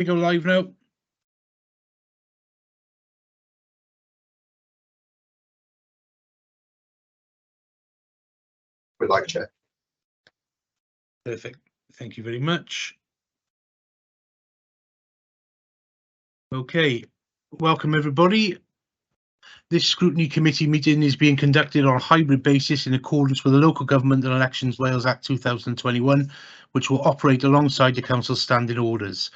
We go live now. We'd like to. Perfect. Thank you very much. Okay, welcome everybody. This Scrutiny Committee meeting is being conducted on a hybrid basis in accordance with the Local Government and Elections Wales Act 2021, which will operate alongside the Council's standing orders.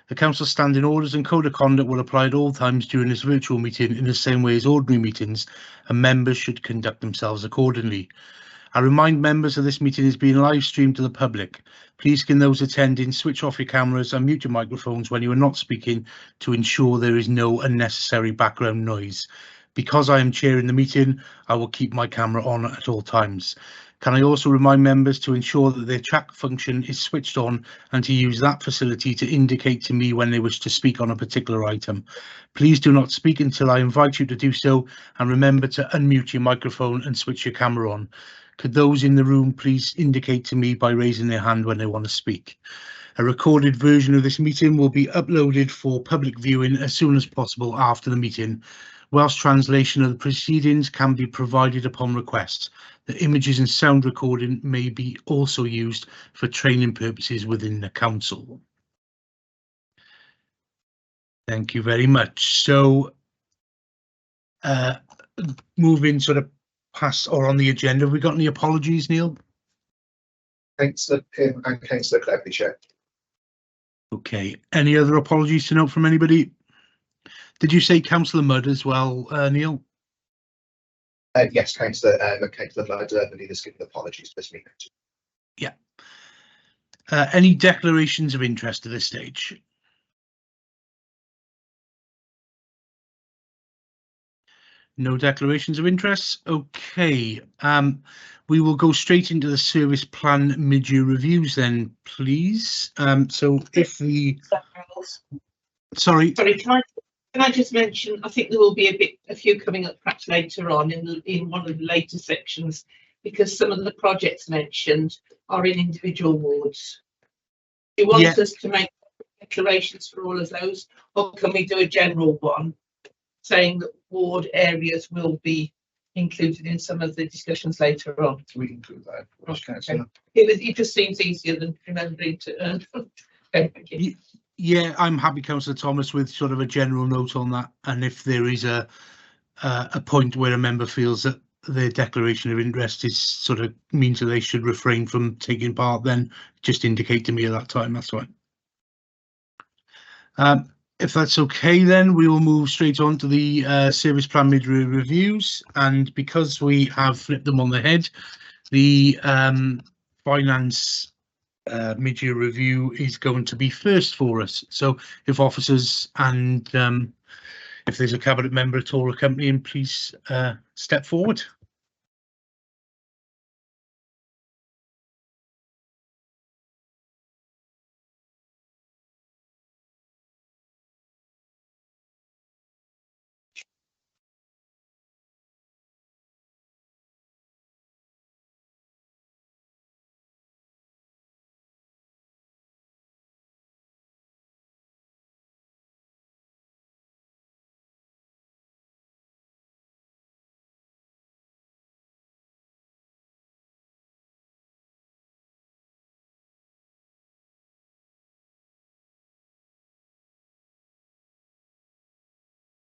The Council's standing orders and code of conduct will apply at all times during this virtual meeting in the same way as ordinary meetings, and members should conduct themselves accordingly. I remind members of this meeting is being live streamed to the public. Please can those attending switch off your cameras and mute your microphones when you are not speaking to ensure there is no unnecessary background noise. Because I am chairing the meeting, I will keep my camera on at all times. Can I also remind members to ensure that their chat function is switched on and to use that facility to indicate to me when they wish to speak on a particular item. Please do not speak until I invite you to do so, and remember to unmute your microphone and switch your camera on. Could those in the room please indicate to me by raising their hand when they want to speak. A recorded version of this meeting will be uploaded for public viewing as soon as possible after the meeting. Welsh translation of the proceedings can be provided upon request. The images and sound recording may be also used for training purposes within the council. Thank you very much. So, moving sort of past or on the agenda, have we got any apologies, Neil? Councillor Pym and Councillor Craffu, Chair. Okay. Any other apologies to note from anybody? Did you say Councillor Mudd as well, Neil? Yes, Councillor Mudd, the leader's giving apologies for this meeting. Yeah. Any declarations of interest at this stage? No declarations of interest. Okay. We will go straight into the service plan mid-year reviews then, please. So if the sorry, can I just mention, I think there will be a few coming up perhaps later on in one of the later sections, because some of the projects mentioned are in individual wards. Do you want us to make declarations for all of those, or can we do a general one saying that ward areas will be included in some of the discussions later on? We can do that. Okay. It just seems easier than remembering to. Okay, thank you. Yeah, I'm happy, Councillor Thomas, with sort of a general note on that. And if there is a point where a member feels that their declaration of interest is sort of means that they should refrain from taking part, then just indicate to me at that time. That's fine. If that's okay, then we will move straight on to the service plan mid-year reviews. And because we have flipped them on the head, the finance mid-year review is going to be first for us. So if officers and if there's a cabinet member at all accompanying, please step forward.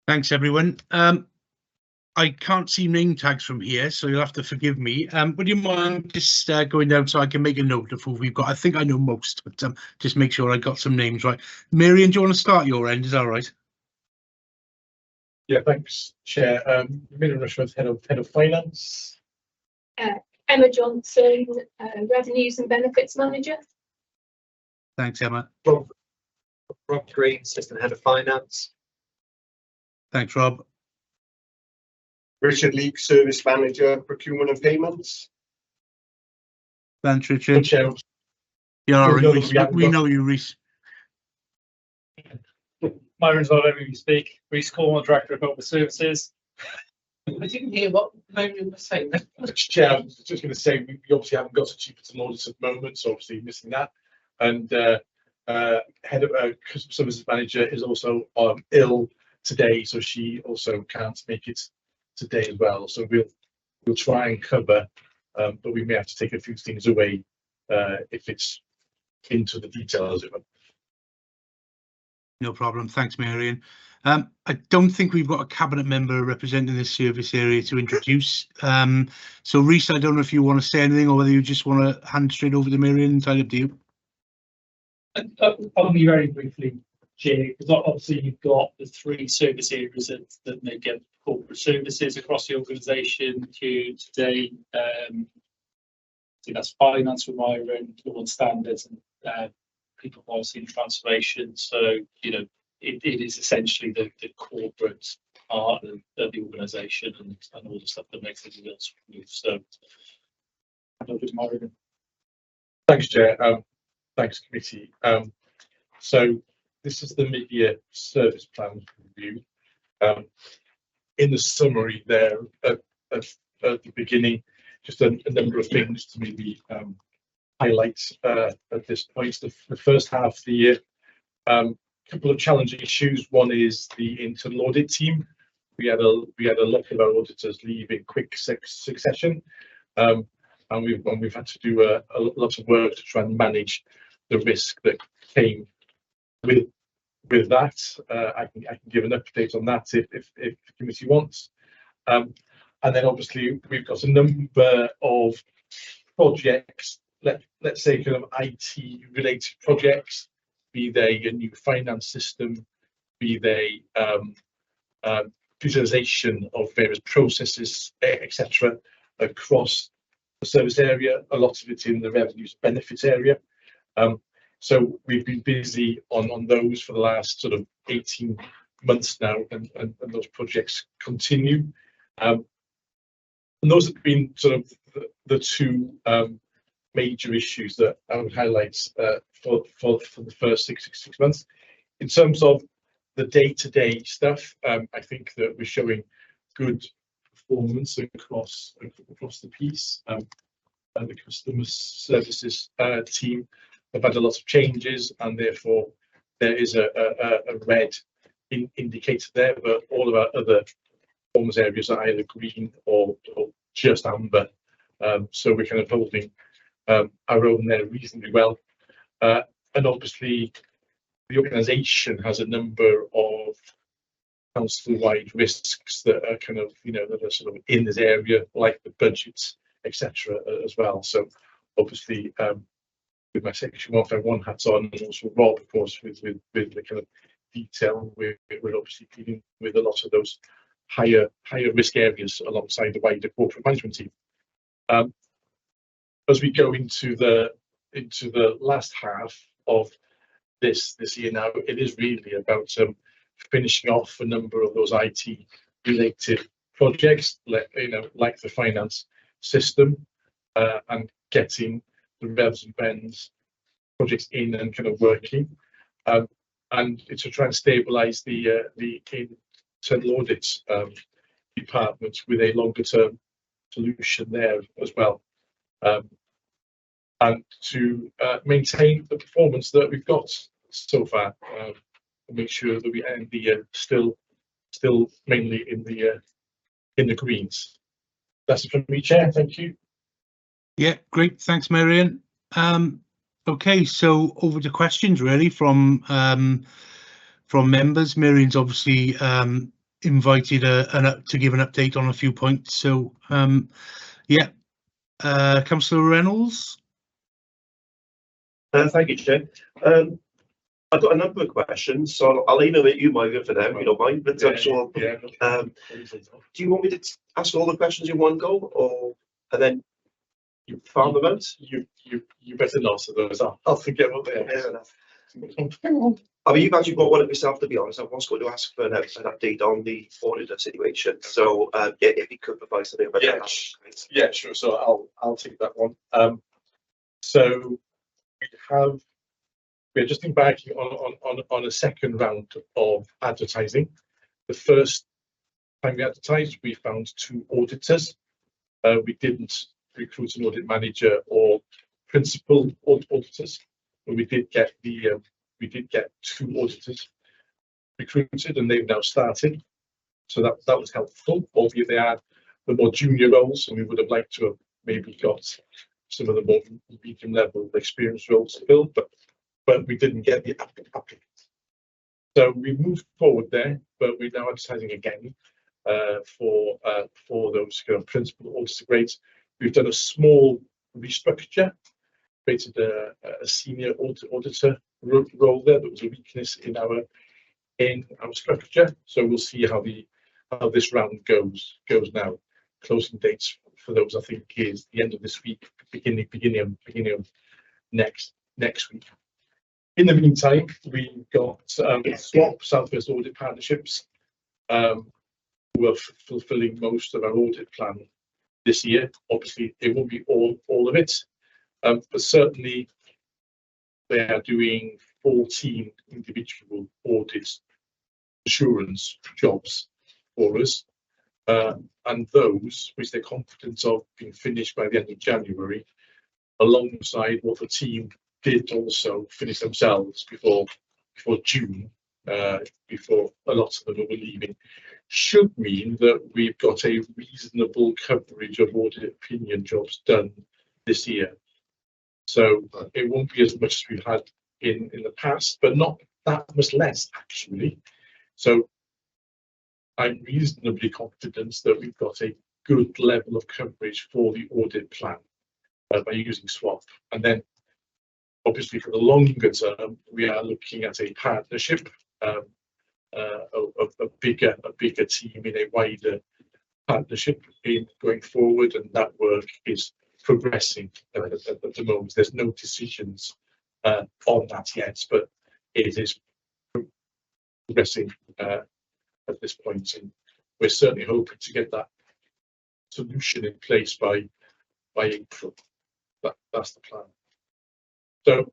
Thanks, everyone. I can't see name tags from here, so you'll have to forgive me. Would you mind just going down so I can make a note of who we've got? I think I know most, but just make sure I got some names right. Marion, do you want to start your end? Is that all right? Yeah, thanks, Chair. Miriam Rushworth, head of finance. Emma Johnson, revenues and benefits manager. Thanks, Emma. Rob Green, assistant head of finance. Thanks, Rob. Richard Leake, service manager, procurement and payments. Thanks, Richard. Chair. Yeah, all right, we know you, Reece. Myron's not letting me speak. Reece Cornwall, Director of Corporate Services. I didn't hear what Marion was saying. Chair, I was just going to say we obviously haven't got a cheaper to audit at the moment, so obviously missing that. And head of customer services manager is also ill today, so she also can't make it today as well. So we'll try and cover, but we may have to take a few things away if it's into the details of it. No problem. Thanks, Marion. I don't think we've got a cabinet member representing this service area to introduce. So Rhys, I don't know if you want to say anything or whether you just want to hand straight over to Marion. It's up to you. Only very briefly, Jay, because obviously you've got the 3 service areas that make up corporate services across the organisation today. I think that's finance with Myron, law and standards, and people policy and transformation. So, you know, it is essentially the corporate part of the organisation and all the stuff that makes everything else move. So, over to Myron. Thanks, Chair. Thanks, committee. So this is the mid-year service plan review. In the summary there at the beginning, just a number of things to maybe highlight at this point. The first half of the year, couple of challenging issues. One is the internal audit team. We had a lot of our auditors leave in quick succession, and we've had to do a lot of work to try and manage the risk that came with that. I can give an update on that if the committee wants. And then obviously we've got a number of projects, let's say kind of IT related projects, be they a new finance system, be they visualization of various processes, etc., across the service area, a lot of it in the revenues benefits area. So we've been busy on those for the last sort of 18 months now, and those projects continue. And those have been sort of the 2 major issues that I would highlight for the first six months. In terms of the day-to-day stuff, I think that we're showing good performance across the piece. And the customer services team have had a lot of changes, and therefore there is a red indicator there, but all of our other performance areas are either green or just amber. So we're kind of holding our own there reasonably well. And obviously the organisation has a number of council-wide risks that are kind of, you know, that are sort of in this area, like the budgets, etc., as well. So obviously with my section 151 hats on, and also Rob, of course, with the kind of detail, we're obviously dealing with a lot of those higher risk areas alongside the wider corporate management team. As we go into the last half of this year now, it is really about finishing off a number of those IT related projects, like the finance system, and getting the revs and bends projects in and kind of working, and to try and stabilize the internal audit department with a longer term solution there as well, and to maintain the performance that we've got so far, and make sure that we end the year still mainly in the greens. That's it from me, Chair. Thank you. Yeah, great. Thanks, Marion. Okay, so over to questions really from members. Marion's obviously invited to give an update on a few points. So yeah, Councillor Reynolds. Thank you, Chair. I've got a number of questions, so I'll email it you, Myron, for now, if you don't mind. But do you want me to ask all the questions in one go, or and then you farm them out? You better not, so those I'll forget what they are. Fair enough. I mean, you've actually got one of yourself, to be honest. I was going to ask for an update on the auditor situation. So yeah, if you could provide something about that. Yeah, sure. So I'll take that one. So we're just embarking on a second round of advertising. The first time we advertised, we found 2 auditors. We didn't recruit an audit manager or principal auditors, but we did get the we did get 2 auditors recruited, and they've now started. So that was helpful, albeit they are the more junior roles, and we would have liked to have maybe got some of the more medium level experience roles to fill, but we didn't get the applicants. So we moved forward there, but we're now advertising again for those kind of principal auditor grades. We've done a small restructure, created a senior auditor role there. There was a weakness in our structure, so we'll see how this round goes now. Closing dates for those, I think, is the end of this week, beginning of next week. In the meantime, we've got Swap Southwest Audit Partnerships, who are fulfilling most of our audit plan this year. Obviously, it won't be all of it, but certainly they are doing 14 individual audit assurance jobs for us, and those which they're confident of being finished by the end of January, alongside what the team did also finish themselves before June, before a lot of them were leaving, should mean that we've got a reasonable coverage of audit opinion jobs done this year. So it won't be as much as we've had in the past, but not that much less actually. So I'm reasonably confident that we've got a good level of coverage for the audit plan by using Swap. And then obviously for the longer term, we are looking at a partnership, a bigger team in a wider partnership in going forward, and that work is progressing at the moment. There's no decisions on that yet, but it is progressing at this point, and we're certainly hoping to get that solution in place by April. That's the plan. So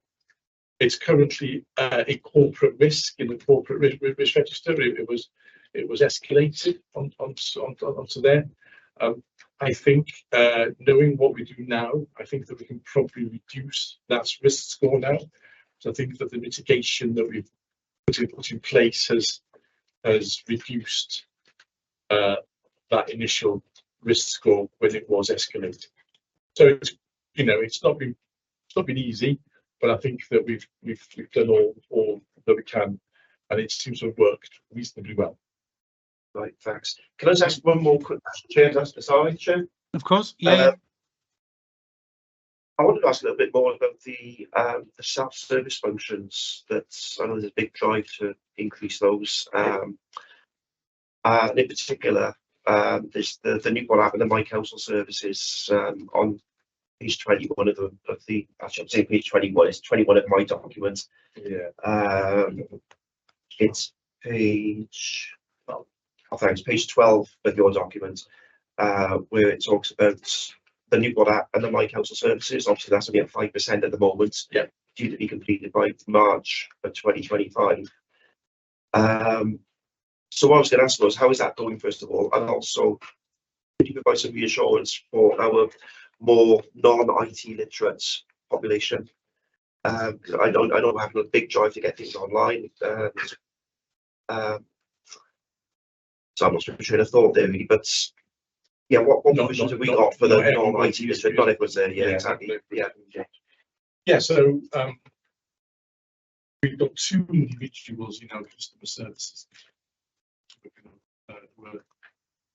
it's currently a corporate risk in the corporate risk register. It was escalated onto there. I think knowing what we do now, I think that we can probably reduce that risk score now. So I think that the mitigation that we've put in place has reduced that initial risk score when it was escalated. So it's not been easy, but I think that we've done all that we can, and it seems to have worked reasonably well. Right, thanks. Can I just ask one more quick question, Chair? That's sorry, Chair. Of course, yeah. I wanted to ask a little bit more about the self-service functions. That I know there's a big drive to increase those. And in particular, there's the Newport app and the My Council services on page 21 of the actually I'm saying page 21. It's 21 of my document. Yeah. It's page. I think it's page 12 of your document, where it talks about the Newport app and the My Council services. Obviously, that's only at 5% at the moment. Yeah. Due to be completed by March of 2025. So what I was going to ask was, how is that going, first of all? And also, could you provide some reassurance for our more non-IT literate population? I know we're having a big drive to get things online. So I'm not sure train of thought there really, but yeah, what provisions have we got for the non-IT literate? Not everyone's there. Yeah, exactly. Yeah. So we've got 2 individuals in our customer services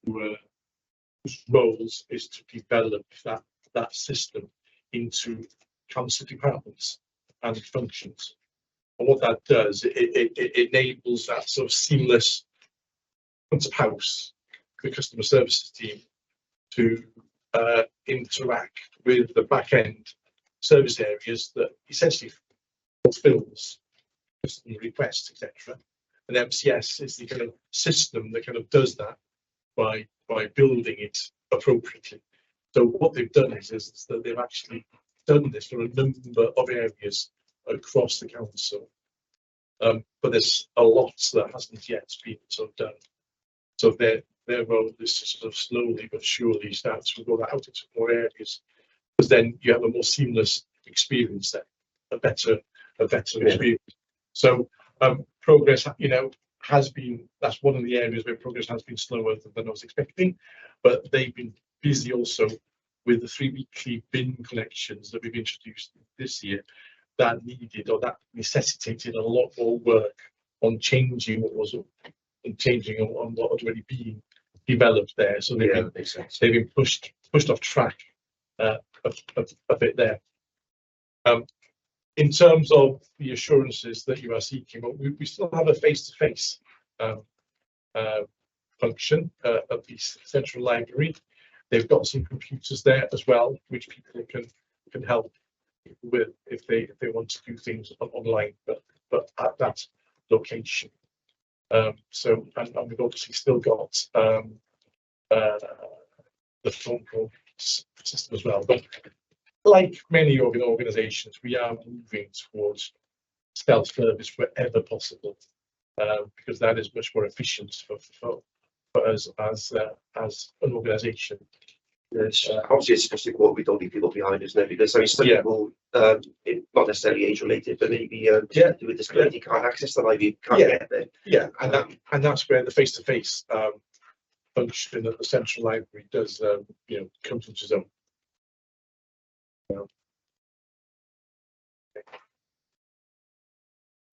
whose roles is to develop that system into council departments and functions. And what that does, it enables that sort of seamless front of house, the customer services team, to interact with the back end service areas that essentially fulfills customer requests, etc. And MCS is the kind of system that kind of does that by building it appropriately. So what they've done is that they've actually done this for a number of areas across the council, but there's a lot that hasn't yet been sort of done. So their role is to sort of slowly but surely start to roll that out into more areas, because then you have a more seamless experience, then a better experience. So progress, has been, that's one of the areas where progress has been slower than I was expecting, but they've been busy also with the 3 weekly bin collections that we've introduced this year that needed or that necessitated a lot more work on changing what was on what had already been developed there. So they've been pushed off track a bit there. In terms of the assurances that you are seeking, but we still have a face-to-face function of the central library. They've got some computers there as well, which people can help with if they want to do things online, but at that location. So and we've obviously still got the phone call system as well. But like many organisations, we are moving towards self-service wherever possible, because that is much more efficient for us as an organisation. Yes, obviously it's just important we don't leave people behind, isn't it? Because I mean, some people, not necessarily age related, but maybe do with disability can't access the library, can't get there. Yeah, and that's where the face-to-face function at the central library does come to its own.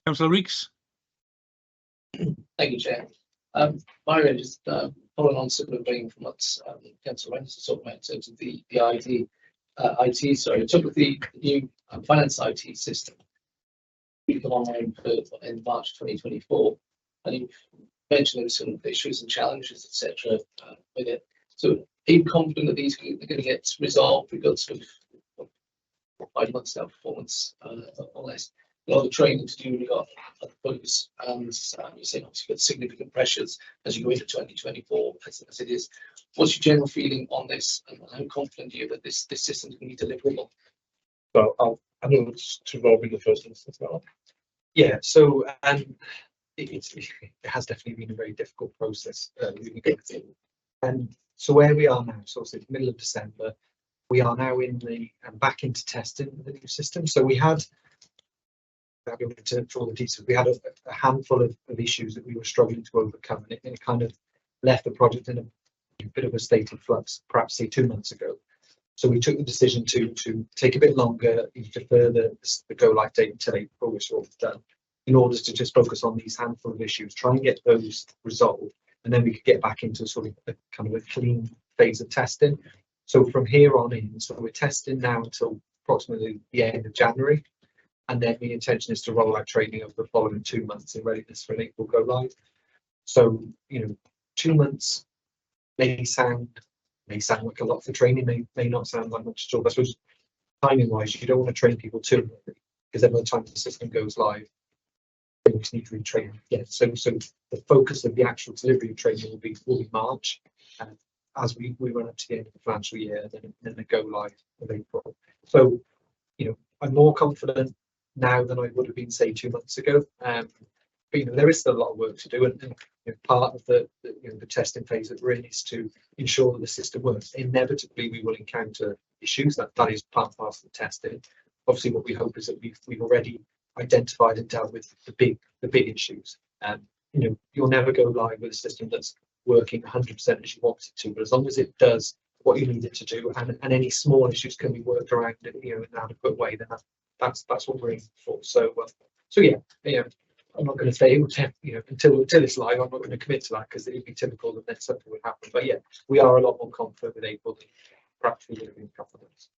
Councillor Reeks. Thank you, Chair. Myra, just following on sort of vein from what Councillor Reynolds was talking about in terms of the IT, sorry, in terms of the new finance IT system, we've gone online in March 2024, and you've mentioned there were some issues and challenges, etc. With it. So, are you confident that these are going to get resolved? We've got sort of 5 months now performance or less. A lot of training to do. We got focus, and you're saying obviously got significant pressures as you go into 2024 as it is. What's your general feeling on this, and how confident are you that this system is going to be deliverable? Well, I know it's to Rob in the first instance now. Yeah, so it has definitely been a very difficult process. And so where we are now, so it's the middle of December, we are now in the back into testing the new system. So we had. I'll go into all the details. We had a handful of issues that we were struggling to overcome, and it kind of left the project in a bit of a state of flux, perhaps say 2 months ago. So we took the decision to take a bit longer, defer the go live date until April, which is all done, in order to just focus on these handful of issues, try and get those resolved, and then we could get back into sort of a kind of a clean phase of testing. So from here on in, so we're testing now until approximately the end of January. And then the intention is to roll out training over the following 2 months in readiness for an April go live. So 2 months may sound like a lot for training, may not sound like much at all. I suppose timing wise, you don't want to train people too early, because then by the time the system goes live, they just need to retrain again. So the focus of the actual delivery of training will be March, as we run up to the end of the financial year, then the go live of April. So I'm more confident now than I would have been, say, 2 months ago. But there is still a lot of work to do, and part of the testing phase that we're in is to ensure that the system works. Inevitably, we will encounter issues. That is part and parcel of testing. Obviously, what we hope is that we've already identified and dealt with the big issues. You'll never go live with a system that's working 100% as you want it to, but as long as it does what you need it to do, and any small issues can be worked around in an adequate way, then that's what we're aiming for. So yeah, I'm not going to say until it's live, I'm not going to commit to that, because it would be typical that then something would happen. But yeah, we are a lot more confident with April than perhaps we would have been a couple of months.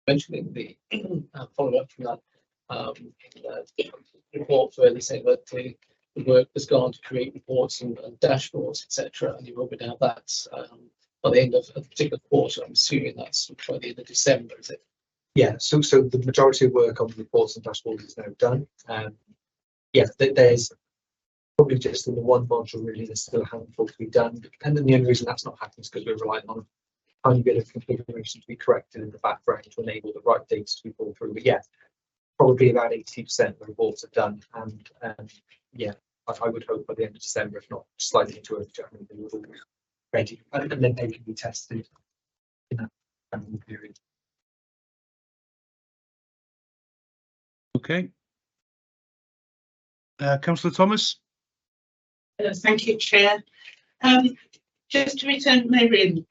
Mentioning the follow up from that report where they say that the work has gone to create reports and dashboards, etc., and you're hoping to have that by the end of a particular quarter. I'm assuming that's by the end of December, is it? Yeah, so the majority of work on the reports and dashboards is now done. There's probably just in the one module really there's still a handful to be done, and then the only reason that's not happening is because we're relying on a tiny bit of configuration to be corrected in the background to enable the right data to be pulled through. But yeah, probably about 80% of the reports are done, and I would hope by the end of December, if not slightly into early January, they would all be ready, and then they can be tested in that period. Okay. Councillor Thomas. Thank you, Chair. Just to return, Marion,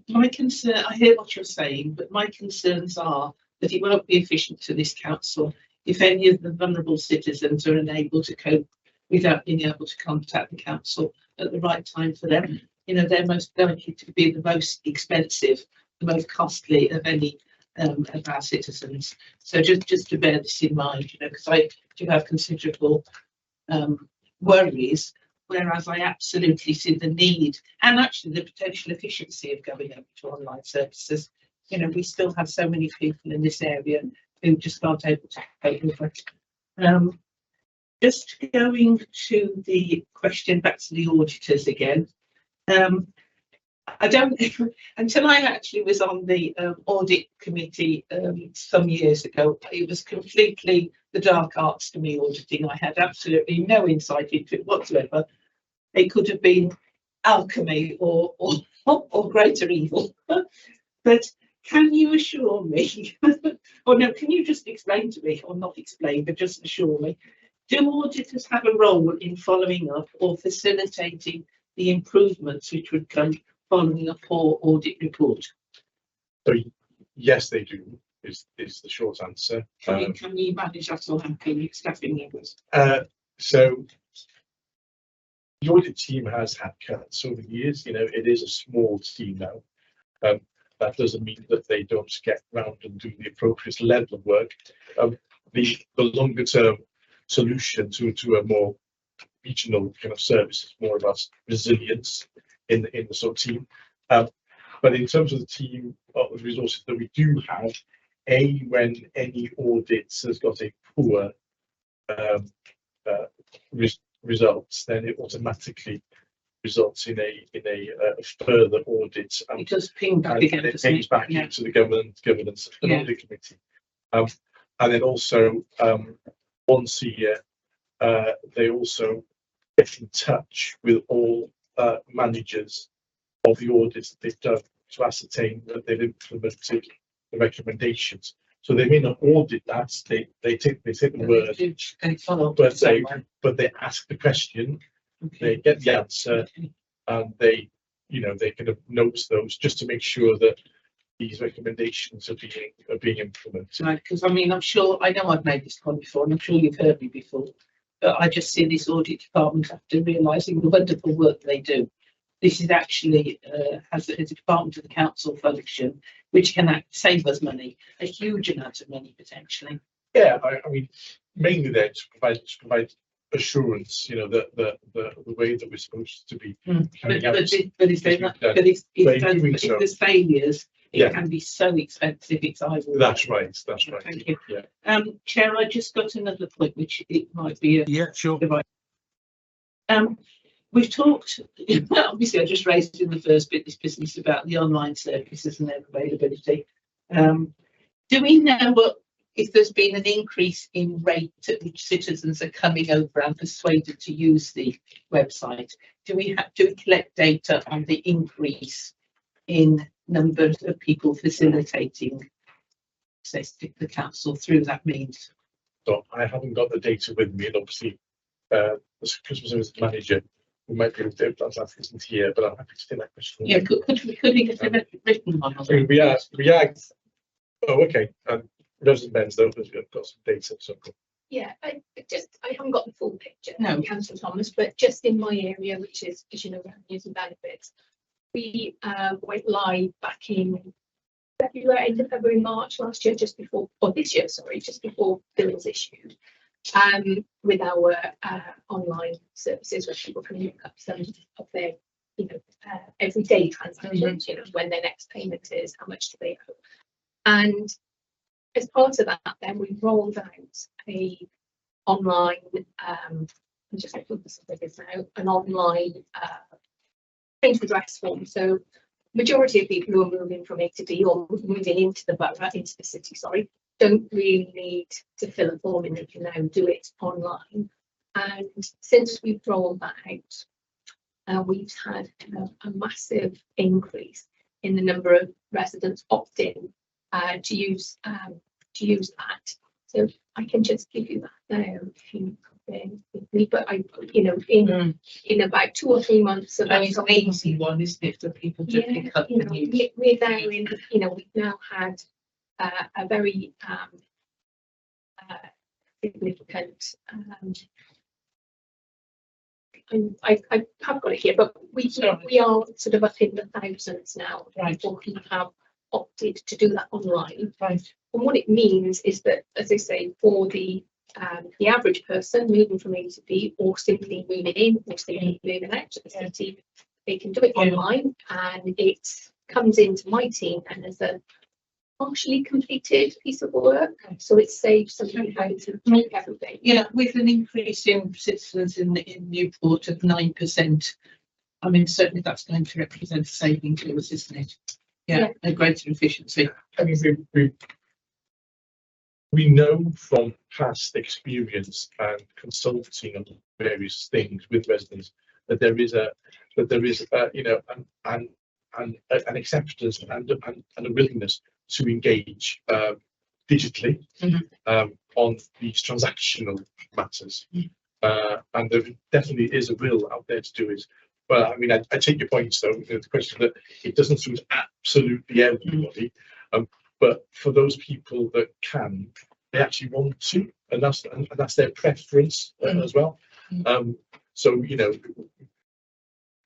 my concern, I hear what you're saying, but my concerns are that it won't be efficient to this council if any of the vulnerable citizens are unable to cope without being able to contact the council at the right time for them. You know, they're most likely to be the most expensive, the most costly of any of our citizens. So just to bear this in mind, you know, because I do have considerable worries, whereas I absolutely see the need and actually the potential efficiency of going over to online services. You know, we still have so many people in this area who just aren't able to cope with it. Just going to the question back to the auditors again. I don't, until I actually was on the audit committee some years ago, it was completely the dark arts to me, auditing. I had absolutely no insight into it whatsoever. It could have been alchemy or greater evil. But can you assure me, or no, can you just explain to me, or not explain, but just assure me, do auditors have a role in following up or facilitating the improvements which would come following a poor audit report? So yes, they do, is the short answer. Can you manage that, or how can you staffing levels? So the audit team has had cuts over the years. You know, it is a small team now. That doesn't mean that they don't get round and do the appropriate level of work. The longer term solution to a more regional kind of service is more about resilience in the sort of team. But in terms of the team of resources that we do have, when any audit has got a poor results, then it automatically results in a further audit. It does ping back again. It pings back into the governance and audit committee. And then also once a year, they also get in touch with all managers of the audits that they've done to ascertain that they've implemented the recommendations. So they may not audit that, they take the word, but they ask the question, they get the answer, and they kind of note those just to make sure that these recommendations are being implemented. Right, because I mean, I'm sure, I know I've made this point before, and I'm sure you've heard me before, but I just see this audit department after realising the wonderful work they do. This is actually has a department of the council function, which can save us money, a huge amount of money potentially. Yeah, I mean, mainly there to provide assurance, you know, that the way that we're supposed to be carrying out. But if there's failures, it can be so expensive. It's either. That's right. Thank you. Yeah. Chair, I just got another point, which it might be. Sure. We've talked, obviously I just raised in the first bit this business about the online services and their availability. Do we know if there's been an increase in rate at which citizens are coming over and persuaded to use the website? Do we collect data on the increase in numbers of people facilitating access to the council through that means? So I haven't got the data with me, and obviously the customer service manager who might be able to that isn't here, but I'm happy to take that question. Yeah, could we get a written one? I mean, we are. Oh, okay. Resident Ben's though, because we've got some data. So yeah, I haven't got the full picture, no, Councillor Thomas, but just in my area, which is, as you know, revenues and benefits, we went live back in February, end of February, March last year, just before the bill was issued, with our online services, where people can look up some of their, everyday transactions, when their next payment is, how much do they owe, and as part of that, then we rolled out a online, just looking for some figures now, an online change of address form. So majority of people who are moving from A to B or moving into the borough, into the city, don't really need to fill a form in. They can now do it online. And since we've rolled that out, we've had a massive increase in the number of residents opt-in to use that. So I can just give you that now. If you with me, but I, you know, in about 2 or 3 months. So It's an easy one, isn't it, for people to pick up the news? We're now in, you know, we've now had a very significant. I have got it here, but we are sort of up in the thousands now. Right. People who have opted to do that online. Right. And what it means is that, as I say, for the average person moving from A to B, or simply moving in, or simply moving out to the city, they can do it online, and it comes into my team and as a partially completed piece of work. So it saves somebody having to make everything. Yeah, with an increase in citizens in Newport of 9%, I mean, certainly that's going to represent a saving to us, isn't it? Yeah, a greater efficiency. I mean, we know from past experience and consulting on various things with residents that there is you know, an acceptance and a willingness to engage digitally on these transactional matters, and there definitely is a will out there to do it. But I mean, I take your points though. The question that it doesn't suit absolutely everybody, but for those people that can, they actually want to, and that's their preference as well. So you know,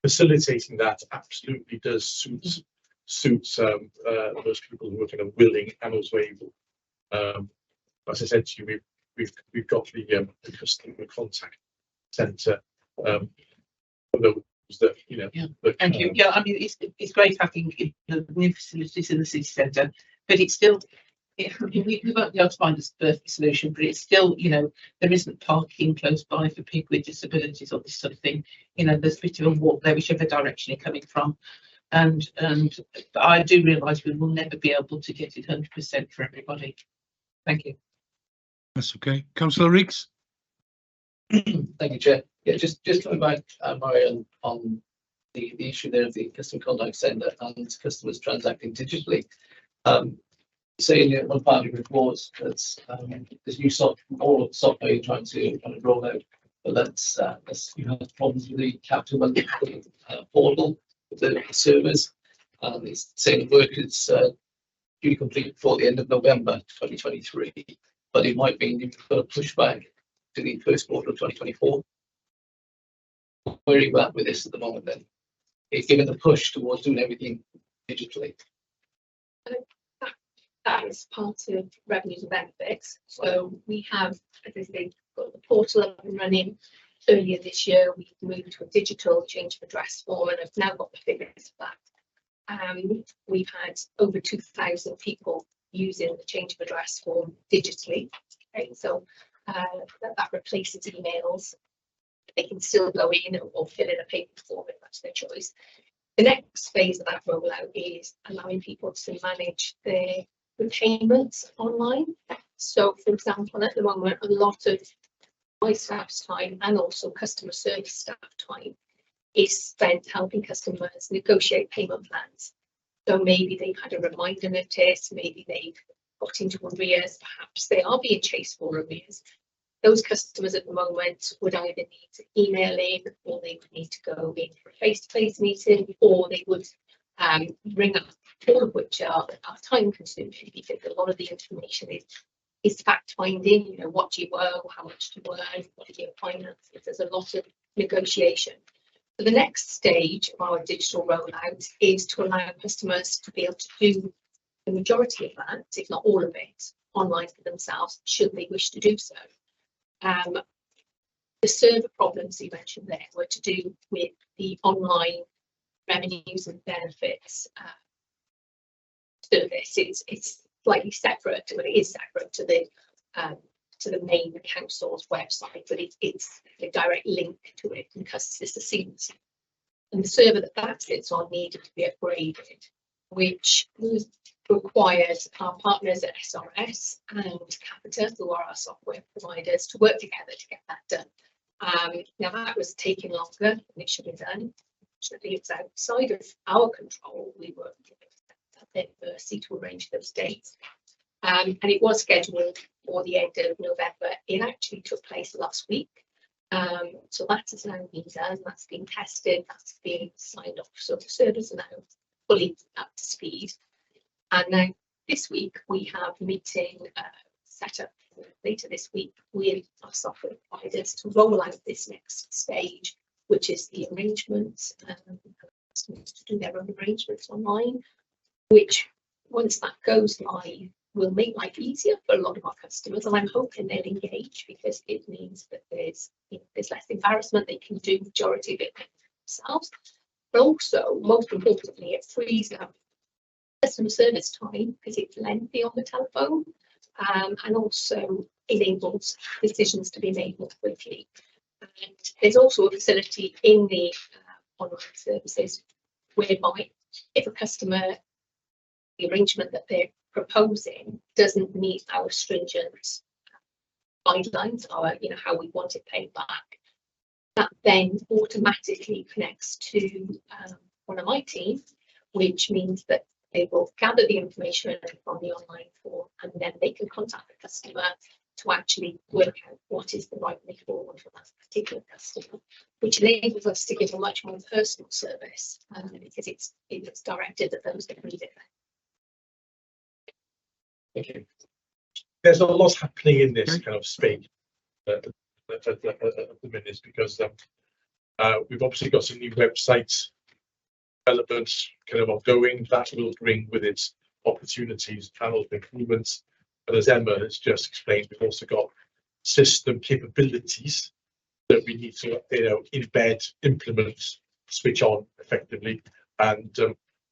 facilitating that absolutely does suit those people who are kind of willing and also able. As I said to you, we've got the customer contact centre for those that, you know. Yeah. That Thank you. Yeah, I mean, it's great having the new facilities in the city centre, but it's still, we won't be able to find a perfect solution, but it's still, you know, there isn't parking close by for people with disabilities or this sort of thing. You know, there's a bit of a walk there, whichever direction you're coming from. And I do realise we will never be able to get it 100% for everybody. Thank you. That's okay. Councillor Riggs. Thank you, Chair. Yeah, just coming back, Marion, on the issue there of the customer contact centre and customers transacting digitally. Saying in one part of the report that there's new software you're trying to kind of roll out, but that's you have problems with the capital portal, with the servers, and it's saying the work is due to complete before the end of November 2023, but it might be pushed back to the first quarter of 2024. Where are you at with this at the moment then? It's given the push towards doing everything digitally. That is part of revenues and benefits. So we have, as I say, got the portal up and running. Earlier this year, we moved to a digital change of address form, and I've now got the figures for that. We've had over 2,000 people using the change of address form digitally. Okay, so that replaces emails. They can still go in or fill in a paper form if that's their choice. The next phase of that rollout is allowing people to manage their payments online. So, for example, at the moment, a lot of my staff's time and also customer service staff time is spent helping customers negotiate payment plans. So maybe they've had a reminder notice, maybe they've got into arrears, perhaps they are being chased for arrears. Those customers at the moment would either need to email in, or they would need to go in for a face-to-face meeting, or they would ring up, all of which are time consuming because a lot of the information is fact finding. You know, what do you owe, how much do you earn, what are your finances? There's a lot of negotiation. So the next stage of our digital rollout is to allow customers to be able to do the majority of that, if not all of it, online for themselves, should they wish to do so. The server problems you mentioned there were to do with the online revenues and benefits service. It's slightly separate, but it is separate to the main council's website, but it's a direct link to it because it's the seams. And the server that sits on needed to be upgraded, which required our partners at SRS and Capita, who are our software providers, to work together to get that done. Now that was taking longer than it should have done. Fortunately, it's outside of our control. We were at their mercy to arrange those dates. And it was scheduled for the end of November. It actually took place last week. So that is now visa, and that's been tested, that's been signed off. So the servers are now fully up to speed. And now this week we have a meeting set up later this week with our software providers to roll out this next stage, which is the arrangements, customers to do their own arrangements online, which once that goes live will make life easier for a lot of our customers, and I'm hoping they'll engage because it means that there's less embarrassment. They can do the majority of it themselves, but also most importantly it frees up customer service time because it's lengthy on the telephone, and also enables decisions to be made more quickly. And there's also a facility in the online services whereby if a customer, the arrangement that they're proposing doesn't meet our stringent guidelines, our, how we want it paid back, that then automatically connects to one of my team, which means that they will gather the information from the online form, and then they can contact the customer to actually work out what is the right way forward for that particular customer, which enables us to give a much more personal service because it's directed at those that need it. Thank you. There's a lot happening in this kind of space at the minute because we've obviously got some new websites developments kind of ongoing that will bring with it opportunities and also improvements. But as Emma has just explained, we've also got system capabilities that we need to embed, implement, switch on effectively, and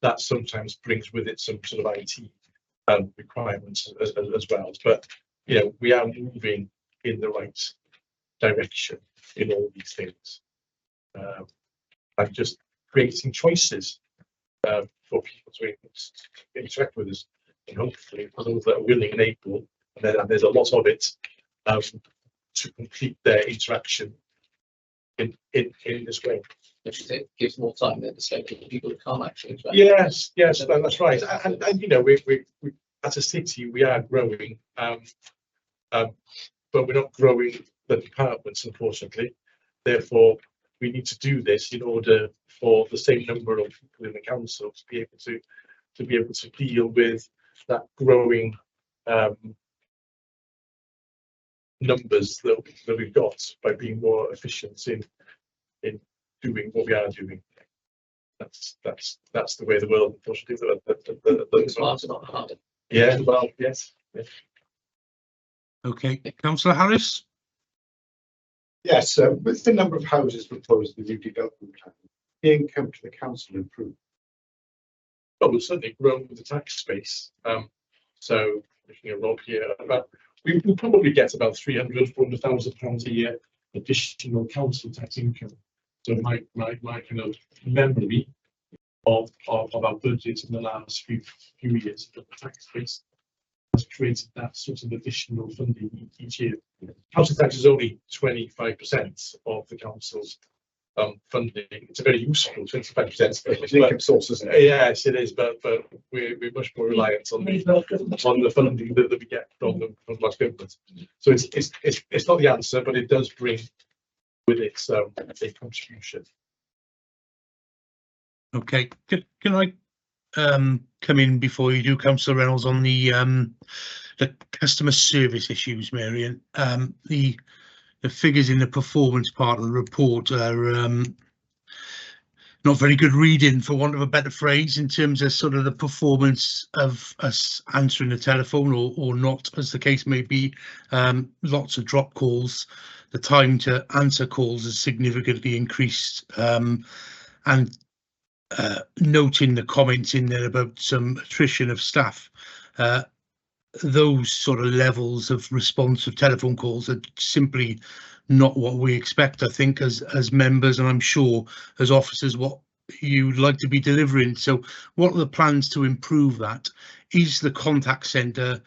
that sometimes brings with it some sort of IT requirements as well. But we are moving in the right direction in all these things, and just creating choices for people to interact with us, and hopefully for those that are willing and able, and there's a lot of it, to complete their interaction in this way. Which it gives more time then to say to people who can't actually interact. Yes, that's right. And we as a city we are growing, but we're not growing the departments, unfortunately. Therefore, we need to do this in order for the same number of people in the council to be able to deal with that growing numbers that we've got by being more efficient in doing what we are doing. That's the way the world, unfortunately. Smarter, not harder. Yeah, well, yes. Okay, Councillor Harris. Yes, with the number of houses proposed in the new development plan, the income to the council improved. Well, we've certainly grown with the tax space. So looking at Rob here, we will probably get about 400,000 pounds a year additional council tax income. So my kind of memory of our budget in the last few years, the tax base has created that sort of additional funding each year. Council tax is only 25% of the council's funding. It's a very useful 25%. Income sources. Yes, it is, but we're much more reliant on the funding that we get from large government. So it's not the answer, but it does bring with it a contribution. Okay, can I come in before you do, Councillor Reynolds, on the customer service issues, Marion? The figures in the performance part of the report are not very good reading, for want of a better phrase, in terms of sort of the performance of us answering the telephone or not, as the case may be. Lots of drop calls. The time to answer calls has significantly increased, and noting the comments in there about some attrition of staff, those sort of levels of response of telephone calls are simply not what we expect, I think, as members, and I'm sure as officers, what you'd like to be delivering. So what are the plans to improve that? Is the contact centre,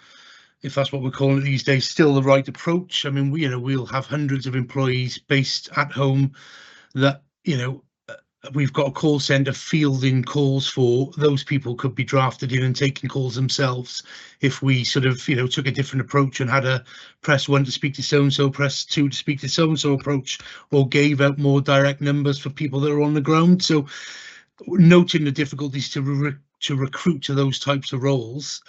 if that's what we're calling it these days, still the right approach? I mean, we'll have hundreds of employees based at home that, we've got a call centre fielding calls for those people could be drafted in and taking calls themselves. If we sort of, you know, took a different approach and had a press 1 to speak to so-and-so, press 2 to speak to so-and-so approach, or gave out more direct numbers for people that are on the ground. So noting the difficulties to recruit to those types of roles,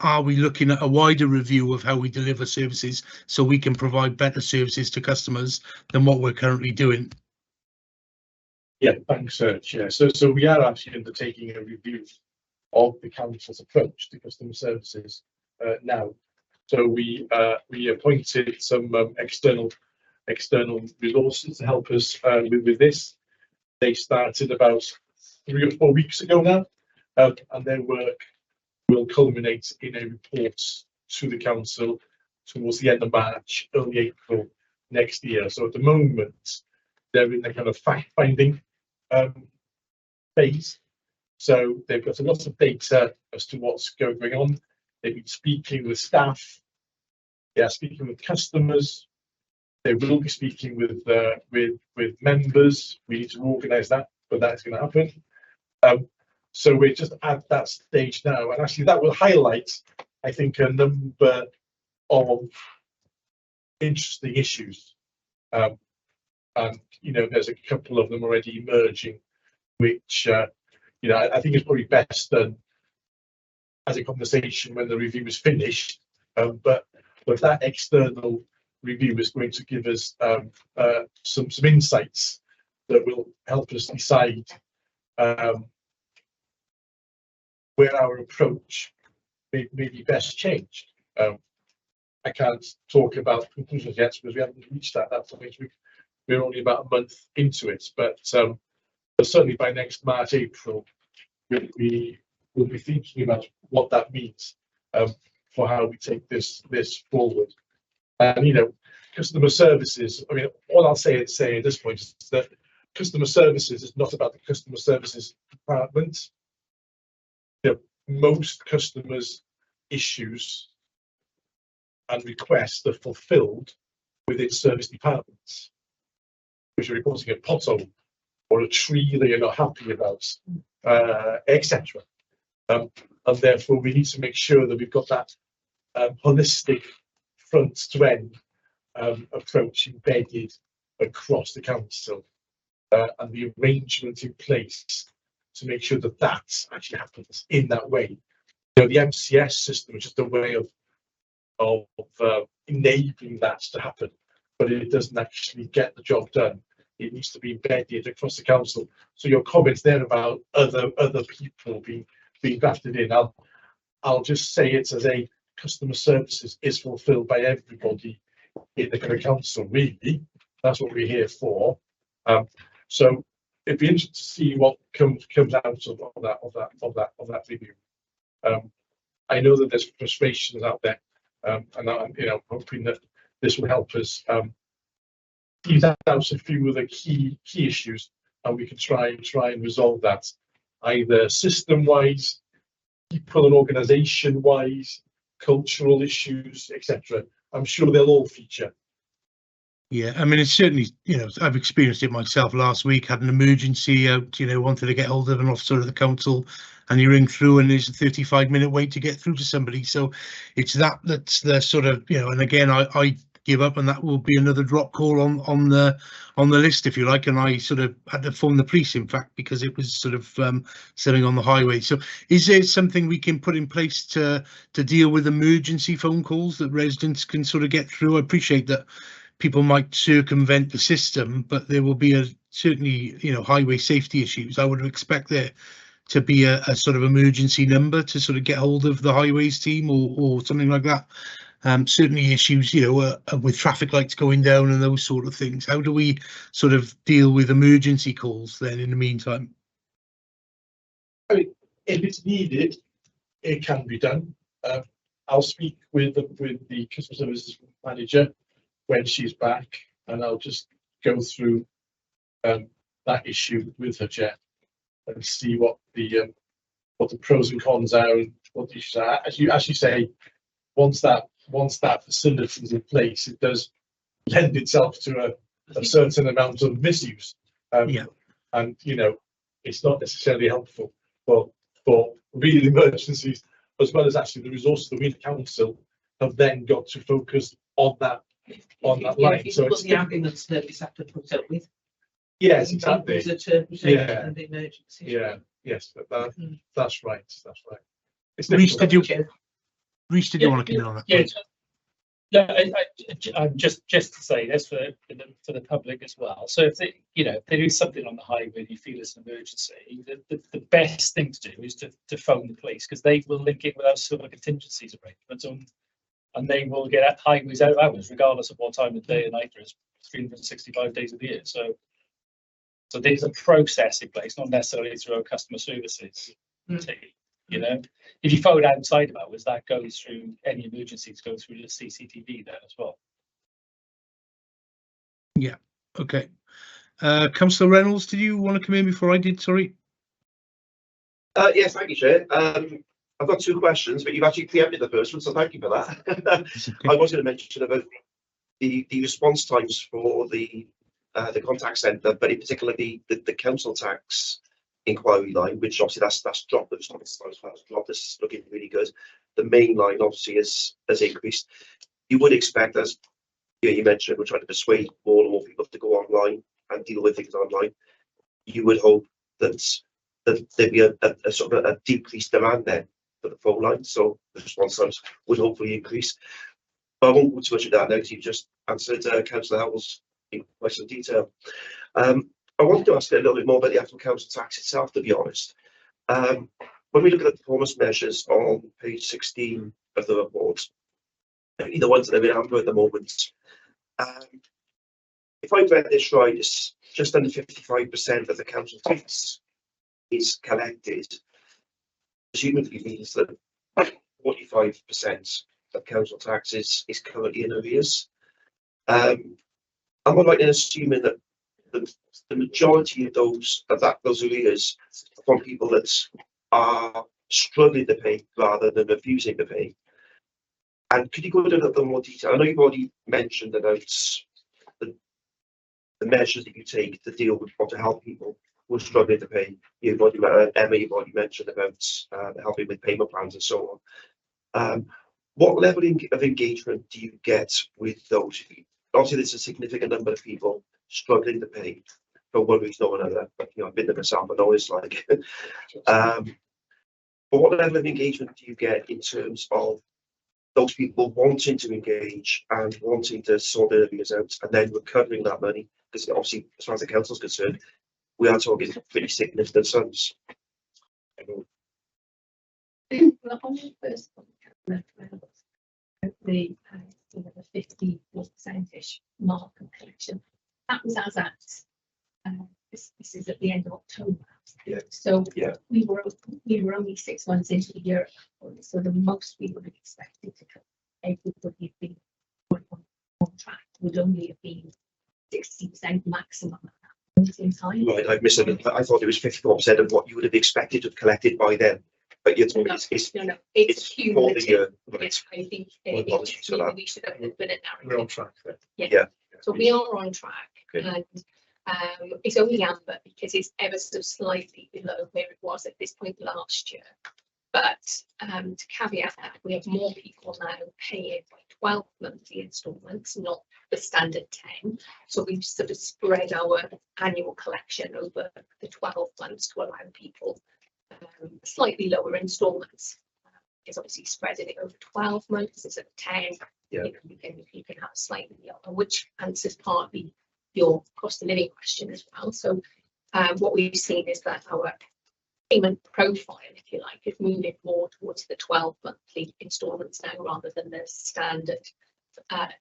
are we looking at a wider review of how we deliver services so we can provide better services to customers than what we're currently doing? Yeah, thanks, Chair. So we are actually undertaking a review of the council's approach to customer services now. So we appointed some external resources to help us with this. They started about 3 or 4 weeks ago now, and their work will culminate in a report to the council towards the end of March, early April next year. So at the moment, they're in the kind of fact-finding phase. So they've got a lot of data as to what's going on. They've been speaking with staff. They are speaking with customers. They will be speaking with members. We need to organise that, but that's going to happen. So we're just at that stage now, and actually that will highlight, I think, a number of interesting issues. And you know, there's a couple of them already emerging, which you know, I think it's probably best done as a conversation when the review is finished. But that external review is going to give us some insights that will help us decide where our approach may be best changed. I can't talk about conclusions yet because we haven't reached that point. We're only about a month into it, but certainly by next March, April, we will be thinking about what that means for how we take this forward. And you know, customer services. I mean, all I'll say at this point is that customer services is not about the customer services department. You know, most customers' issues and requests are fulfilled within service departments, which are reporting a pothole or a tree that you're not happy about, etc. And therefore, we need to make sure that we've got that holistic front to end approach embedded across the council, and the arrangement in place to make sure that that actually happens in that way. You know, the MCS system is just a way of enabling that to happen, but it doesn't actually get the job done. It needs to be embedded across the council. So your comments there about other people being drafted in, I'll just say it as a customer services is fulfilled by everybody in the kind of council. Really, that's what we're here for. So it'd be interesting to see what comes out of that review. I know that there's frustrations out there, and I'm hoping that this will help us tease out a few of the key issues, and we can try and resolve that either system-wise, people and organisation-wise, cultural issues, etc. I'm sure they'll all feature. Yeah, I mean, it's certainly, you know, I've experienced it myself last week, had an emergency out, you know, wanted to get hold of an officer of the council, and you ring through and there's a 35-minute wait to get through to somebody. So it's that's the sort of, you know, and again, I give up, and that will be another drop call on the list, if you like. And I sort of had to phone the police, in fact, because it was sort of something on the highway. So is there something we can put in place to deal with emergency phone calls that residents can sort of get through? I appreciate that people might circumvent the system, but there will be certainly, you know, highway safety issues. I would expect there to be a sort of emergency number to sort of get hold of the highways team or something like that. Certainly issues, you know, with traffic lights going down and those sort of things. How do we sort of deal with emergency calls then in the meantime? I mean, if it's needed, it can be done. I'll speak with the customer services manager when she's back, and I'll just go through that issue with her, Chair, and see what the pros and cons are and what the issues are. As you say, once that facility is in place, it does lend itself to a certain amount of misuse. Yeah. and you know, it's not necessarily helpful for real emergencies, as well as actually the resources the Wheeler Council have then got to focus on that line. If So what it's the ambulance service have to put up with. yes, exactly. There's a interpretation of the emergency. Yeah, yes, that's right. That's right. It's Reece, difficult. did you want to comment on that? Yeah, just to say this for the public as well. So if they, if there is something on the highway and you feel it's an emergency, the best thing to do is to phone the police, because they will link it with our civil contingencies arrangements, and they will get at highways out of hours regardless of what time of day and night there is, 365 days of the year. So there's a process in place, not necessarily through our customer services team. If you phone outside of hours, that goes through any emergencies, go through the CCTV there as well. Yeah. Okay. Councillor Reynolds, did you want to come in before I did? Sorry. Yes, thank you, Chair. I've got two questions, but you've actually preempted the first one, so thank you for that. Okay. I was going to mention about the response times for the contact centre, but in particular the council tax inquiry line, which obviously that's dropped. The response times has dropped. This is looking really good. The main line obviously has increased. You would expect, as you mentioned, we're trying to persuade more and more people to go online and deal with things online. You would hope that there'd be a sort of a decreased demand there for the phone line, so the response times would hopefully increase. But I won't go too much of that now, because you've just answered Councillor Howell's in quite some detail. I wanted to ask a little bit more about the actual council tax itself, to be honest. When we look at the performance measures on page 16 of the report, the ones that are in amber at the moment, if I read this right, it's just under 55% of the council tax is collected. Presumably means that 45% of council tax is currently in arrears. Am I right in assuming that the majority of those arrears are from people that are struggling to pay rather than refusing to pay? And could you go into a little bit more detail? I know you've already mentioned about the measures that you take to deal with or to help people who are struggling to pay. Emma, you've already mentioned about helping with payment plans and so on. What level of engagement do you get with those? Obviously, there's a significant number of people struggling to pay for one reason or another. But I've been there myself, I know it's like. But what level of engagement do you get in terms of those people wanting to engage and wanting to sort their areas out and then recovering that money? Because obviously, as far as the council's concerned, we are talking pretty significant sums. Well, on the first one, the 50% mark of collection, that was as at this is at the end of October. Yeah. So Yeah. we were only 6 months into the year, so the most we would have expected to come, everybody had been on track would only have been 60% maximum at that point in time. Right, I've missed it. I thought it was 54% of what you would have expected to have collected by then. But you're talking it's Cumulative. for the year. Right. Yes, I think Apologies for that. we should have been a We're on narrative. track there. Yeah. So we are on track, Good. and it's only amber because it's ever so slightly below where it was at this point last year. But to caveat that, we have more people now paying by 12 monthly instalments, not the standard 10. So we've sort of spread our annual collection over the 12 months to allow people slightly lower instalments. Because obviously spreading it over 12 months instead of 10, Yeah. you can have slightly lower, which answers partly your cost of living question as well. So what we've seen is that our payment profile, if you like, is moving more towards the 12 monthly instalments now rather than the standard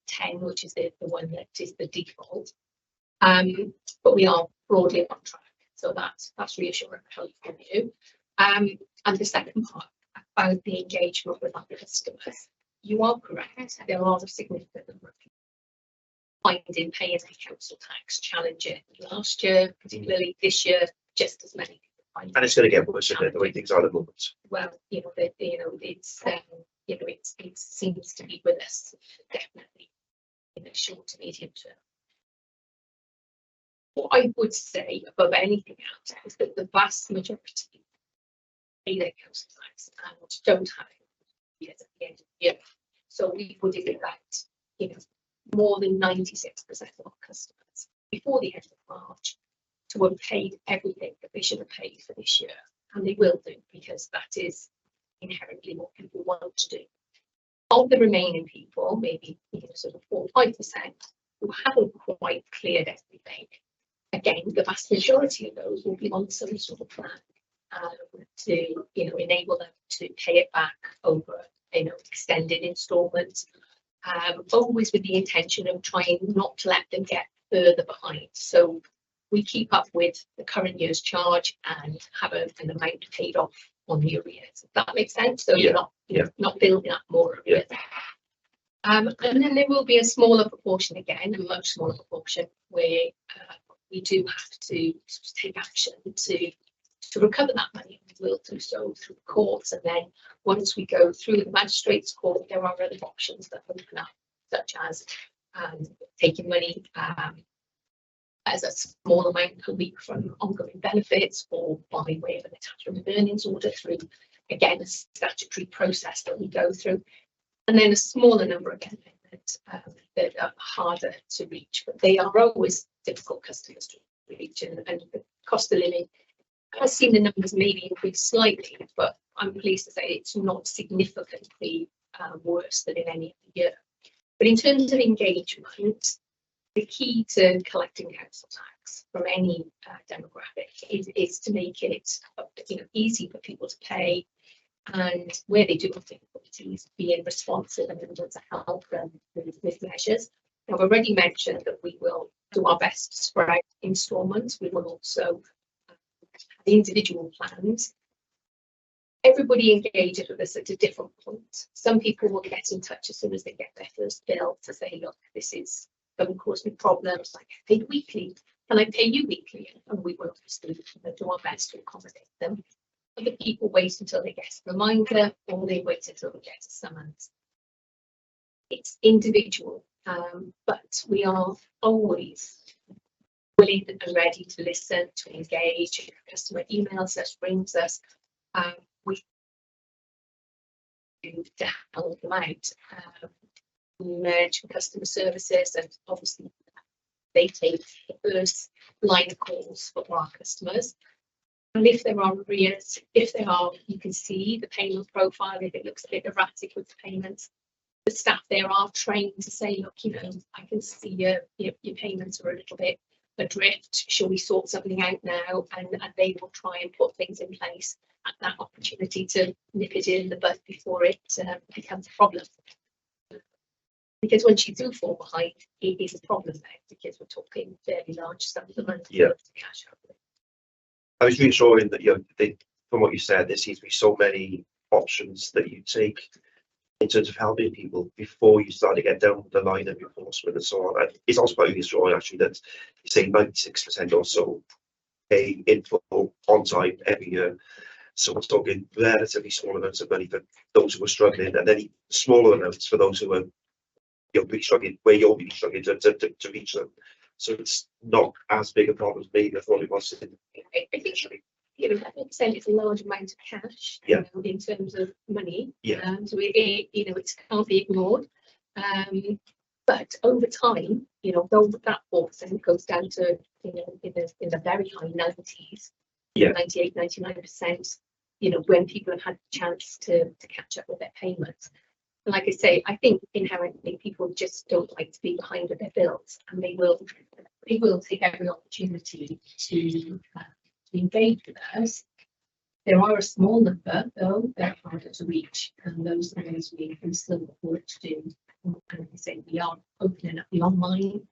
10, which is the one that is the default. But we are broadly on track, so that's reassuring for you. And the second part about the engagement with our customers, you are correct. There are a significant number of people finding paying their council tax challenging. Last year, particularly this year, just as many people find. And it's going to get worse the way things are at the moment. Well, it seems to be with us definitely in the short to medium term. What I would say above anything else is that the vast majority pay their council tax and don't have it at the end of the year. So we would expect, you know, more than 96% of our customers before the end of March to have paid everything that they should have paid for this year, and they will do, because that is inherently what people want to do. Of the remaining people, maybe, you know, sort of 4 or 5% who haven't quite cleared everything, again, the vast majority of those will be on some sort of plan to, you know, enable them to pay it back over, you know, extended instalments, always with the intention of trying not to let them get further behind. So we keep up with the current year's charge and have an amount paid off on the arrears. If that makes sense. So you're not building up more arrears. And then there will be a smaller proportion again, a much smaller proportion, where we do have to take action to recover that money. We will do so through the courts, and then once we go through the magistrates' court, there are other options that open up, such as taking money as a small amount per week from ongoing benefits, or by way of an attachment of earnings order through, again, a statutory process that we go through. And then a smaller number again that are harder to reach, but they are always difficult customers to reach, and the cost of living has seen the numbers maybe increase slightly, but I'm pleased to say it's not significantly worse than in any other year. But in terms of engagement, the key to collecting council tax from any demographic is to make it, you know, easy for people to pay, and where they do have difficulties, being responsive and able to help them with measures. Now, I've already mentioned that we will do our best to spread out instalments. We will also have the individual plans. Everybody engages with us at a different point. Some people will get in touch as soon as they get their first bill to say, look, this is going to cause me problems. Like, I paid weekly. Can I pay you weekly? And we will obviously do our best to accommodate them. Other people wait until they get a reminder, or they wait until they get a summons. It's individual, but we are always willing and ready to listen, to engage. If a customer emails us, rings us, we do to help them out. We manage customer services, and obviously they take the first line of calls for our customers. And if there are arrears, if there are, you can see the payment profile, if it looks a bit erratic with the payments, the staff there are trained to say, look, you know, I can see your payments are a little bit adrift. Shall we sort something out now? And they will try and put things in place at that opportunity to nip it in the bud before it becomes a problem. Because once you do fall behind, it is a problem now, because we're talking fairly large sums of money to cash out. I was reassuring that, you know, from what you said, there seems to be so many options that you take in terms of helping people before you start to get down the line of enforcement and so on. And it's also quite reassuring, actually, that you say 96% or so pay in full on time every year. So we're talking relatively small amounts of money for those who are struggling, and then smaller amounts for those who are, you know, really struggling, where you're really struggling to reach them. So it's not as big a problem as maybe I thought it was. I think, you know, 100% is a large amount of cash, you know, in terms of money. So it, you know, it can't be ignored. But over time, you know, though that 4% goes down to, you know, in the very high 90s, 98, 99%, you know, when people have had the chance to catch up with their payments. And like I say, I think inherently people just don't like to be behind with their bills, and they will take every opportunity to engage with us. There are a small number, though, that are harder to reach, and those are those we can still work to do. And like I say, we are opening up the online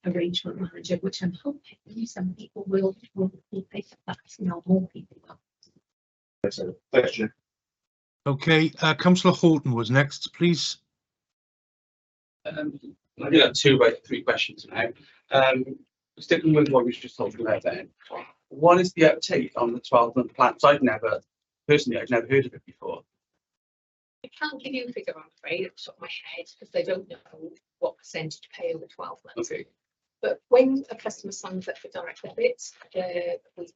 arrangement manager, which I'm hoping some people will pick up that, you know, more people will. Thanks, Jim. Okay, Councillor Horton was next, please. I do have 2 or 3 questions now. Sticking with what we were just talking about then, what is the uptake on the 12-month plans? I've never heard of it before. I can't give you a figure, I'm afraid, at the top of my head, because I don't know what percentage to pay over 12 months. Okay. But when a customer signs up for direct debit,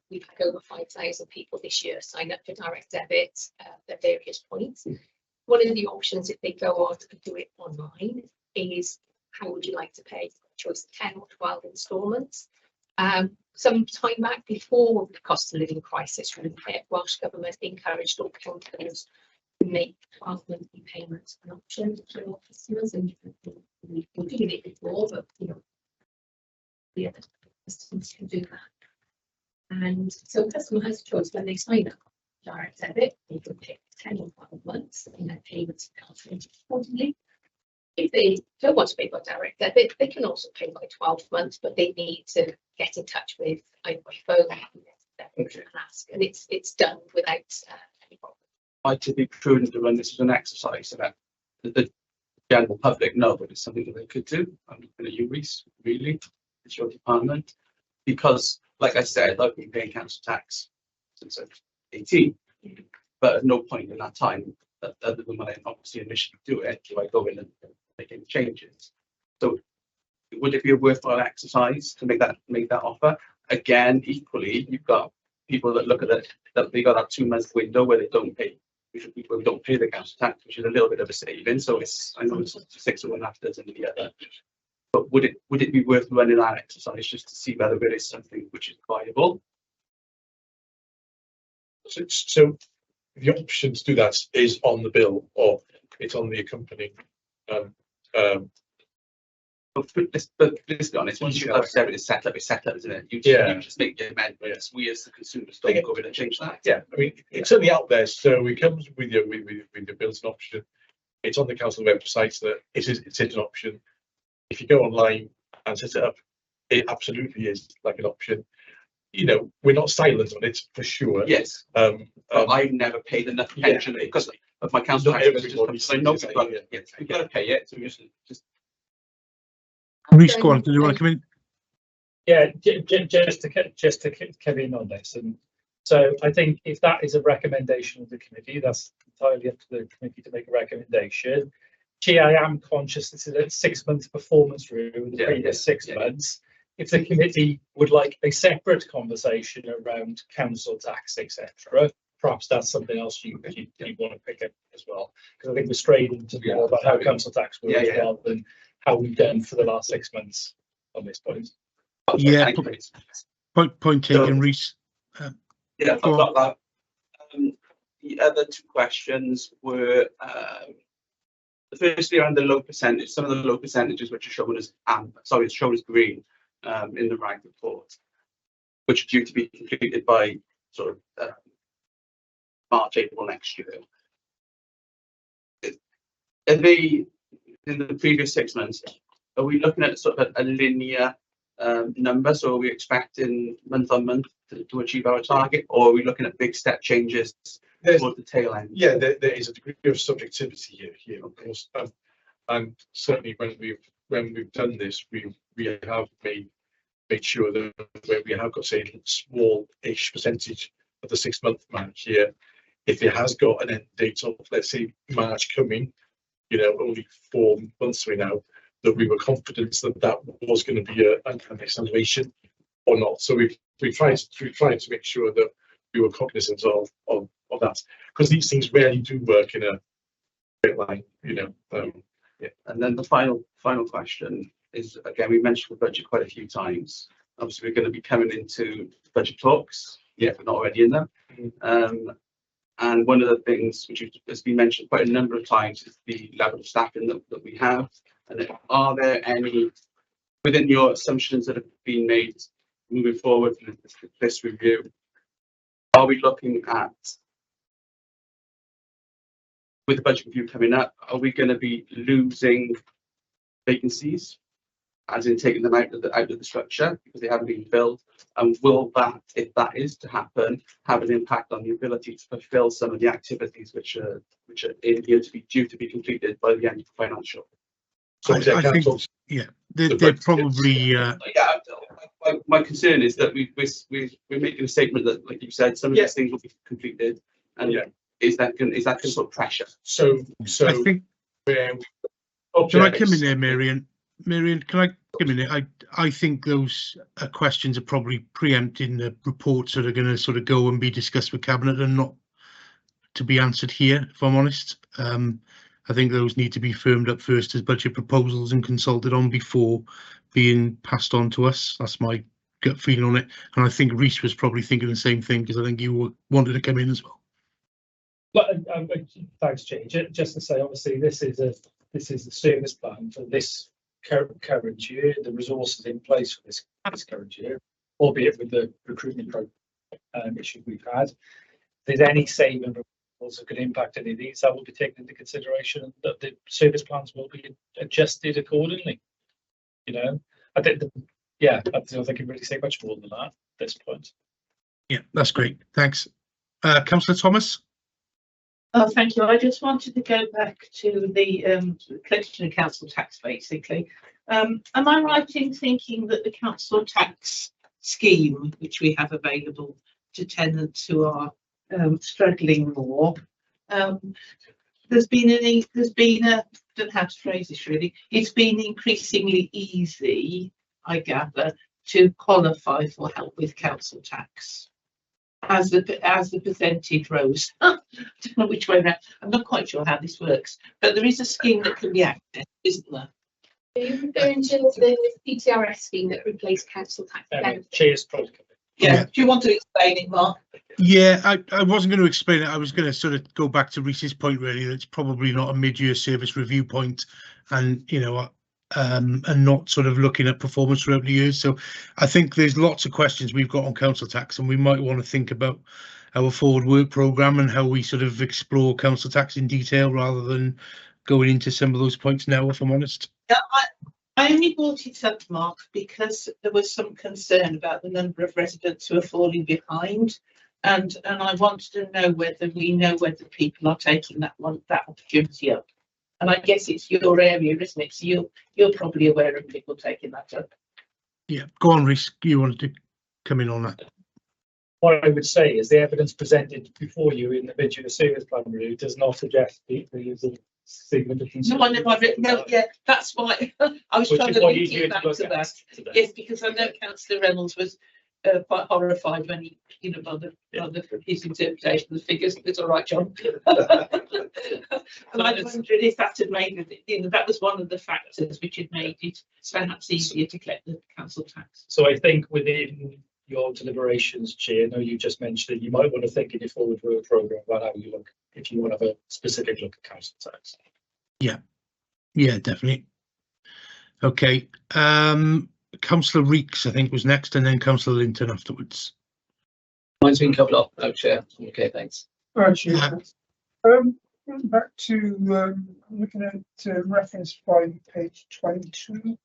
we've had over 5,000 people this year sign up for direct debit at various points. One of the options, if they go on and do it online, is how would you like to pay? Choice of 10 or 12 instalments. Some time back, before the cost of living crisis, the Welsh Government encouraged all councils to make 12 monthly payments an option for all customers, and we've been doing it before, but you know, the other customers can do that. And so a customer has a choice when they sign up direct debit, they can pick 10 or 12 months and their payments are calculated accordingly. If they don't want to pay by direct debit, they can also pay by 12 months, but they need to get in touch with either by phone and ask, and it's done without any problem. Might it be prudent to run this as an exercise so that the general public know that it's something that they could do? I'm looking at you, Reece, really, it's your department. Because, like I said, I've been paying council tax since I was 18, but at no point in that time, other than when I obviously initially do it, do I go in and make any changes. So would it be a worthwhile exercise to make that offer? Again, equally, you've got people that look at it, that they got that 2-month window where they don't pay. People who don't pay the council tax, which is a little bit of a saving. So it's, I know it's 6 of one after than the other. But would it be worth running that exercise just to see whether it is something which is viable? So the option to do that is on the bill, or it's on the accompanying. But let's be honest, once you have it's set up, isn't it? You just make the amendments. We as the consumers don't go in and change that. Yeah, I mean, it's certainly out there, so it comes with your built-in option. It's on the council website that it's an option. If you go online and set it up, it absolutely is like an option. You know, we're not silent on it for sure. Yes. I've never paid enough attention because of my council tax. I know you've got to pay it. So just. Reece, go on. Do you want to come in? Yeah, just to come in on this, and so I think if that is a recommendation of the committee, that's entirely up to the committee to make a recommendation. I am conscious this is a 6-month performance review of the previous 6 months. If the committee would like a separate conversation around council tax, etc., perhaps that's something else you want to pick up as well, because I think we're strayed into more about how council tax works rather than how we've done for the last 6 months on this point. Yeah, point taken, Reece. Yeah, I've got that. The other 2 questions were firstly around the low percentage. Some of the low percentages which are shown as it's shown as green in the RAG report, which are due to be completed by sort of March, April next year. Are they in the previous 6 months? Are we looking at sort of a linear number? So are we expecting month on month to achieve our target, or are we looking at big step changes toward the tail end? Yeah, there is a degree of subjectivity here, of course, and certainly when we've done this, we have made sure that where we have got, say, a small-ish percentage of the 6-month mark here, if it has got an end date of, let's say, March coming, you know, only 4 months away now, that we were confident that was going to be an acceleration or not. So we tried to make sure that we were cognizant of that, because these things rarely do work in a straight line, you know. And then the final question is, again, we mentioned the budget quite a few times. Obviously, we're going to be coming into budget talks. Yeah, we're not already in them. And one of the things which has been mentioned quite a number of times is the level of staffing that we have. And are there any, within your assumptions that have been made moving forward with this review, are we looking at, with the budget review coming up, are we going to be losing vacancies, as in taking them out of the structure because they haven't been filled? And will that, if that is to happen, have an impact on the ability to fulfil some of the activities which are in here due to be completed by the end of the financial? So I think, yeah, they're probably. My concern is that we're making a statement that, like you said, some of these things will be completed, and is that going to put pressure? So I think. Can I come in there, Marion? Marion, can I give a minute? I think those questions are probably preempting the reports that are going to sort of go and be discussed with Cabinet and not to be answered here, if I'm honest. I think those need to be firmed up first as budget proposals and consulted on before being passed on to us. That's my gut feeling on it. And I think Reece was probably thinking the same thing, because I think you wanted to come in as well. But thanks, Jay. Just to say, obviously, this is the service plan for this current year. The resources in place for this current year, albeit with the recruitment issue we've had. If there's any saving proposals that could impact any of these, that will be taken into consideration, and that the service plans will be adjusted accordingly. You know, I think, I don't think I can really say much more than that at this point. Yeah, that's great. Thanks. Councillor Thomas. Oh, thank you. I just wanted to go back to the collection of council tax, basically. Am I right in thinking that the council tax scheme, which we have available to tenants who are struggling more, there's been I don't know how to phrase this really, it's been increasingly easy, I gather, to qualify for help with council tax as the percentage rose. I don't know which way around. I'm not quite sure how this works, but there is a scheme that can be accessed, isn't there? Are you referring to the PTRS scheme that replaced council tax benefits? Cheers, probably. Yeah. Do you want to explain it, Mark? Yeah, I wasn't going to explain it. I was going to sort of go back to Reece's point, really. That's probably not a mid-year service review point, and and not sort of looking at performance throughout the years. So I think there's lots of questions we've got on council tax, and we might want to think about our forward work programme and how we sort of explore council tax in detail rather than going into some of those points now, if I'm honest. Yeah, I only brought it up, Mark, because there was some concern about the number of residents who are falling behind, and I wanted to know whether people are taking that opportunity up. And I guess it's your area, isn't it? So you're probably aware of people taking that up. Yeah, go on, Reece. You wanted to come in on that. What I would say is the evidence presented before you in the mid-year service plan review does not suggest the significant. No, yeah, that's why I was trying to link it back to that. Yes, because I know Councillor Reynolds was quite horrified when he, by his interpretation of the figures. It's all right, John. And I wondered if that had made it, that was one of the factors which had made it perhaps easier to collect the council tax. So I think within your deliberations, Chair, I know you just mentioned that you might want to think in your forward work programme about how you look, if you want to have a specific look at council tax. Yeah, definitely. Okay. Councillor Reeks, I think, was next, and then Councillor Linton afterwards. Mine's been covered off, no, Chair. Okay, thanks. All right, Chair. Going back to looking at reference 5, page 22,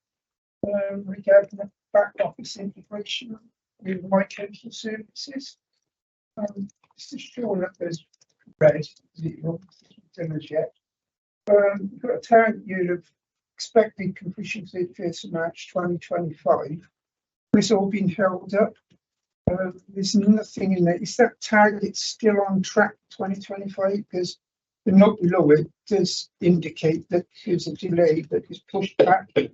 regarding the back office integration with my council services. Just to show that there's red zero done as yet. We've got a target year of expected completion date 1st of March 2025. It's all been held up. There's nothing in there. Is that target still on track 2025? Because the note below it does indicate that there's a delay that is pushed back. There's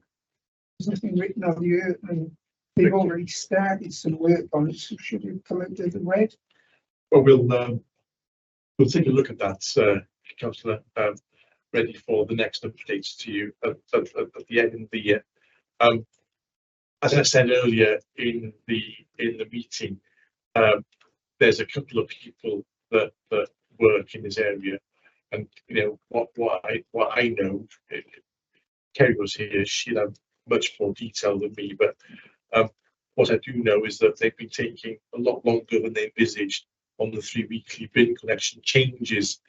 nothing written on here, and they've already started some work on it, so should it come out of the red? Well, we'll take a look at that, Councillor, ready for the next updates to you at the end of the year. As I said earlier in the meeting, there's a couple of people that work in this area, and what I know, Kerry was here, she'd have much more detail than me, but what I do know is that they've been taking a lot longer than they envisaged on the 3 weekly bin collection changes,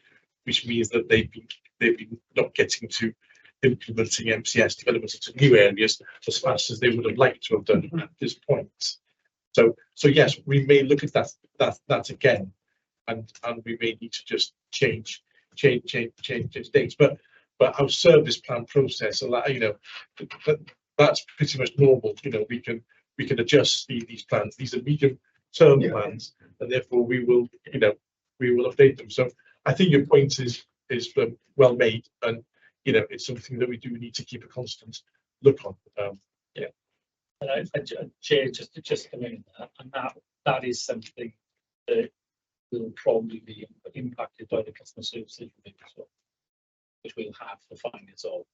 which means that they've been not getting to implementing MCS developments into new areas as fast as they would have liked to have done at this point. So yes, we may look at that again, and we may need to just change dates. But our service plan process, that's pretty much normal. We can adjust these plans. These are medium-term plans, and therefore we will update them. So I think your point is well made, and it's something that we do need to keep a constant look on. And Chair, just to come in, and that is something that will probably be impacted by the customer services review as well, which we'll have the findings of.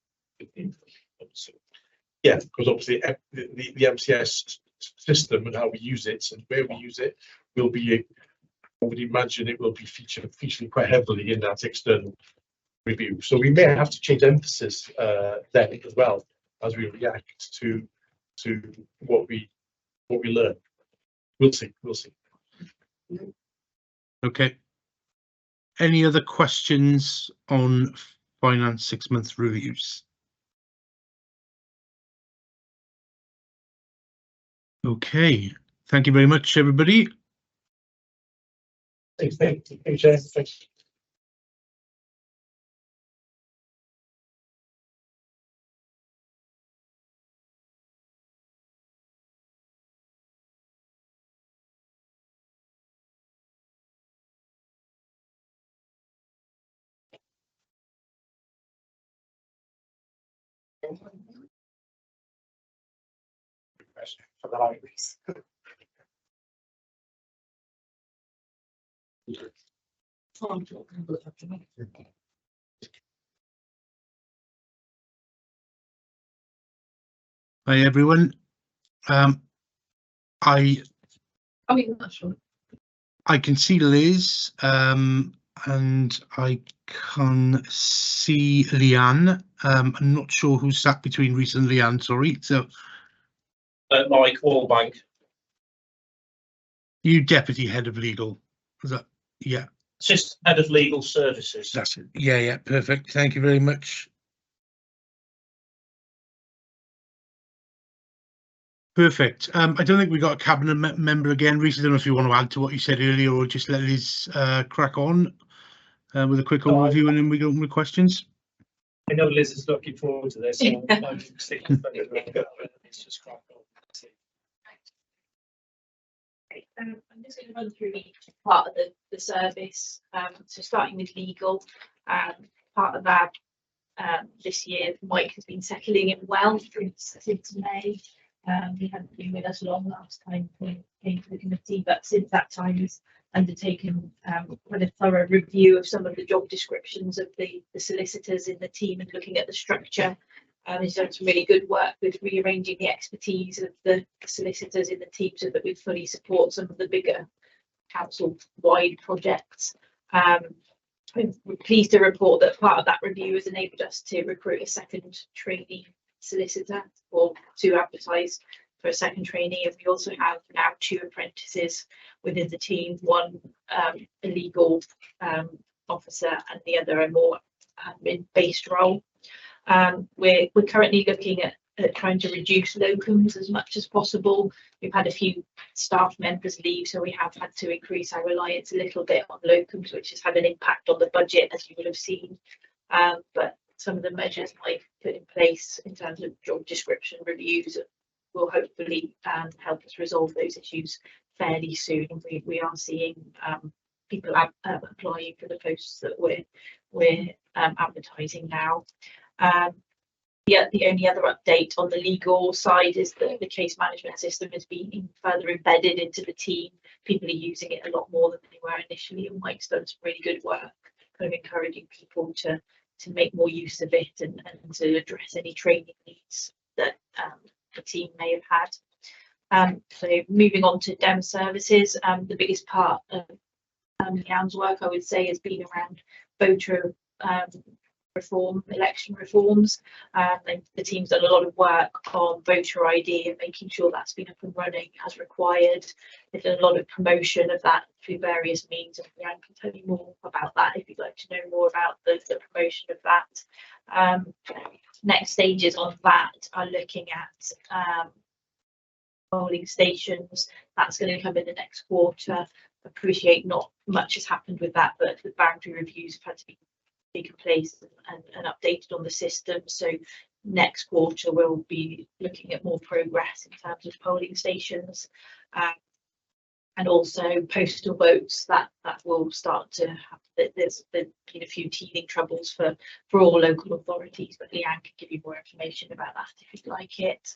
Yeah, because obviously the MCS system and how we use it and where we use it will be, I would imagine it will be featured quite heavily in that external review. So we may have to change emphasis then as well as we react to what we learn. We'll see. Okay. Any other questions on finance 6 month reviews? Okay, thank you very much, everybody. Thank you, Chair. Thanks. For the libraries. Hi, everyone. I mean, not sure. I can see Liz, and I can see Leanne. I'm not sure who sat between Rhys and Leanne, sorry. So Mike Wallbank. you deputy head of legal. Is that, yeah. Assistant Head of Legal Services. That's it. Yeah, perfect. Thank you very much. Perfect. I don't think we got a cabinet member again. Rhys, I don't know if you want to add to what you said earlier or just let Liz crack on with a quick overview and then we go with questions. I know Liz is looking forward to this. So I'm just just crack on. I'm just going to run through each part of the service. So starting with legal, part of that this year, Mike has been settling in well since May. He hadn't been with us long last time he came to the committee, but since that time he's undertaken quite a thorough review of some of the job descriptions of the solicitors in the team and looking at the structure. He's done some really good work with rearranging the expertise of the solicitors in the team so that we fully support some of the bigger council-wide projects. We're pleased to report that part of that review has enabled us to recruit a second trainee solicitor or to advertise for a second trainee, and we also have now 2 apprentices within the team, one a legal officer and the other a more admin-based role. We're currently looking at trying to reduce locums as much as possible. We've had a few staff members leave, so we have had to increase our reliance a little bit on locums, which has had an impact on the budget, as you would have seen. But some of the measures Mike put in place in terms of job description reviews will hopefully help us resolve those issues fairly soon. We are seeing people applying for the posts that we're advertising now. The only other update on the legal side is that the case management system has been further embedded into the team. People are using it a lot more than they were initially, and Mike's done some really good work kind of encouraging people to make more use of it and to address any training needs that the team may have had. So moving on to DEM services, the biggest part of Leanne's work, I would say, has been around voter election reforms. And the team's done a lot of work on voter ID and making sure that's been up and running as required. They've done a lot of promotion of that through various means, and Leanne can tell you more about that if you'd like to know more about the promotion of that. Next stages on that are looking at polling stations. That's going to come in the next quarter. Appreciate not much has happened with that, but the boundary reviews have had to be taken place and updated on the system. So next quarter we'll be looking at more progress in terms of polling stations. and also postal votes that will start to have. There's been a few teething troubles for all local authorities, but Leanne can give you more information about that if you'd like it.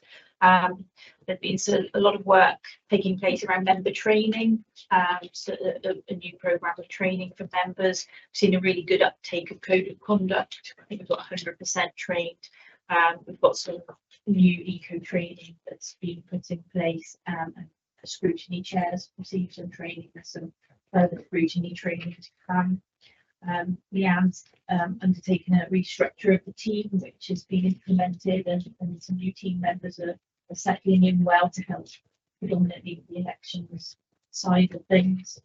There's been a lot of work taking place around member training, so a new programme of training for members. We've seen a really good uptake of code of conduct. I think we've got 100% trained. We've got some new eco training that's been put in place, and the scrutiny chairs received some training. There's some further scrutiny training to come. Leanne's undertaken a restructure of the team, which has been implemented, and some new team members are settling in well to help predominantly with the elections side of things.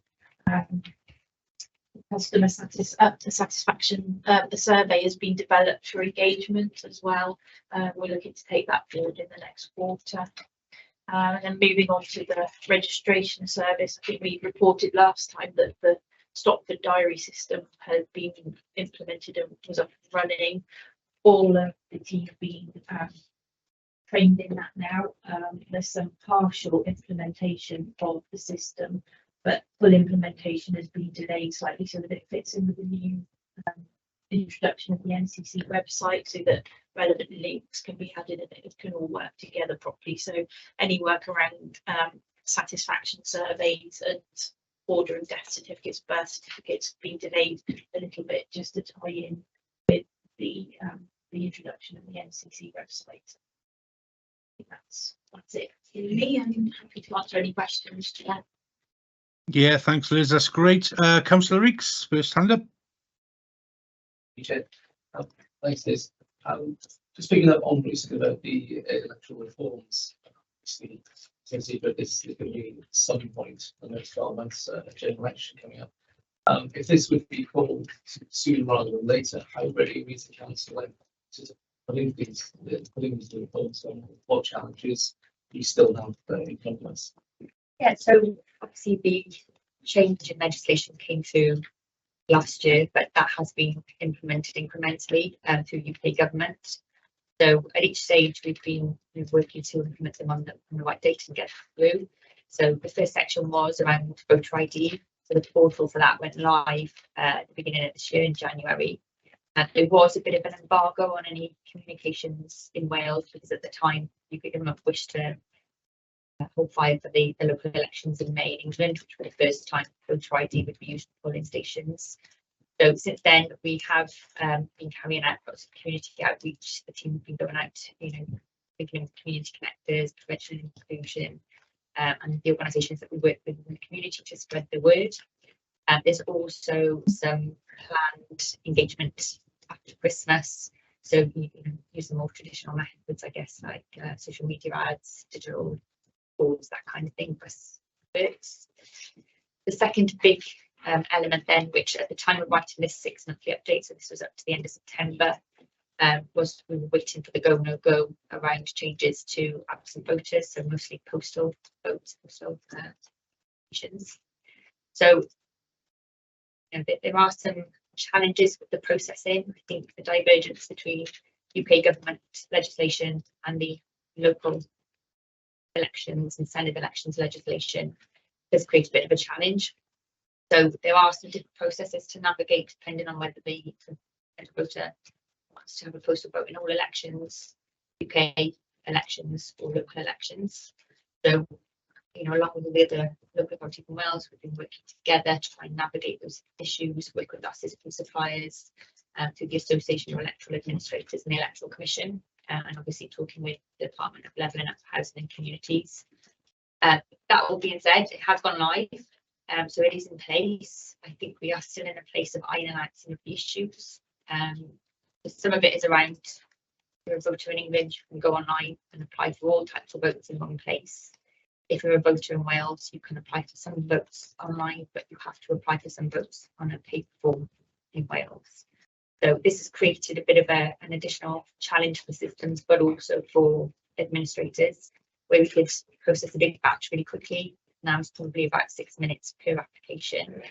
Customer satisfaction, the survey has been developed for engagement as well. We're looking to take that forward in the next quarter. And then moving on to the registration service, I think we reported last time that the Stopford diary system had been implemented and was up and running. All of the team have been trained in that now. There's some partial implementation of the system, but full implementation has been delayed slightly so that it fits in with the new introduction of the NCC website, so that relevant links can be added and it can all work together properly. So any work around satisfaction surveys and ordering death certificates, birth certificates being delayed a little bit just to tie in with the introduction of the NCC website. I think that's it. Me, I'm happy to answer any questions to that. Yeah, thanks, Liz. That's great. Councillor Reeks, first hand up. Thanks, Liz. Just picking up on what you said about the electoral reforms. Obviously, but this is going to be some point in the next 12 months, general election coming up. If this would be called sooner rather than later, how ready is the council to putting these reforms on? What challenges do you still have in front of us? Yeah, so obviously the change in legislation came through last year, but that has been implemented incrementally through UK government. So at each stage, we've been working to implement them on the right date and get through. So the first section was around voter ID. So the portal for that went live at the beginning of this year in January. There was a bit of an embargo on any communications in Wales because at the time UK government wished to hold fire for the local elections in May in England, which was the first time voter ID would be used for polling stations. So since then, we have been carrying out lots of community outreach. The team have been going out, thinking of community connectors, prevention and inclusion, and the organisations that we work with in the community to spread the word. There's also some planned engagement after Christmas. So you can use the more traditional methods, I guess, like social media ads, digital boards, that kind of thing. The second big element then, which at the time of writing this 6-monthly update, so this was up to the end of September, was we were waiting for the go no go around changes to absent voters, so mostly postal votes, postal stations. So there are some challenges with the processing. I think the divergence between UK government legislation and the local elections and Senate elections legislation does create a bit of a challenge. So there are some different processes to navigate depending on whether the voter wants to have a postal vote in all elections, UK elections or local elections. So, along with the other local authority from Wales, we've been working together to try and navigate those issues, work with our system suppliers, through the Association of Electoral Administrators and the Electoral Commission, and obviously talking with the Department of Levelling Up Housing and Communities. That all being said, it has gone live. So it is in place. I think we are still in a place of ironing out some of the issues. Some of it is around, if you're a voter in England, you can go online and apply for all types of votes in one place. If you're a voter in Wales, you can apply for some votes online, but you have to apply for some votes on a paper form in Wales. So this has created a bit of an additional challenge for systems, but also for administrators, where we could process a big batch really quickly. Now it's probably about 6 minutes per application.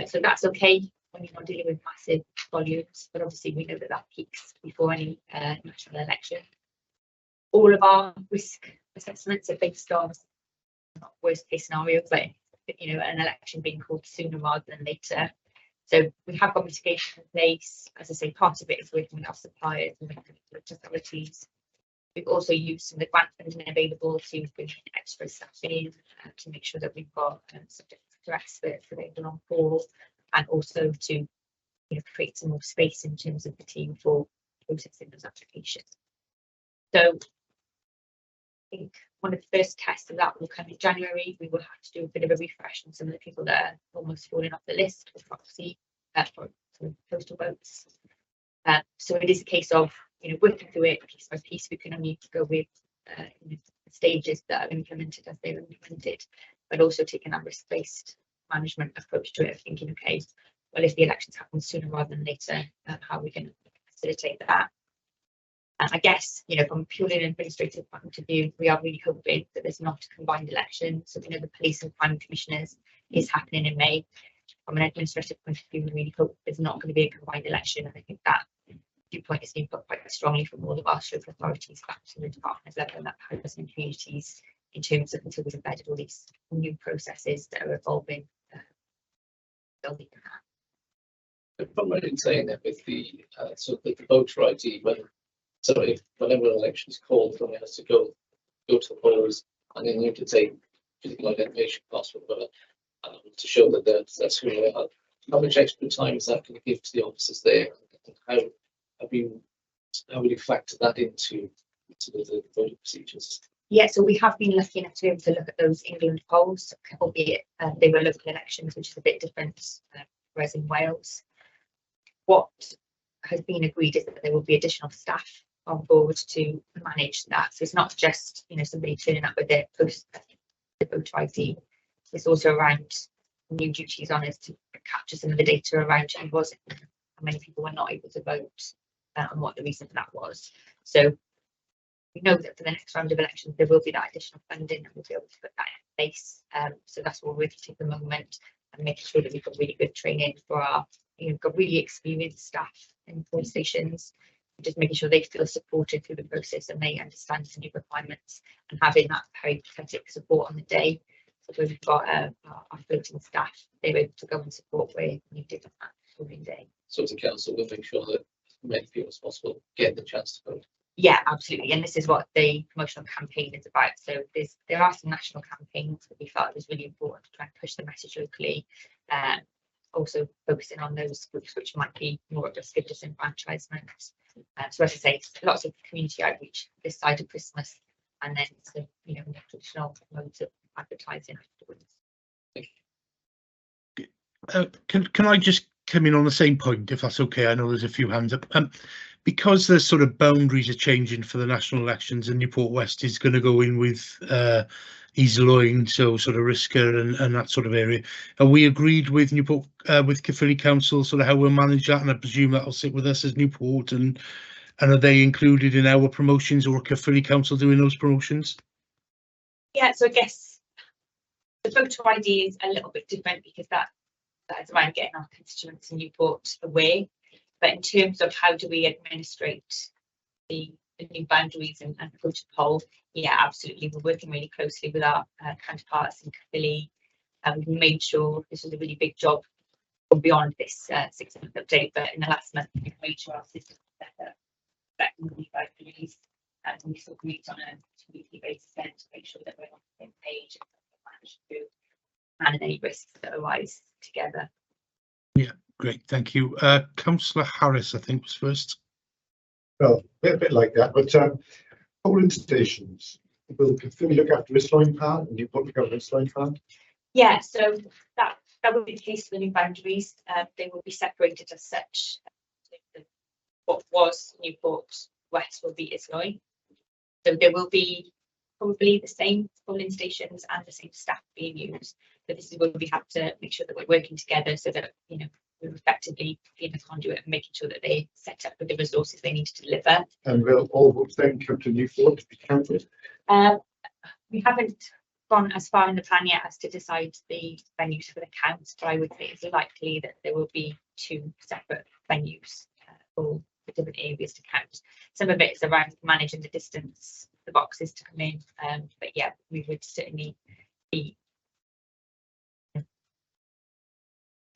So that's okay when you're not dealing with massive volumes, but obviously we know that peaks before any national election. All of our risk assessments are based on not worst case scenario, but you know, an election being called sooner rather than later. So we have got mitigation in place. As I say, part of it is working with our suppliers and with the authorities. We've also used some of the grant funding available to bring in extra staff in to make sure that we've got subject to expert for the long haul, and also to, you know, create some more space in terms of the team for processing those applications. So I think one of the first tests of that will come in January. We will have to do a bit of a refresh on some of the people that are almost falling off the list for proxy for postal votes. So it is a case of, you know, working through it piece by piece. We can only go with you know, the stages that are implemented as they're implemented, but also taking that risk-based management approach to it, thinking, okay, well, if the elections happen sooner rather than later, how are we going to facilitate that? I guess, you know, from a purely an administrative point of view, we are really hoping that there's not a combined election. So we know the police and crime commissioners is happening in May. From an administrative point of view, we really hope there's not going to be a combined election. And I think that viewpoint is being put quite strongly from all of our local authorities back to the department level and that helps in communities in terms of until we've embedded all these new processes that are evolving. Building that. If I'm right in saying that with the sort of the voter ID, whenever an election is called, someone has to go to the polls and then you have to take physical identification passport to show that that's who they are. How much extra time is that going to give to the officers there? And how would you factor that into the voting procedures? Yeah, so we have been lucky enough to be able to look at those England polls, albeit they were local elections, which is a bit different, whereas in Wales. What has been agreed is that there will be additional staff on board to manage that. So it's not just, you know, somebody turning up with their voter ID. It's also around new duties on us to capture some of the data around who was it, how many people were not able to vote, and what the reason for that was. So we know that for the next round of elections there will be that additional funding and we'll be able to put that in place. So that's what we're working at the moment, and making sure that we've got really good training for our, you know, got really experienced staff in polling stations, just making sure they feel supported through the process and they understand the new requirements, and having that peripatetic support on the day. So when we've got our floating staff, they're able to go and support where needed on that polling day. So as a council, we'll make sure that as many people as possible get the chance to vote. Yeah, absolutely, and this is what the promotional campaign is about. So there are some national campaigns that we felt it was really important to try and push the message locally. Also focusing on those groups which might be more at risk of disenfranchisement. So as I say, lots of community outreach this side of Christmas, and then some, you know, traditional modes of advertising afterwards. Can I just come in on the same point, if that's okay? I know there's a few hands up. Because the sort of boundaries are changing for the national elections, and Newport West is going to go in with Llun, so sort of Risca and that sort of area. Are we agreed with Newport, with Caerphilly Council, sort of how we'll manage that? And I presume that'll sit with us as Newport, and are they included in our promotions, or Caerphilly Council doing those promotions? Yeah, so I guess the voter ID is a little bit different because that is around getting our constituents in Newport away. But in terms of how do we administrate the new boundaries and go to poll, yeah, absolutely. We're working really closely with our counterparts in Caerphilly. We've made sure this was a really big job beyond this 6-month update, but in the last month we've made sure our systems are set up effectively by boundaries, and we still meet on a weekly basis then to make sure that we're on the same page and manage to manage any risks that arise together. Yeah. Great, thank you. Councillor Harris, I think, was first. Well, a bit like that, but polling stations, will Caerphilly look after this line part and Newport look after this line part? Yeah, so that will be the case for the new boundaries. They will be separated as such. What was Newport West will be Llun. So there will be probably the same polling stations and the same staff being used. But this is where we have to make sure that we're working together so that, you know, we're effectively being a conduit and making sure that they set up with the resources they need to deliver. And will all votes then come to Newport to be counted? We haven't gone as far in the plan yet as to decide the venues for the counts, but I would say it's likely that there will be 2 separate venues for the different areas to count. Some of it is around managing the distance, the boxes to come in, but yeah, we would certainly be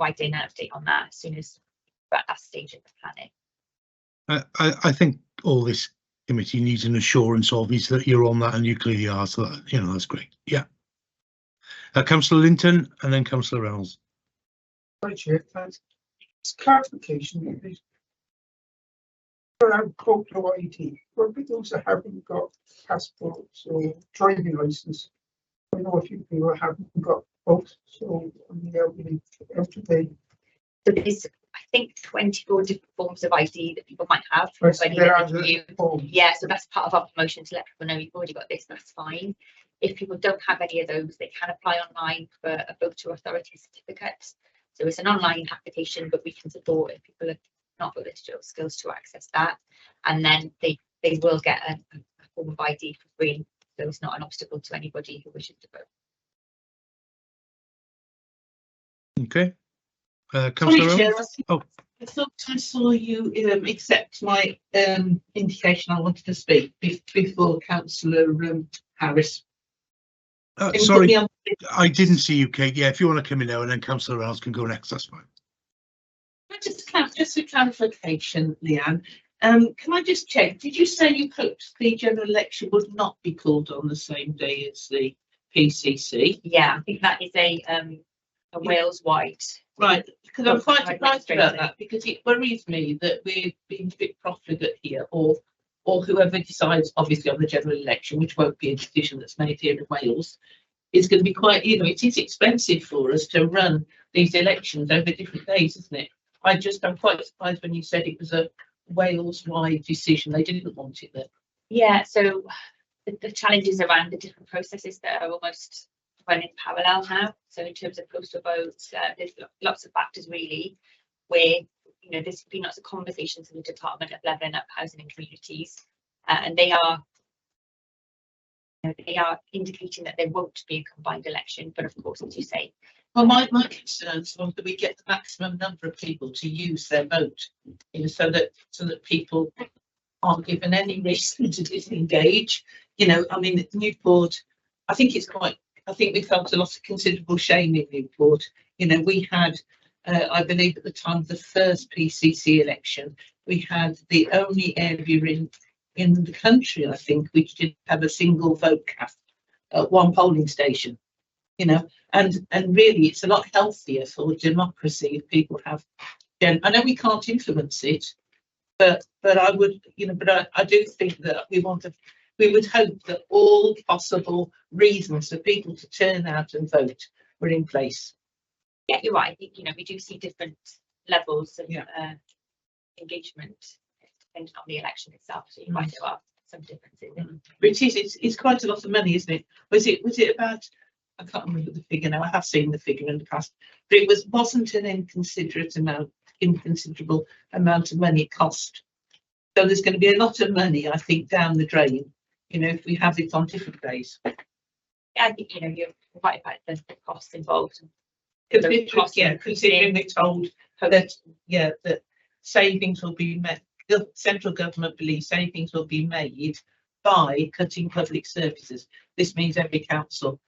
provide an update on that as soon as we're at that stage of the planning. I think all this committee needs an assurance of is that you're on that and you clearly are, so that, you know, that's great. Yeah. Councillor Linton and then Councillor Reynolds. Right, Chair, thanks. It's clarification. Around photo ID, for those that haven't got passports or driving license, I know a few people haven't got both, so I'm really up to date. So there's, I think, 24 different forms of ID that people might have. Right, so Already there that are they can the use. forms. Yeah, so that's part of our promotion to let people know you've already got this, that's fine. If people don't have any of those, they can apply online for a voter authority certificate. So it's an online application, but we can support if people have not got the digital skills to access that. And then they will get a form of ID for free. So it's not an obstacle to anybody who wishes to vote. Okay. Councillor Sorry, Chair, Reynolds? Oh, I thought I saw you accept my indication I wanted to speak before Councillor Harris. Can you put sorry, me on- I didn't see you, Kate. Yeah, if you want to come in now and then Councillor Reynolds can go next, that's fine. Just a clarification, Leanne. Can I just check? Did you say you hoped the general election would not be called on the same day as the PCC? Yeah, I think that is a Wales-wide. Right, because I'm quite surprised about that, because it worries me that we're being a bit profligate here, or whoever decides, obviously, on the general election, which won't be a decision that's made here in Wales, is going to be quite, you know, it is expensive for us to run these elections over different days, isn't it? I'm quite surprised when you said it was a Wales-wide decision. They didn't want it there. Yeah, so the challenges around the different processes that are almost running parallel now. So in terms of postal votes, there's lots of factors really where, you know, there's been lots of conversations in the department of levelling up housing and communities, and they are indicating that there won't be a combined election. But of course, as you say, well, my concerns are that we get the maximum number of people to use their vote, you know, so that people aren't given any reason to disengage. You know, I mean, Newport, I think we felt a lot of considerable shame in Newport. You know, we had, I believe at the time of the first PCC election, we had the only area in the country, I think, which didn't have a single vote cast at one polling station. You know, and really, it's a lot healthier for democracy if people have. I know we can't influence it, but I would, you know, but I do think that we would hope that all possible reasons for people to turn out and vote were in place. Yeah, you're right. I think, you know, we do see different levels of engagement depending on the election itself. So you're right, there are some differences. But it's quite a lot of money, isn't it? Was it about? I can't remember the figure now. I have seen the figure in the past, but it wasn't an inconsiderable amount of money it cost. So there's going to be a lot of money, I think, down the drain, you know, if we have it on different days. Yeah, I think, you know, you're right about the costs involved. Considering they told that, that savings will be made, the central government believes savings will be made by cutting public services. This means every council,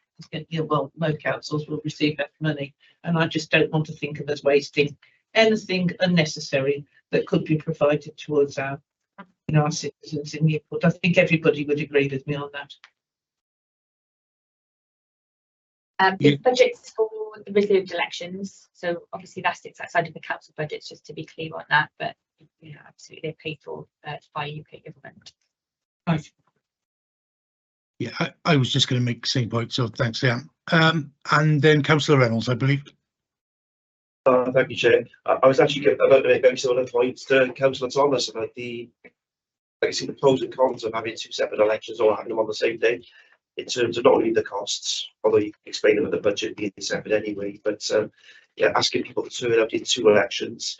well, most councils will receive that money, and I just don't want to think of us wasting anything unnecessary that could be provided towards our, you know, our citizens in Newport. I think everybody would agree with me on that. The budgets for the reserved elections, so obviously that sits outside of the council budgets, just to be clear on that, but you know, absolutely they're paid for by UK government. Right. Yeah, I was just going to make the same point, so thanks, Leanne. And then Councillor Reynolds, I believe. Thank you, Chair. I was actually about to make very similar points to Councillor Thomas about the, like I see the pros and cons of having two separate elections or having them on the same day, in terms of not only the costs, although you can explain them with the budget being separate anyway, but yeah, asking people to turn out in two elections,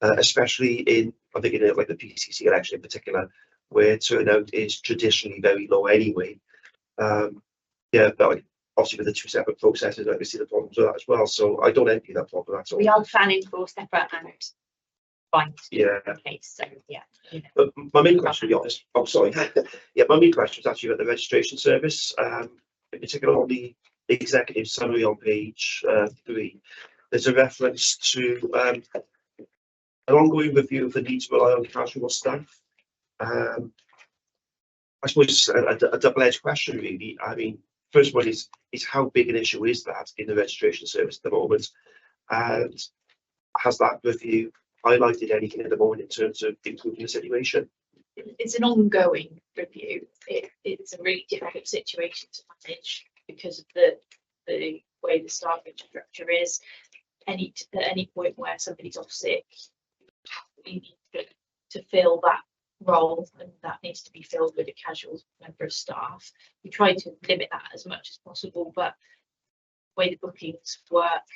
especially in, I think in like the PCC election in particular, where turnout is traditionally very low anyway. Yeah, but like, obviously with the two separate processes, I can see the problems with that as well. So I don't envy that problem at all. We are planning for separate and combined. Yeah. Case, so yeah. You know. But my main question, to be honest, oh sorry, yeah, my main question was actually about the registration service, in particular on the executive summary on page 3. there's a reference to an ongoing review of the need to rely on casual staff. I suppose it's a double-edged question, really. I mean, first one is how big an issue is that in the registration service at the moment, and has that review highlighted anything at the moment in terms of improving the situation? It's an ongoing review. It's a really difficult situation to manage because of the way the staffing structure is. At any point where somebody's off sick, you need to fill that role, and that needs to be filled with a casual member of staff. We try to limit that as much as possible, but the way the bookings work,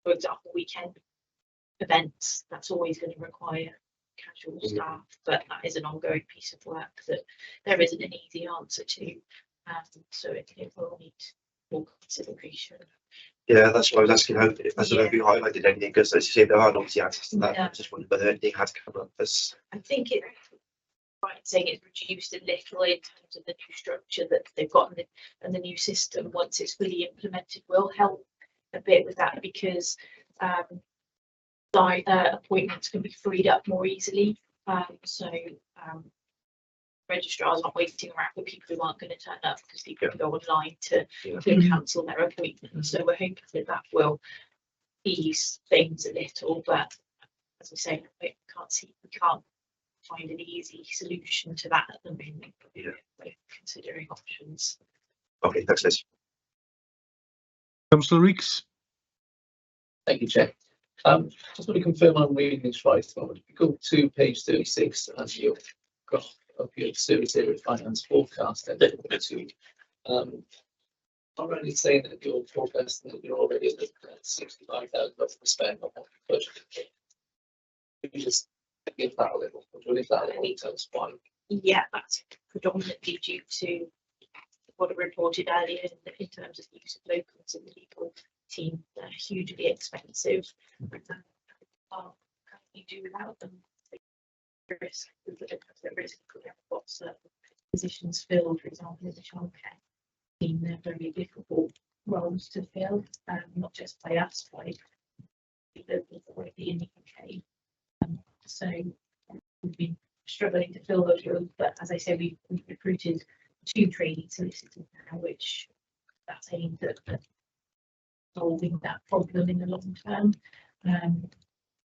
for example, weekend events, that's always going to require casual staff, but that is an ongoing piece of work that there isn't an easy answer to, so it will need more consideration. Yeah, that's why I was asking how if there's a review highlighted anything, because as you say, there aren't obviously answers to that. Yeah. I just wondered whether anything had come up as. I think it's right saying it's reduced a little in terms of the new structure that they've got, and the new system once it's fully implemented will help a bit with that, because appointments can be freed up more easily. Registrars aren't waiting around for people who aren't going to turn up, because people can go online to cancel their appointments. So we're hoping that will ease things a little, but as I say, we can't find an easy solution to that at the moment. Yeah. We're considering options. Okay, thanks, Liz. Councillor Reeks. Thank you, Chair. Just want to confirm I'm reading this right. If you go to page 36 and you've got of your service area finance forecast, and I'm only saying that you're forecasting that you're already at 65,000 to spend on what you budgeted. Could you just give that a little? Leave that a little in terms of why? Yeah, that's predominantly due to what I reported earlier in terms of the use of locals in the legal team. They're hugely expensive. You do without them. Risk could have got certain positions filled, for example, in the childcare team. They're very difficult roles to fill, not just by us, by people already in the UK. So we've been struggling to fill those roles, but as I say, we've recruited 2 trainee solicitors now, which that's aimed at solving that problem in the long term.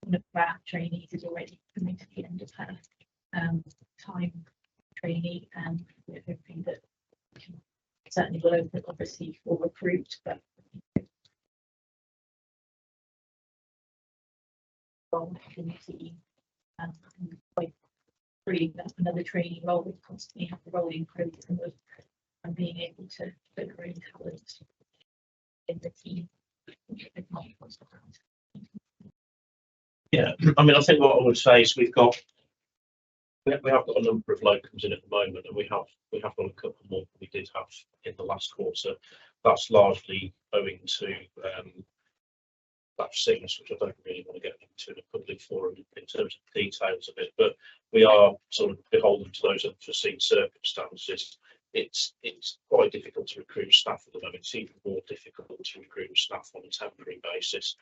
One of our trainees is already coming to the end of her time trainee, and we're hoping that we can certainly will open obviously for recruit, but in the team, by freeing up another training role, we constantly have the rolling program of being able to put our own talent in the team. Yeah, I mean, I think what I would say is we have got a number of locums in at the moment, and we have got a couple more than we did have in the last quarter. That's largely owing to lapse sickness, which I don't really want to get into in a public forum in terms of the details of it, but we are sort of beholden to those unforeseen circumstances. It's quite difficult to recruit staff at the moment. It's even more difficult to recruit staff on a temporary basis.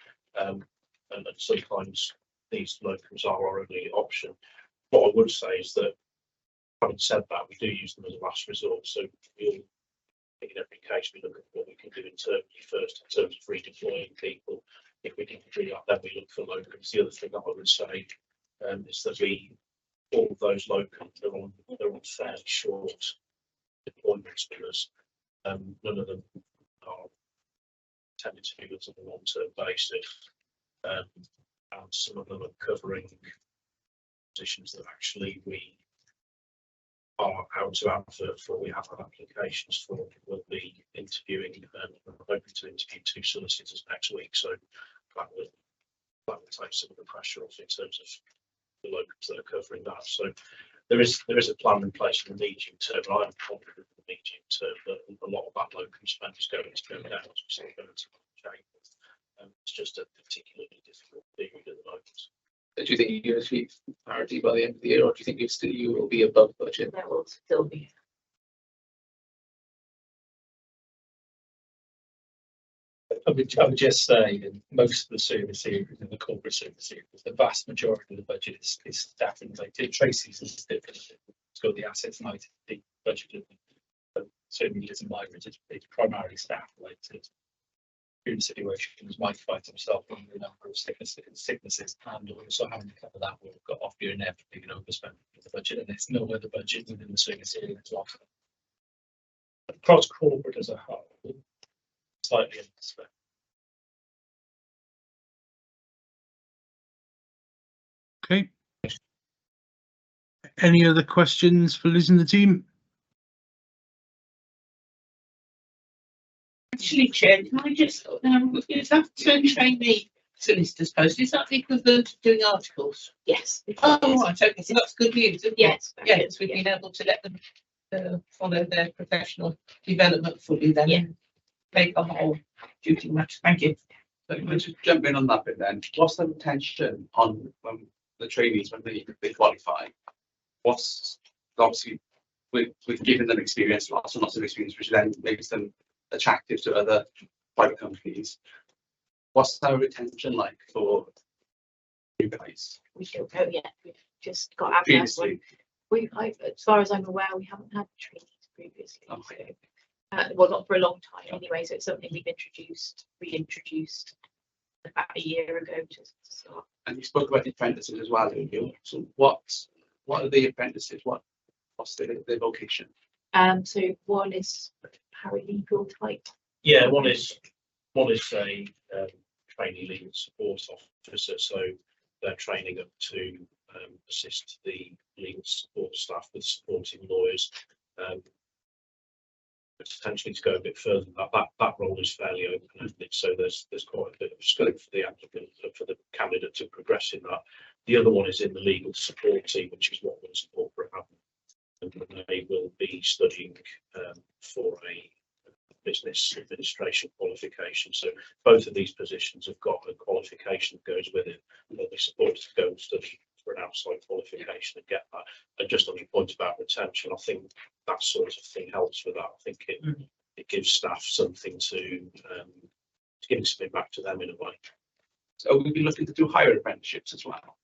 And sometimes these locums are our only option. What I would say is that, having said that, we do use them as a last resort. So in every case, we look at what we can do internally first in terms of redeploying people. If we didn't do that, then we look for locums. The other thing that I would say is that all of those locums are on fairly short deployments with us. None of them are tended to be with us on a long-term basis. And some of them are covering positions that actually we are out to advert for. We have had applications for. We'll be interviewing, we're hoping to interview 2 solicitors next week, so that will take some of the pressure off in terms of the locums that are covering that. So there is a plan in place in the medium term. I am confident in the medium term that a lot of that locum spend is going to go down as we see going to change. It's just a particularly difficult period at the moment. Do you think you achieve parity by the end of the year, or do you think you will be above budget? That will still be. I would just say in most of the service areas and the corporate service areas, the vast majority of the budget is staff related. Tracy's is different. It's got the assets and IT budget. Certainly isn't mine, it's primarily staff related. In situations might find himself under a number of sicknesses and also having to cover that we've got off year inevitably an overspend of the budget, and there's no other budget within the service area to offer. Across corporate as a whole, slightly underspent. Okay. Any other questions for Liz and the team? Actually, Chair, can I just, is that trainee solicitor's post, is that the equivalent to doing articles? Yes. Oh, right, okay, so that's good news, isn't it? Yes. Yes, we've been able to let them follow their professional development fully then. Yeah. And take on the whole duty matter. Thank you. So let's just jump in on that bit then. What's the retention on the trainees when they qualify? What's obviously we've given them experience, lots and lots of experience, which then makes them attractive to other private companies. What's our retention like for you guys? We don't know yet. We've just got our first one. Previously, As far as I'm aware, we haven't had trainees previously. Okay. So, well, not for a long time anyway. So it's something we've reintroduced about a year ago to start. And you spoke about the apprentices as well, didn't you? So what are the apprentices? What's their vocation? So one is paralegal type. Yeah, one is a trainee legal support officer, so they're training up to assist the legal support staff with supporting lawyers. Potentially to go a bit further, that role is fairly open, isn't it? So there's quite a bit of scope for the applicant, for the candidate to progress in that. The other one is in the legal support team, which is what was corporate admin, and they will be studying for a business administration qualification. So both of these positions have got a qualification that goes with it, and they'll be supported to go and study for an outside qualification and get that. And just on your point about retention, I think that sort of thing helps with that. I think it gives staff something to give something back to them in a way. So we'll be looking to do higher apprenticeships as well.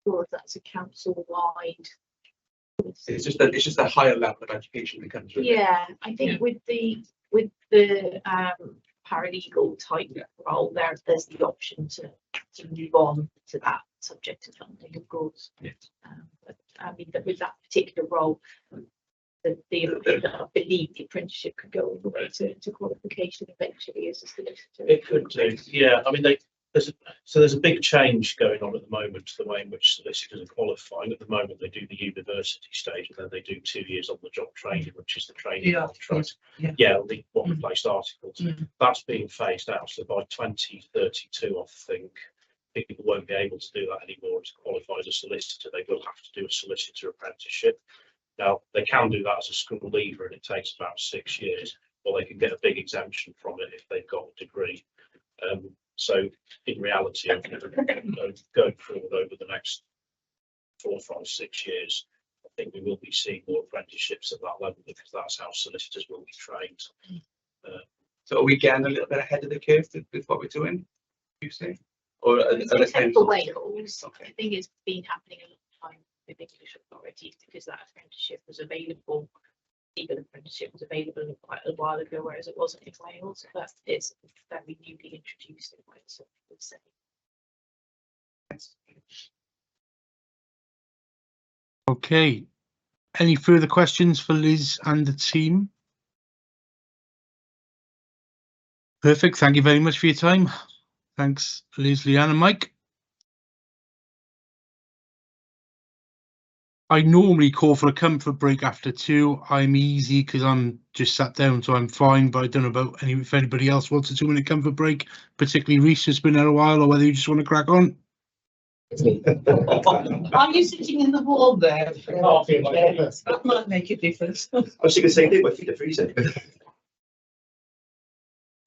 Or if that's a council-wide. It's just a higher level of education that comes with it. Yeah, I think with the paralegal type role, there's the option to move on to that subject to funding, of course. Yeah. But I mean, that with that particular role, I believe the apprenticeship could go all the way to qualification eventually as a solicitor. It could do, yeah. I mean, there's a big change going on at the moment to the way in which solicitors are qualifying. At the moment, they do the university stage, and then they do 2 years on the job training, which is the training contract. Yeah, the one replaced articles. That's being phased out. So by 2032, I think people won't be able to do that anymore to qualify as a solicitor. They will have to do a solicitor apprenticeship. Now, they can do that as a school leaver, and it takes about 6 years, or they can get a big exemption from it if they've got a degree. So in reality, going forward over the next 4, 5, 6 years, I think we will be seeing more apprenticeships at that level, because that's how solicitors will be trained. So are we getting a little bit ahead of the curve with what we're doing, you say? Or Except for Wales, I think it's been happening a long time with English authorities, because that apprenticeship was available. Legal apprenticeship was available quite a while ago, whereas it wasn't in Wales. But it's very newly introduced in Wales, so I would say. Okay. Any further questions for Liz and the team? Perfect. Thank you very much for your time. Thanks, Liz, Leanne, and Mike. I normally call for a comfort break after 2. I'm easy because I'm just sat down, so I'm fine. But I don't know about if anybody else wants a 2-minute comfort break, particularly Reese, who's been there a while, or whether you just want to crack on. Are you sitting in the warm there? That might make a difference. I was thinking the same thing, my feet are freezing.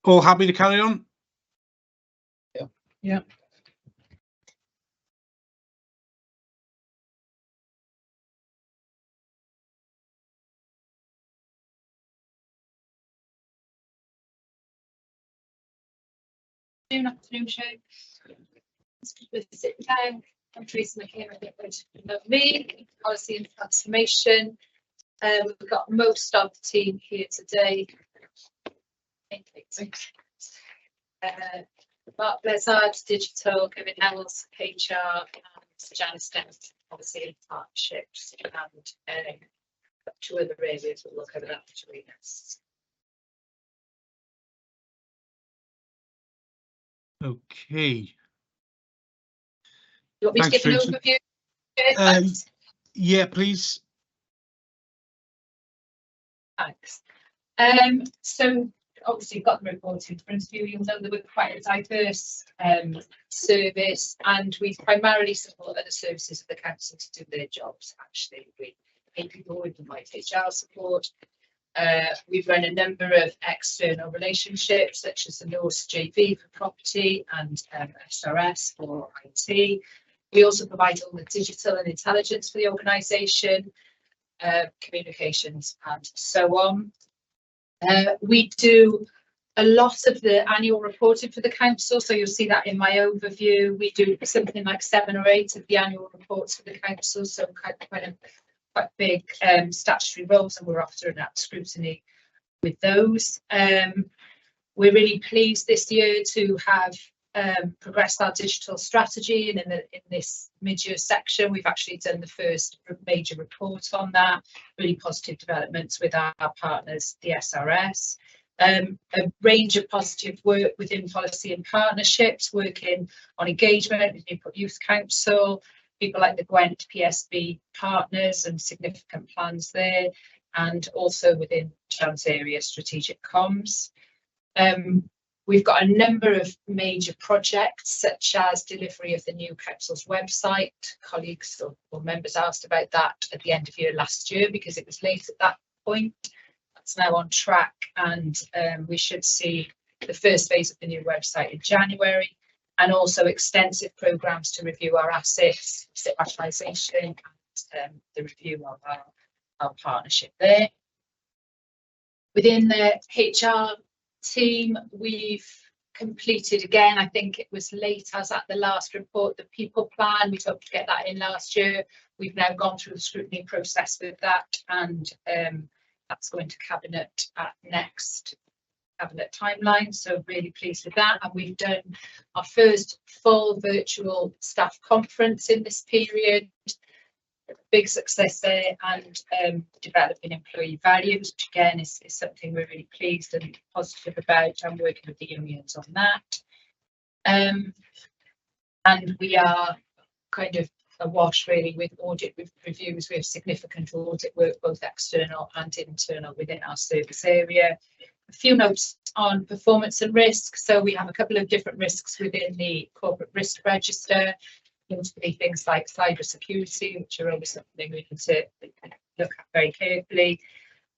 All happy to carry on? Yeah. Afternoon, Chair. Sit down. I'm Teresa McKenna, of me, policy and transformation. We've got most of the team here today. Mark Blizzard, digital, Kevin Ells, HR, and Janice Dent, policy and partnerships, and two other areas we'll look over that between us. Okay. You want me to Thanks, give an Tracy. overview? Yeah, please. Thanks. So obviously you've got the report in front of you. You'll know that we're quite a diverse service, and we primarily support other services of the council to do their jobs. Actually, we pay people, we provide HR support. We've run a number of external relationships, such as the Norse JV for property and SRS for IT. We also provide all the digital and intelligence for the organisation, communications and so on. We do a lot of the annual reporting for the council, so you'll see that in my overview. We do something like 7 or 8 of the annual reports for the council, so quite big statutory roles, and we're after an scrutiny with those. We're really pleased this year to have progressed our digital strategy, and in this mid-year section we've actually done the first major report on that. Really positive developments with our partners, the SRS. A range of positive work within policy and partnerships, working on engagement with Newport Youth Council, people like the Gwent PSB partners and significant plans there, and also within trans area strategic comms. We've got a number of major projects, such as delivery of the new council's website. Colleagues or members asked about that at the end of year last year because it was late at that point. That's now on track, and we should see the first phase of the new website in January, and also extensive programmes to review our assets, asset rationalisation, and the review of our partnership there. Within the HR team, we've completed, again, I think it was late as at the last report, the people plan. We hoped to get that in last year. We've now gone through the scrutiny process with that, and that's going to cabinet at next cabinet timeline, so really pleased with that. And we've done our first full virtual staff conference in this period. Big success there, and developing employee values, which again is something we're really pleased and positive about, and working with the unions on that. And we are kind of awash really with audit reviews. We have significant audit work, both external and internal, within our service area. A few notes on performance and risk. So we have a couple of different risks within the corporate risk register. Notably things like cyber security, which are always something we need to look at very carefully,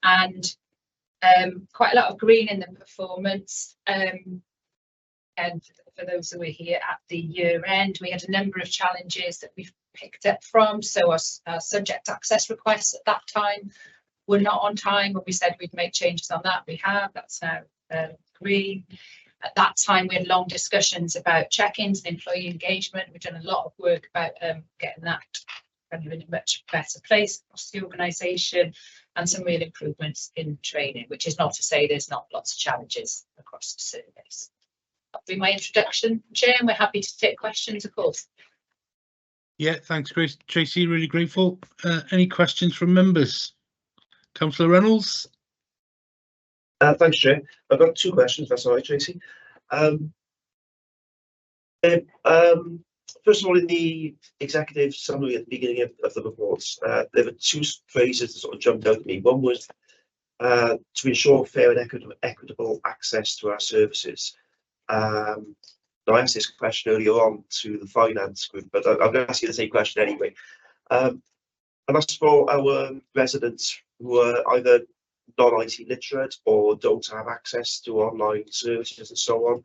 and quite a lot of green in the performance. And for those who were here at the year end, we had a number of challenges that we've picked up from. So our subject access requests at that time were not on time. When we said we'd make changes on that, we have. That's now green. At that time, we had long discussions about check-ins and employee engagement. We've done a lot of work about getting that kind of in a much better place across the organisation, and some real improvements in training, which is not to say there's not lots of challenges across the service. That'll be my introduction, Chair, and we're happy to take questions, of course. Yeah, thanks, Grace. Tracy, really grateful. Any questions from members? Councillor Reynolds. Thanks, Chair. I've got 2 questions, that's all right, Tracy. First of all, in the executive summary at the beginning of the reports, there were 2 phrases that sort of jumped out at me. One was to ensure fair and equitable access to our services. Now, I asked this question earlier on to the finance group, but I'm going to ask you the same question anyway. And that's for our residents who are either non-IT literate or don't have access to online services and so on.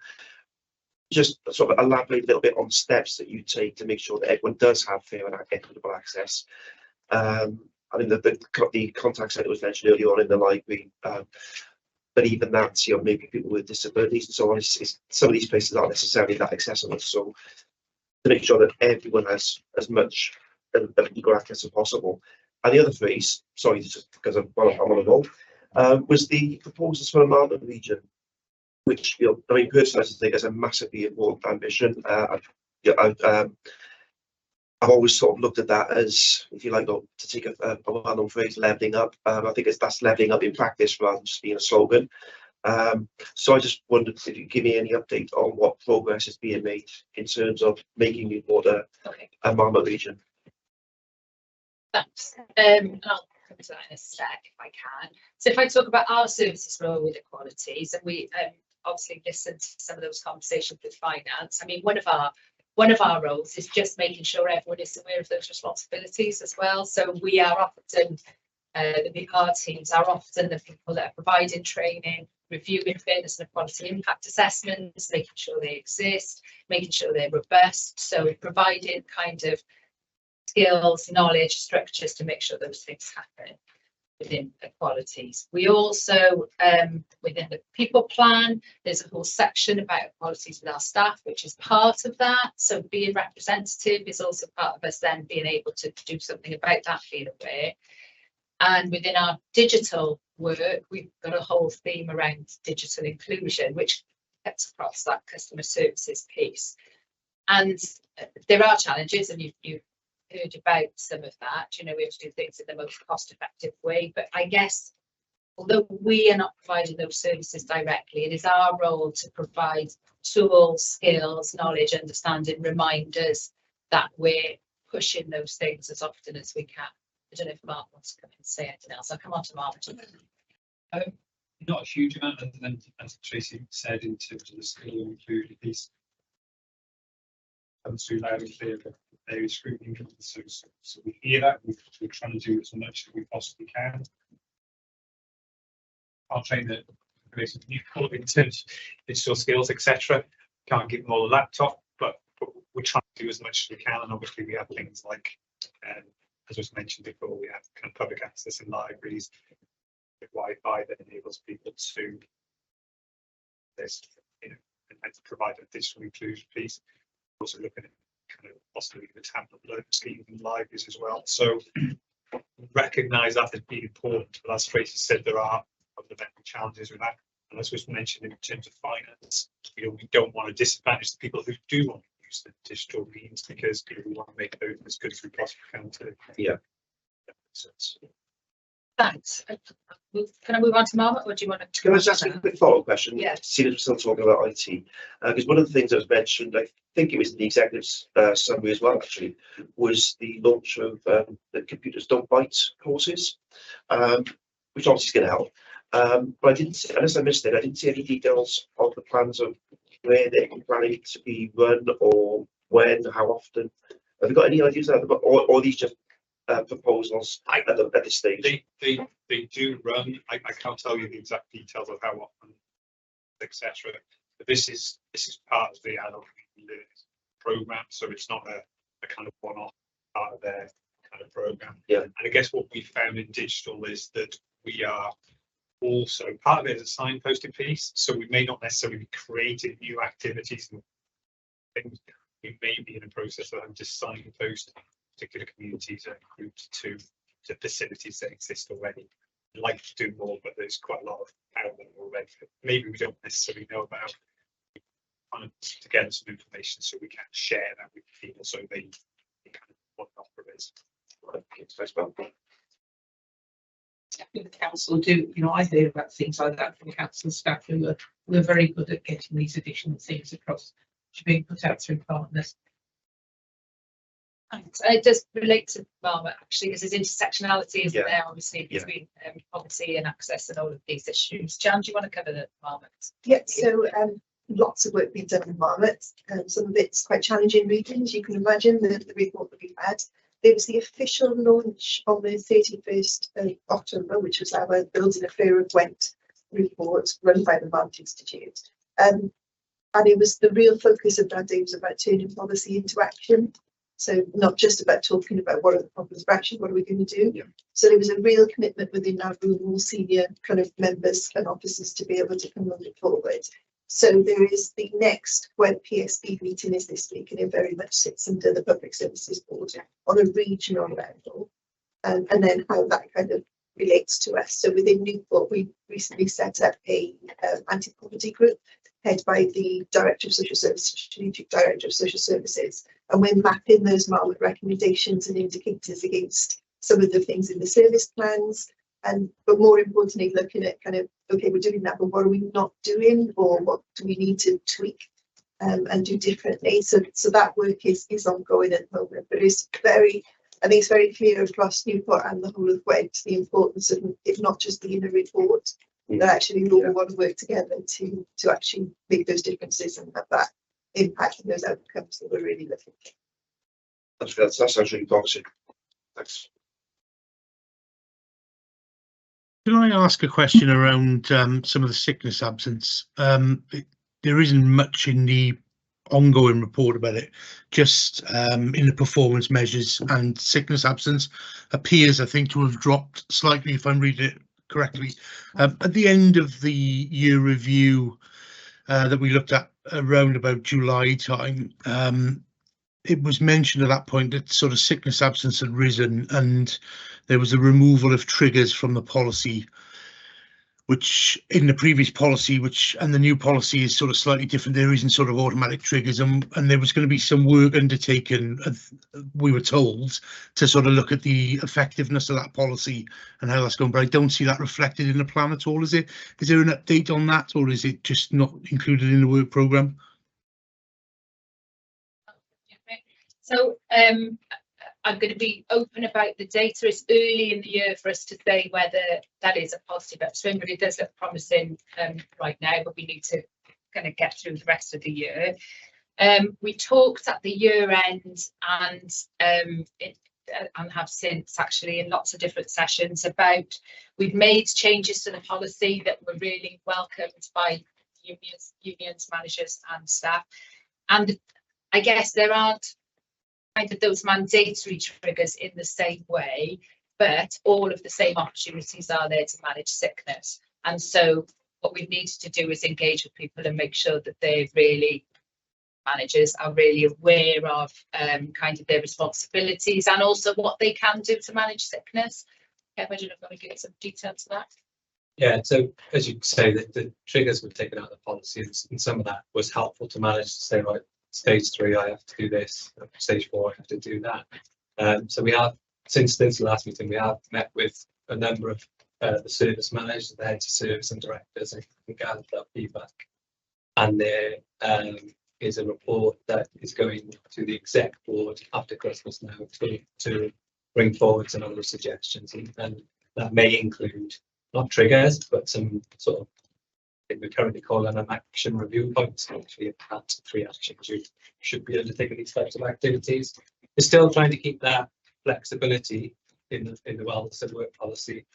Just sort of elaborate a little bit on steps that you take to make sure that everyone does have fair and equitable access. I mean, the contact centre was mentioned earlier on in the library. but even that, you know, maybe people with disabilities and so on, some of these places aren't necessarily that accessible. So to make sure that everyone has as much legal access as possible. And the other phrase, sorry, just because I'm on a roll, was the proposals for a Marmot region, which, you know, I mean, personally, I think is a massively important ambition. I've always sort of looked at that as, if you like, to take a well-known phrase, levelling up. I think that's levelling up in practice rather than just being a slogan. So I just wondered if you could give me any update on what progress is being made in terms of making Newport a Marmot region. Thanks. I'll come to that in a sec if I can. So if I talk about our services role with equalities, and we obviously listened to some of those conversations with finance. I mean, one of our roles is just making sure everyone is aware of those responsibilities as well. So we are often, our teams are often the people that are providing training, reviewing fairness and equality impact assessments, making sure they exist, making sure they're robust. So providing kind of skills, knowledge, structures to make sure those things happen within equalities. We also, within the people plan, there's a whole section about equalities with our staff, which is part of that. So being representative is also part of us then being able to do something about that, being aware. And within our digital work, we've got a whole theme around digital inclusion, which gets across that customer services piece. And there are challenges, and you've heard about some of that. You know, we have to do things in the most cost-effective way. But I guess, although we are not providing those services directly, it is our role to provide tools, skills, knowledge, understanding, reminders that we're pushing those things as often as we can. I don't know if Mark wants to come in and say anything else. I'll come on to Mark. Not a huge amount, other than, as Tracy said, in terms of the skill included piece. Comes through loud and clear, but there is scrutiny. So we hear that. We're trying to do as much as we possibly can. I'll train the Newport in terms of digital skills, etc. Can't give them all a laptop, but we're trying to do as much as we can. And obviously, we have things like, as was mentioned before, we have kind of public access in libraries with Wi-Fi that enables people to this, you know, and to provide a digital inclusion piece. Also looking at kind of possibly the tablet learning scheme in libraries as well. So recognise that as being important. But as Tracy said, there are fundamental challenges with that. And as was mentioned in terms of finance, you know, we don't want to disadvantage the people who do want to use the digital means, because we want to make those as good as we possibly can too. Yeah. Thanks. Can I move on to Marmot, or do you want to? Can I just ask a quick follow-up question? Yeah. Seeing as we're still talking about IT, because one of the things that was mentioned, I think it was in the executive's summary as well, actually, was the launch of the Computers Don't Bite courses, which obviously is going to help. But I didn't see, unless I missed it, I didn't see any details of the plans of where they're planning to be run, or when, how often. Have you got any ideas of that, or are these just proposals at this stage? They do run. I can't tell you the exact details of how often, etc. But this is part of the adult program, so it's not a kind of one-off part of their kind of program. Yeah. And I guess what we found in digital is that we are also part of it is a signposting piece. So we may not necessarily be creating new activities and things. We may be in a process of having to signpost particular communities and groups to facilities that exist already. I'd like to do more, but there's quite a lot of out there already. Maybe we don't necessarily know about. Kind of to get some information so we can share that with people, so they kind of what the offer is. I think the council do, you know, I hear about things like that from council staff who are very good at getting these additional things across to being put out through partners. It does relate to Marmot actually, because there's intersectionality, isn't there, obviously, between poverty and access and all of these issues. Jan, do you want to cover the Marmot? Yeah, so lots of work being done in Marmot, and some of it's quite challenging reading, as you can imagine, the report that we've had. There was the official launch on the 31st of October, which was our Building a Fear of Went report run by the Marmot Institute. And it was the real focus of that day was about turning policy into action. So not just about talking about what are the problems, but actually what are we going to do? Yeah. So there was a real commitment within our room, all senior kind of members and officers to be able to come on it forward. So there is the next web PSB meeting is this week, and it very much sits under the Public Services Board on a regional level, and then how that kind of relates to us. So within Newport, we recently set up a anti-poverty group head by the Director of Social Services, Strategic Director of Social Services, and we're mapping those Marmot recommendations and indicators against some of the things in the service plans, but more importantly, looking at kind of, okay, we're doing that, but what are we not doing, or what do we need to tweak and do differently? So that work is ongoing at the moment, but it's very, I think it's very clear across Newport and the whole of Went the importance of it not just being a report, that actually we all want to work together to actually make those differences and have that impact and those outcomes that we're really looking for. That's actually promising. Thanks. Can I ask a question around some of the sickness absence? There isn't much in the ongoing report about it, just in the performance measures, and sickness absence appears, I think, to have dropped slightly, if I'm reading it correctly. At the end of the year review that we looked at around about July time, it was mentioned at that point that sort of sickness absence had risen, and there was a removal of triggers from the policy, which in the previous policy, and the new policy is sort of slightly different. There isn't sort of automatic triggers, and there was going to be some work undertaken, we were told, to sort of look at the effectiveness of that policy and how that's going. But I don't see that reflected in the plan at all. Is there an update on that, or is it just not included in the work programme? So I'm going to be open about the data. It's early in the year for us to say whether that is a positive upswing, but it does look promising right now, but we need to kind of get through the rest of the year. We talked at the year end and have since actually in lots of different sessions about, we've made changes to the policy that were really welcomed by unions, managers and staff. And I guess there aren't kind of those mandatory triggers in the same way, but all of the same opportunities are there to manage sickness. And so what we've needed to do is engage with people and make sure that they're really, managers are really aware of kind of their responsibilities and also what they can do to manage sickness. Kev, I don't know if you want to give some detail to that. Yeah, so as you say, the triggers were taken out of the policy, and some of that was helpful to manage, to say, right, stage 3, I have to do this. Stage 4, I have to do that. So we have, since the last meeting, we have met with a number of the service managers, the heads of service and directors, and gathered that feedback. And there is a report that is going to the exec board after Christmas now to bring forward some other suggestions, and that may include not triggers, but some sort of, we currently call an action review points. Actually, at 3 actions you should be undertaking these types of activities. We're still trying to keep that flexibility in the wellness and work policy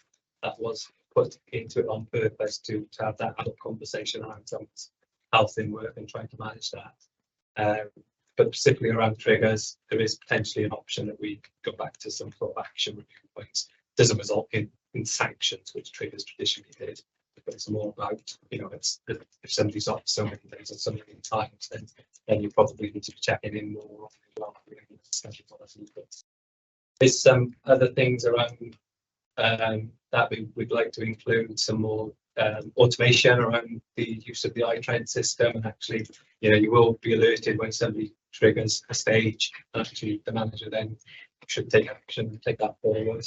that was put into it on purpose to have that adult conversation around someone's health in work and trying to manage that. But specifically around triggers, there is potentially an option that we go back to some sort of action review points. Doesn't result in sanctions, which triggers traditionally did. But it's more about, it's, if somebody's off so many days or so many times, then you probably need to be checking in more often. There's some other things around that we'd like to include, some more automation around the use of the iTrend system, and actually, you will be alerted when somebody triggers a stage, and actually the manager then should take action and take that forward.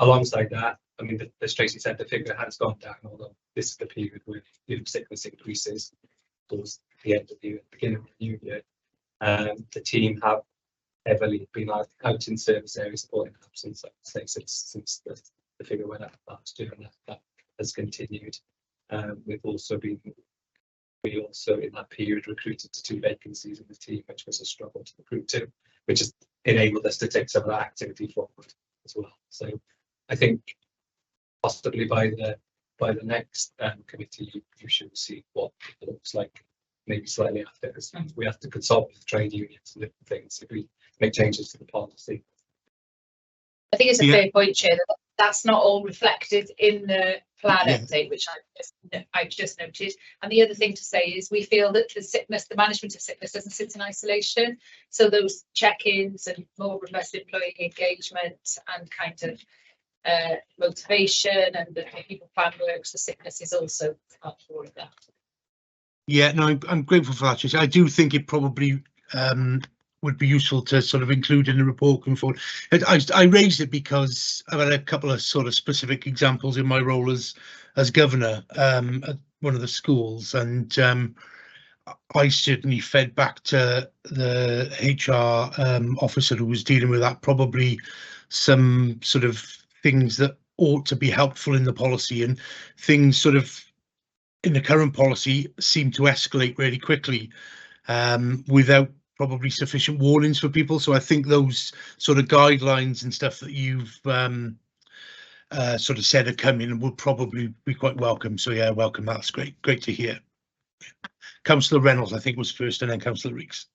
Alongside that, I mean, as Tracy said, the figure has gone down, although this is the period where sickness increases towards the end of the year, beginning of the new year. The team have heavily been out in service areas supporting absence, I would say, since the figure went up last year, and that has continued. We also in that period recruited to 2 vacancies in the team, which was a struggle to recruit to, which has enabled us to take some of that activity forward as well. So I think possibly by the next committee, you should see what it looks like maybe slightly after, because we have to consult with the trade unions and different things if we make changes to the policy. I think it's a fair point, Chair, that that's not all reflected in the plan update, which I've just noted. And the other thing to say is we feel that the management of sickness doesn't sit in isolation. So those check-ins and more robust employee engagement and kind of motivation and the people plan works for sickness is also part of all of that. Yeah, no, I'm grateful for that, Tricia. I do think it probably would be useful to sort of include in the report going forward. I raised it because I've had a couple of sort of specific examples in my role as governor at one of the schools, and I certainly fed back to the HR officer who was dealing with that probably some sort of things that ought to be helpful in the policy, and things sort of in the current policy seem to escalate really quickly without probably sufficient warnings for people. So I think those sort of guidelines and stuff that you've sort of said are coming will probably be quite welcome. So yeah, welcome. That's great to hear. Councillor Reynolds, I think, was first, and then Councillor Reeks.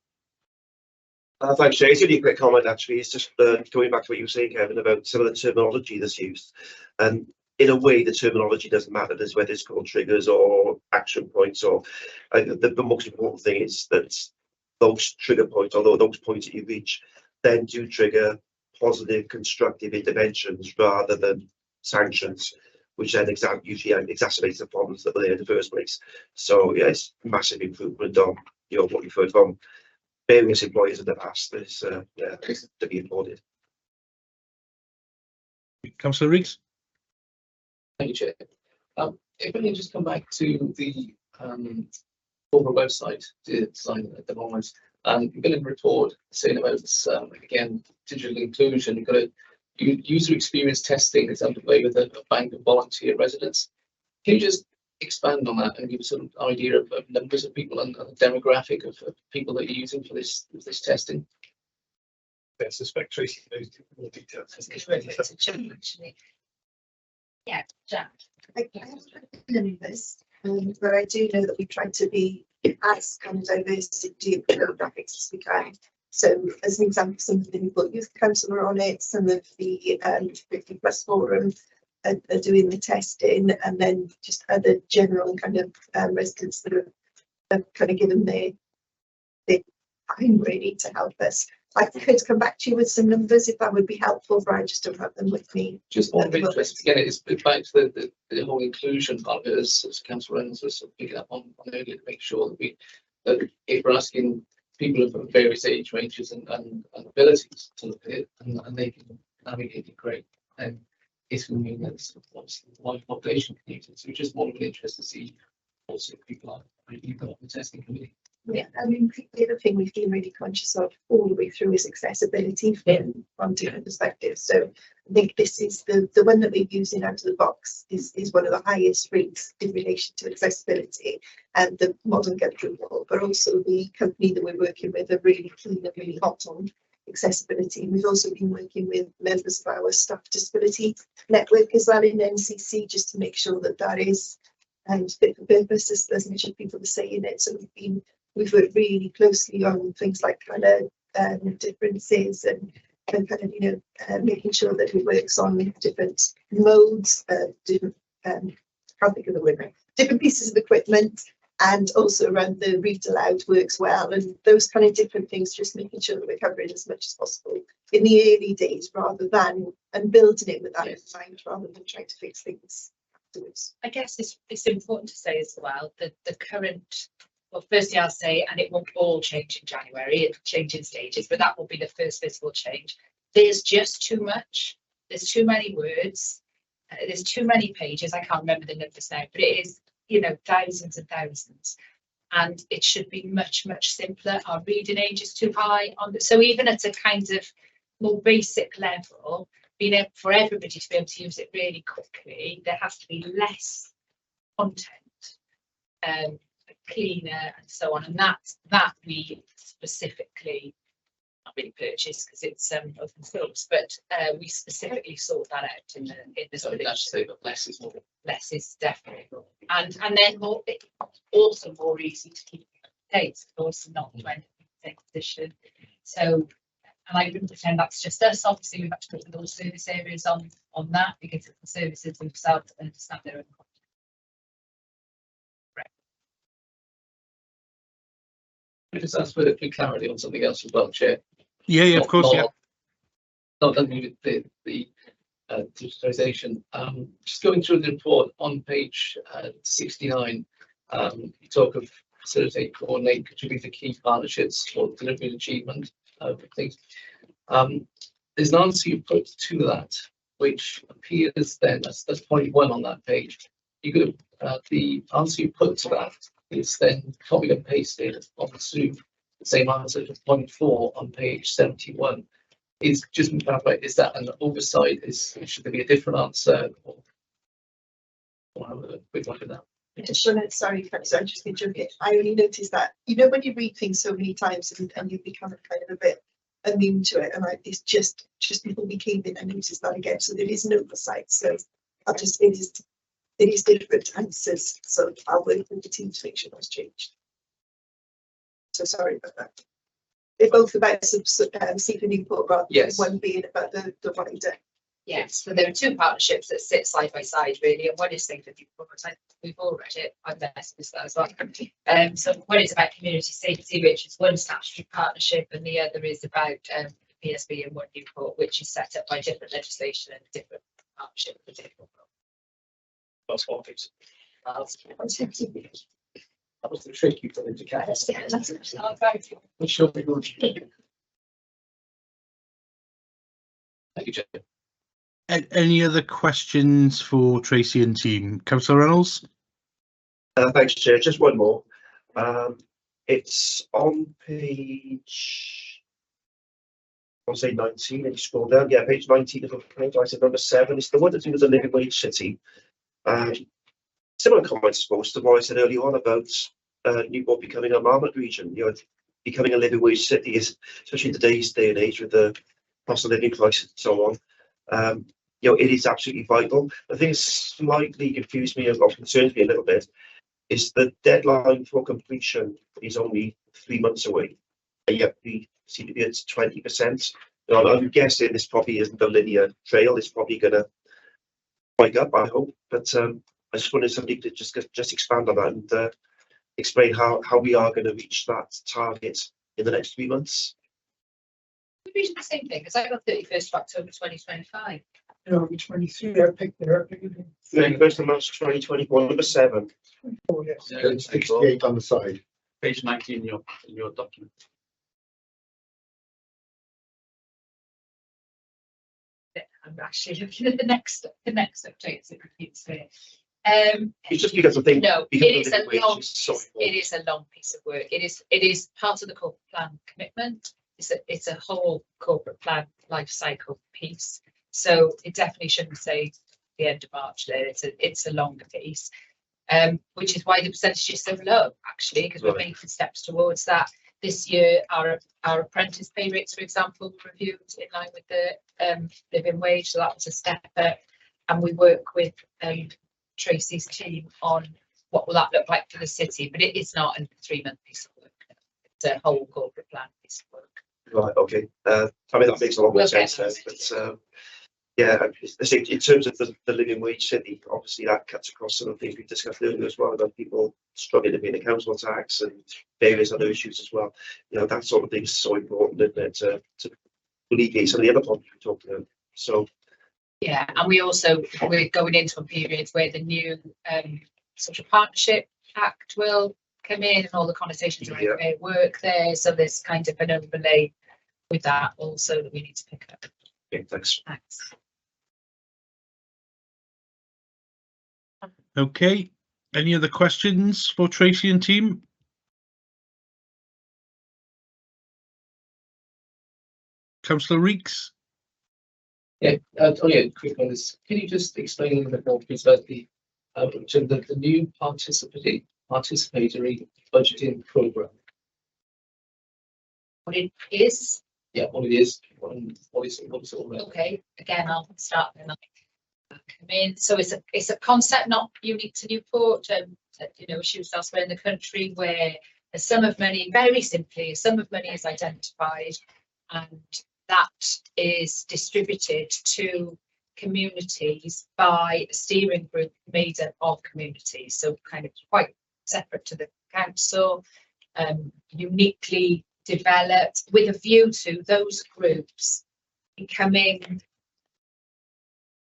Thanks, Jay. It's only a quick comment, actually. It's just going back to what you were saying, Kevin, about some of the terminology that's used. And in a way, the terminology doesn't matter. There's whether it's called triggers or action points, or the most important thing is that those trigger points, although those points that you reach, then do trigger positive, constructive interventions rather than sanctions, which then usually exacerbates the problems that were there in the first place. So yeah, it's massive improvement on what we've heard from various employers in the past. It's to be applauded. Councillor Reeks. Thank you, Chair. If I can just come back to the corporate website design at the moment, you've got a report saying about again digital inclusion. You've got a user experience testing that's underway with a bank of volunteer residents. Can you just expand on that and give us an idea of numbers of people and the demographic of people that you're using for this testing? I suspect Tracy knows more details. Actually. Yeah, Jack. I haven't heard the numbers, but I do know that we try to be as kind of diverse in demographics as we can. So, as an example, some of the Newport Youth Council are on it, some of the 50+ Forum are doing the testing, and then just other general kind of residents that are kind of given their time really to help us. I could come back to you with some numbers if that would be helpful, but I just don't have them with me. Just one interest again, it's back to the whole inclusion part of it, as Councillor Reynolds was sort of picking up on earlier, to make sure that if we're asking people of various age ranges and abilities to look at it and they can navigate it great, and it's going to mean that it's a wide population community. So just more of an interest to see also people are really got the testing committee. Yeah, I mean, the other thing we've been really conscious of all the way through is accessibility from different perspectives. So I think this is the one that we're using out of the box is one of the highest rates in relation to accessibility and the modern government law, but also the company that we're working with are really keen and really hot on accessibility. We've also been working with members of our staff disability network as well in NCC, just to make sure that that is fit for purpose, as much as people are saying it. So we've worked really closely on things like kind of differences and kind of making sure that it works on different modes, different can't think of the word right, different pieces of equipment, and also around the read aloud works well, and those kind of different things, just making sure that we're covering as much as possible in the early days rather than and building it with that in mind rather than trying to fix things afterwards. I guess it's important to say as well that the current, well, firstly I'll say, and it won't all change in January, it'll change in stages, but that will be the first visible change. There's just too much, there's too many words, there's too many pages. I can't remember the numbers now, but it is, thousands and thousands, and it should be much simpler. Our reading age is too high so even at a kind of more basic level, being able for everybody to be able to use it really quickly, there has to be less content, cleaner and so on, and that we specifically not really purchased because it's open source, but we specifically sort that out in the So that's say that less is more. Less is definitely more. And then more, also more easy to keep dates, of course, and not to end up in the same position. So, and I wouldn't pretend that's just us. Obviously, we've had to put the little service areas on that because it's the services themselves that understand their own. I just ask for clarity on something else as well, Chair. Yeah, of course, yeah. Not only the digitalisation. Just going through the report on page 69, you talk of facilitate, coordinate, contribute to key partnerships for delivery and achievement of things. There's an answer you put to that, which appears then, that's point 1 on that page. You could the answer you put to that is then copied and pasted onto the same answer to point 4 on page 71. Is just is that an oversight? Should there be a different answer? Or have a quick look at that. I just want to, sorry, I'm just going to jump in. I only noticed that, you know, when you read things so many times and you become kind of a bit immune to it, and it's just before we came in, I noticed that again. So there is an oversight. So I'll just, it is different answers. So I'll work with the team to make sure that's changed. So sorry about that. They're both about Seeker Newport rather than one being about the wider. Yes, so there are 2 partnerships that sit side by side really, and one is Seeker Newport. We've all read it. I've missed that as well. So one is about community safety, which is one statutory partnership, and the other is about PSB and One Newport, which is set up by different legislation and different partnership for different. That's what it is. That was the trick you put into cast. That's sure we will. Thank you, Jeff. Any other questions for Tracy and team? Councillor Reynolds? Thanks, Chair. Just one more. It's on page, I'll say 19, and you scroll down. Yeah, page 19 of the page. I said number 7. It's the one to do with the living wage city. Similar comments, I suppose, to what I said earlier on about Newport becoming a marmot region. You know, becoming a living wage city is, especially in today's day and age with the cost of living crisis and so on. You know, it is absolutely vital. The thing that slightly confused me or concerns me a little bit is the deadline for completion is only 3 months away. And yet we seem to be at 20%. You know, I'm guessing this probably isn't a linear trail. It's probably going to spike up, I hope. But I just wanted somebody to just expand on that and explain how we are going to reach that target in the next 3 months. We're reaching the same thing because I got 31st of October 2025. No, 23. I picked there. 31st of March 2021, number 7. Oh yes. Yeah, 68 on the side. Page 19 in your document. I'm actually looking at the next updates that repeats there. It's just because I think no, it is a long so it is a long piece of work. It is part of the corporate plan commitment. It's a whole corporate plan life cycle piece. So it definitely shouldn't say the end of March there. It's a longer piece, which is why the percentage is so low actually, because we're making steps towards that. This year, our apprentice pay rates, for example, were reviewed in line with the living wage, so that was a step up. And we work with Tracy's team on what will that look like for the city, but it is not a 3-month piece of work. It's a whole corporate plan piece of work. Right. Okay. I mean that makes a lot more sense. But yeah, I think in terms of the living wage city, obviously that cuts across some of the things we discussed earlier as well about people struggling to pay the council tax and various other issues as well. You know, that sort of thing is so important, isn't it, to alleviate some of the other problems we talked about. So yeah, and we're going into a period where the new social partnership act will come in and all the conversations around fair work there. So there's kind of an overlay with that also that we need to pick up. Okay, thanks. Thanks. Okay. Any other questions for Tracy and team? Councillor Reeks? Yeah, quick on this. Can you just explain a little bit more, please, about the new participatory budgeting program? What it is? Yeah, what it is. What is it all about? Okay, again, I'll start and I'll come in. So it's a concept not unique to Newport. You know, issues elsewhere in the country where A sum of money, very simply, a sum of money is identified, and that is distributed to communities by a steering group made up of communities, so kind of quite separate to the council, uniquely developed with a view to those groups becoming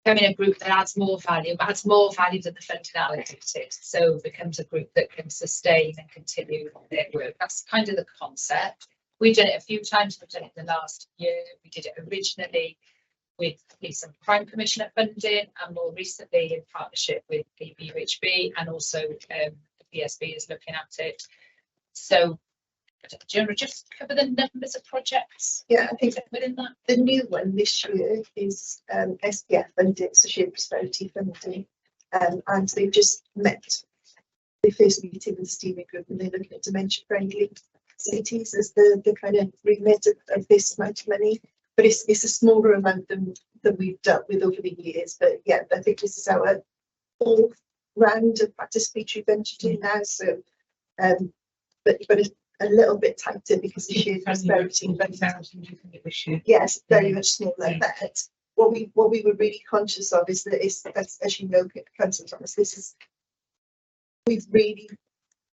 a group that adds more value, but adds more value than the funding allocated. So becomes a group that can sustain and continue their work. That's kind of the concept. We've done it a few times. We've done it in the last year. We did it originally with Police and Crime Commissioner funding, and more recently in partnership with PBUHB, and also the PSB is looking at it. So do you want to just cover the numbers of projects? Yeah, I think within that. The new one this year is SPF funding, so shared prosperity funding, and they've just met the first meeting with the steering group, and they're looking at dementia friendly cities as the kind of remit of this amount of money. But it's a smaller amount than we've dealt with over the years. But yeah, I think this is our fourth round of participatory budgeting now. So, but it's a little bit tighter because the shared prosperity. Yes, very much smaller. But what we were really conscious of is that it's, as you know, Councillor Thomas, we've really,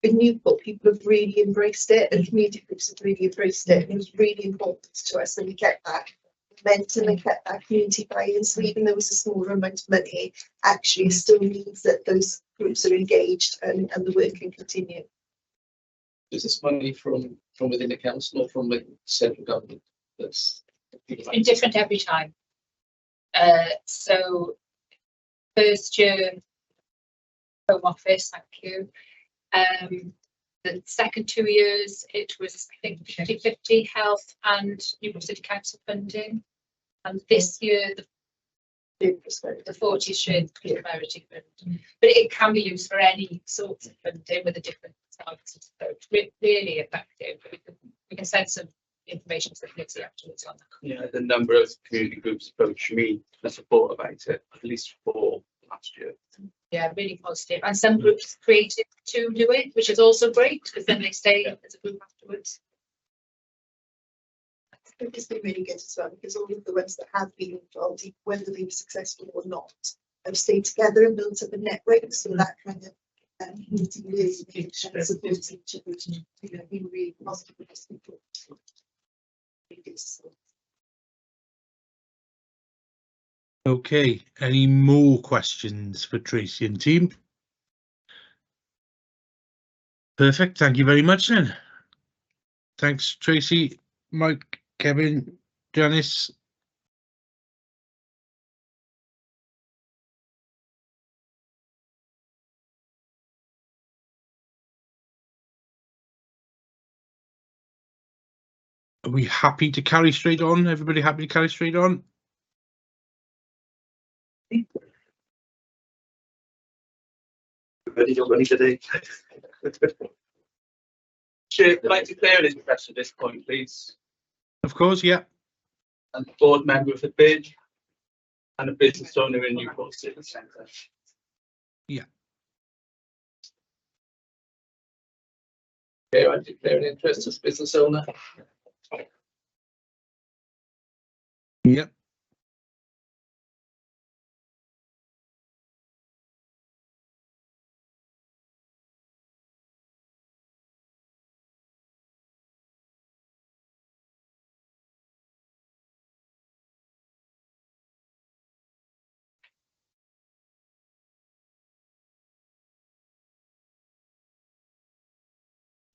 in Newport, people have really embraced it, and community groups have really embraced it, and it was really important to us that we get that momentum and get that community buy-in. So even though it's a smaller amount of money, actually it still means that those groups are engaged and the work can continue. Is this money from within the council or from the central government? That's it's been different every time. So first year Home Office, thank you. The second 2 years it was, I think, 50-50 health and Newport City Council funding, and this year the 40 shared prosperity fund, but it can be used for any sort of funding with a different targeted approach. Really effective. We can send some information to the committee afterwards on that. Yeah, the number of community groups approached me for support about it, at least 4 last year. Yeah, really positive. And some groups created to do it, which is also great because then they stay as a group afterwards. I think it's been really good as well, because all of the ones that have been involved, whether they were successful or not, have stayed together and built up a network. So that kind of community really supports each other, you know, being really positive with us people. Okay, any more questions for Tracy and team? Perfect, thank you very much then. Thanks Tracy, Mike, Kevin, Janice. Are we happy to carry straight on? Everybody happy to carry straight on? Ready, not ready today. Chair, could I declare an interest at this point, please? Of course, yeah. And the board member of the bid and a business owner in Newport City Centre. Yeah. Okay, I declare an interest as business owner. Yep.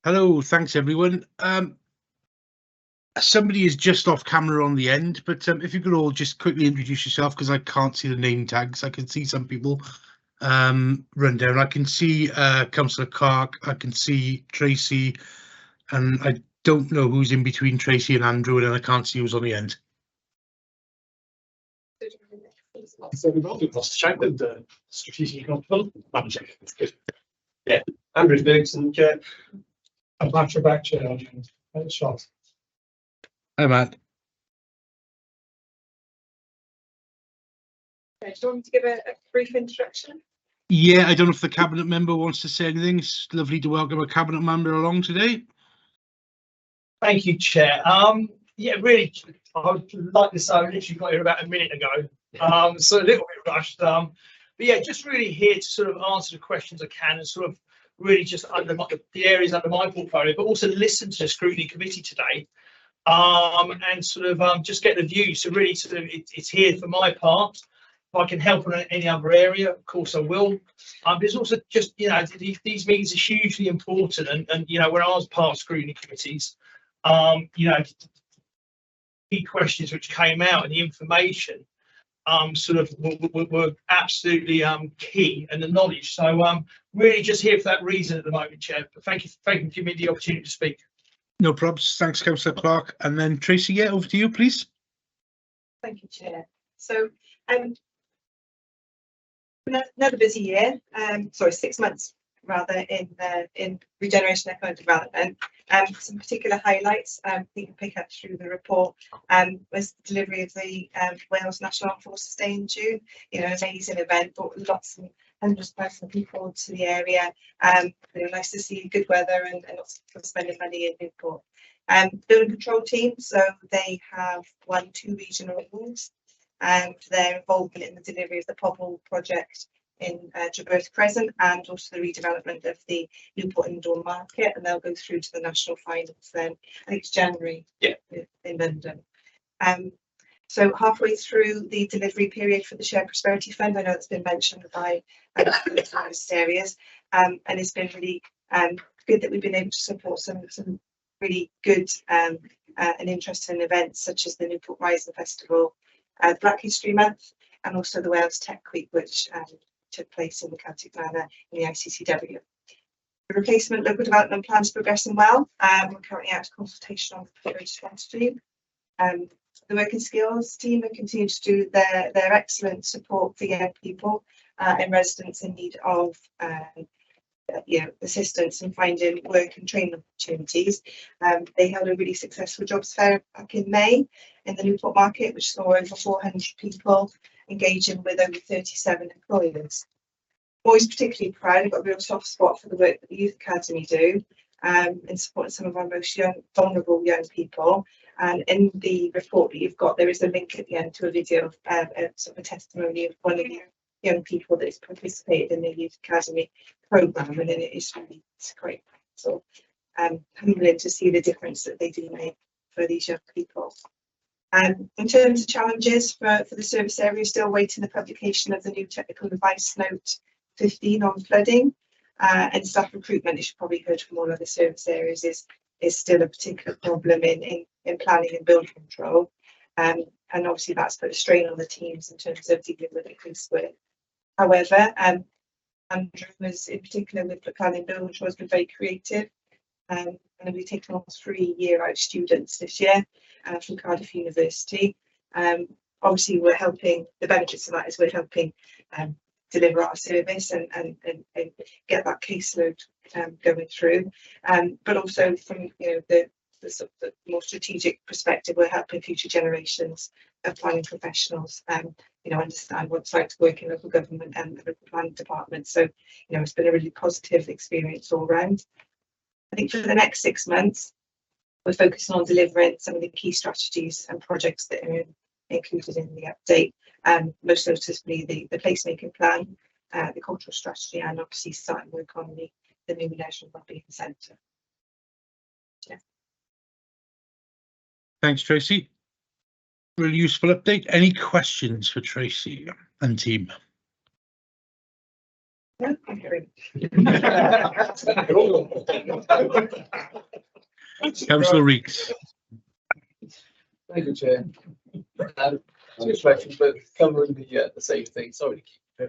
Hello, thanks everyone. Somebody is just off camera on the end, but if you could all just quickly introduce yourself, because I can't see the name tags. I can see some people run down. I can see Councillor Clark, I can see Tracy, and I don't know who's in between Tracy and Andrew, and I can't see who's on the end. So we've also lost Shanklin, the strategic development manager. Yeah, Andrew Ferguson, Chair. And Matt Trebek, Chair. Shot. Hi, Matt. Okay, do you want me to give a brief introduction? Yeah, I don't know if the cabinet member wants to say anything. It's lovely to welcome a cabinet member along today. Thank you, Chair. Yeah, really, I would like to say I literally got here about a minute ago, so a little bit rushed. But yeah, just really here to sort of answer the questions I can and sort of really just under the areas under my portfolio, but also listen to the scrutiny committee today, and sort of just get the views. So really, sort of it's here for my part. If I can help in any other area, of course I will. There's also just, you know, these meetings are hugely important, and you know, when I was part of scrutiny committees, you know, key questions which came out and the information sort of were absolutely key, and the knowledge. So really just here for that reason at the moment, Chair. But thank you for giving me the opportunity to speak. No probs. Thanks, Councillor Clark. And then Tracy, yeah, over to you, please. Thank you, Chair. So another busy year, sorry, 6 months rather in regeneration and economic development. Some particular highlights we can pick up through the report was the delivery of the Wales National Armed Forces Day in June. You know, an amazing event, brought lots and hundreds of thousands of people to the area. You know, nice to see good weather and lots of people spending money in Newport. Building control team, so they have won 2 regional awards for their involvement in the delivery of the Pobble project in Traverse Crescent, and also the redevelopment of the Newport indoor market, and they'll go through to the national finals then. I think it's January, yeah, in London. So halfway through the delivery period for the Shared Prosperity Fund, I know it's been mentioned by various areas, and it's been really good that we've been able to support some really good and interesting events such as the Newport Rising Festival, Black History Month, and also the Wales Tech Week, which took place in the Celtic Manor in the ICCW. The replacement local development plan is progressing well. We're currently out of consultation on the proposed strategy. The working skills team have continued to do their excellent support for young people and residents in need of you know, assistance in finding work and training opportunities. They held a really successful jobs fair back in May in the Newport market, which saw over 400 people engaging with over 37 employers. Always particularly proud. I've got a real soft spot for the work that the Youth Academy do in supporting some of our most vulnerable young people. And in the report that you've got, there is a link at the end to a video of sort of a testimony of one of the young people that has participated in the Youth Academy programme, and it's quite so humbling to see the difference that they do make for these young people. In terms of challenges for the service area, still waiting the publication of the new technical advice note 15 on flooding, and staff recruitment, as you've probably heard from all other service areas, is still a particular problem in planning and building control, and obviously that's put a strain on the teams in terms of dealing with increased work. However, Andrew was in particular with the planning and building control has been very creative, and we've taken on 3 year-out students this year from Cardiff University. Obviously, we're helping. The benefits of that is we're helping deliver our service and get that caseload going through. But also from, you know, the sort of the more strategic perspective, we're helping future generations of planning professionals, you know, understand what it's like to work in local government and the local planning department. So, you know, it's been a really positive experience all round. I think for the next 6 months, we're focusing on delivering some of the key strategies and projects that are included in the update, most notably the placemaking plan, the cultural strategy, and obviously starting work on the new National Wellbeing Centre. Yeah. Thanks, Tracy. Really useful update. Any questions for Tracy and team? No, I'm hearing. Councillor Reeks. Thank you, Chair. 2 questions, but covering the same thing. Sorry to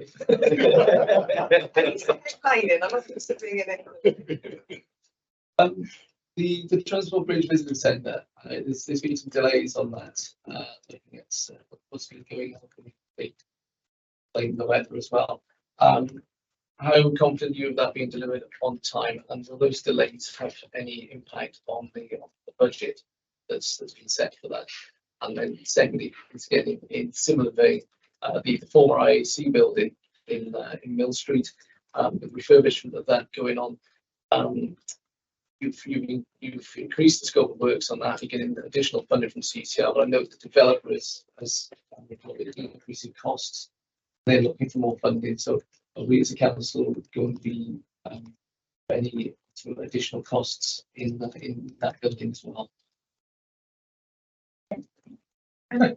keep the Transport Bridge Visitor Centre, there's been some delays on that. Looking at what's been going on with the weather as well. How confident are you of that being delivered on time, and will those delays have any impact on the budget that's been set for that? And then secondly, it's getting in similar vein, the former IAC building, in Mill Street, with refurbishment of that going on. You've increased the scope of works on that. You're getting additional funding from CCL, but I know the developer has reported increasing costs. They're looking for more funding. So are we as a council going to be any sort of additional costs in that building as well?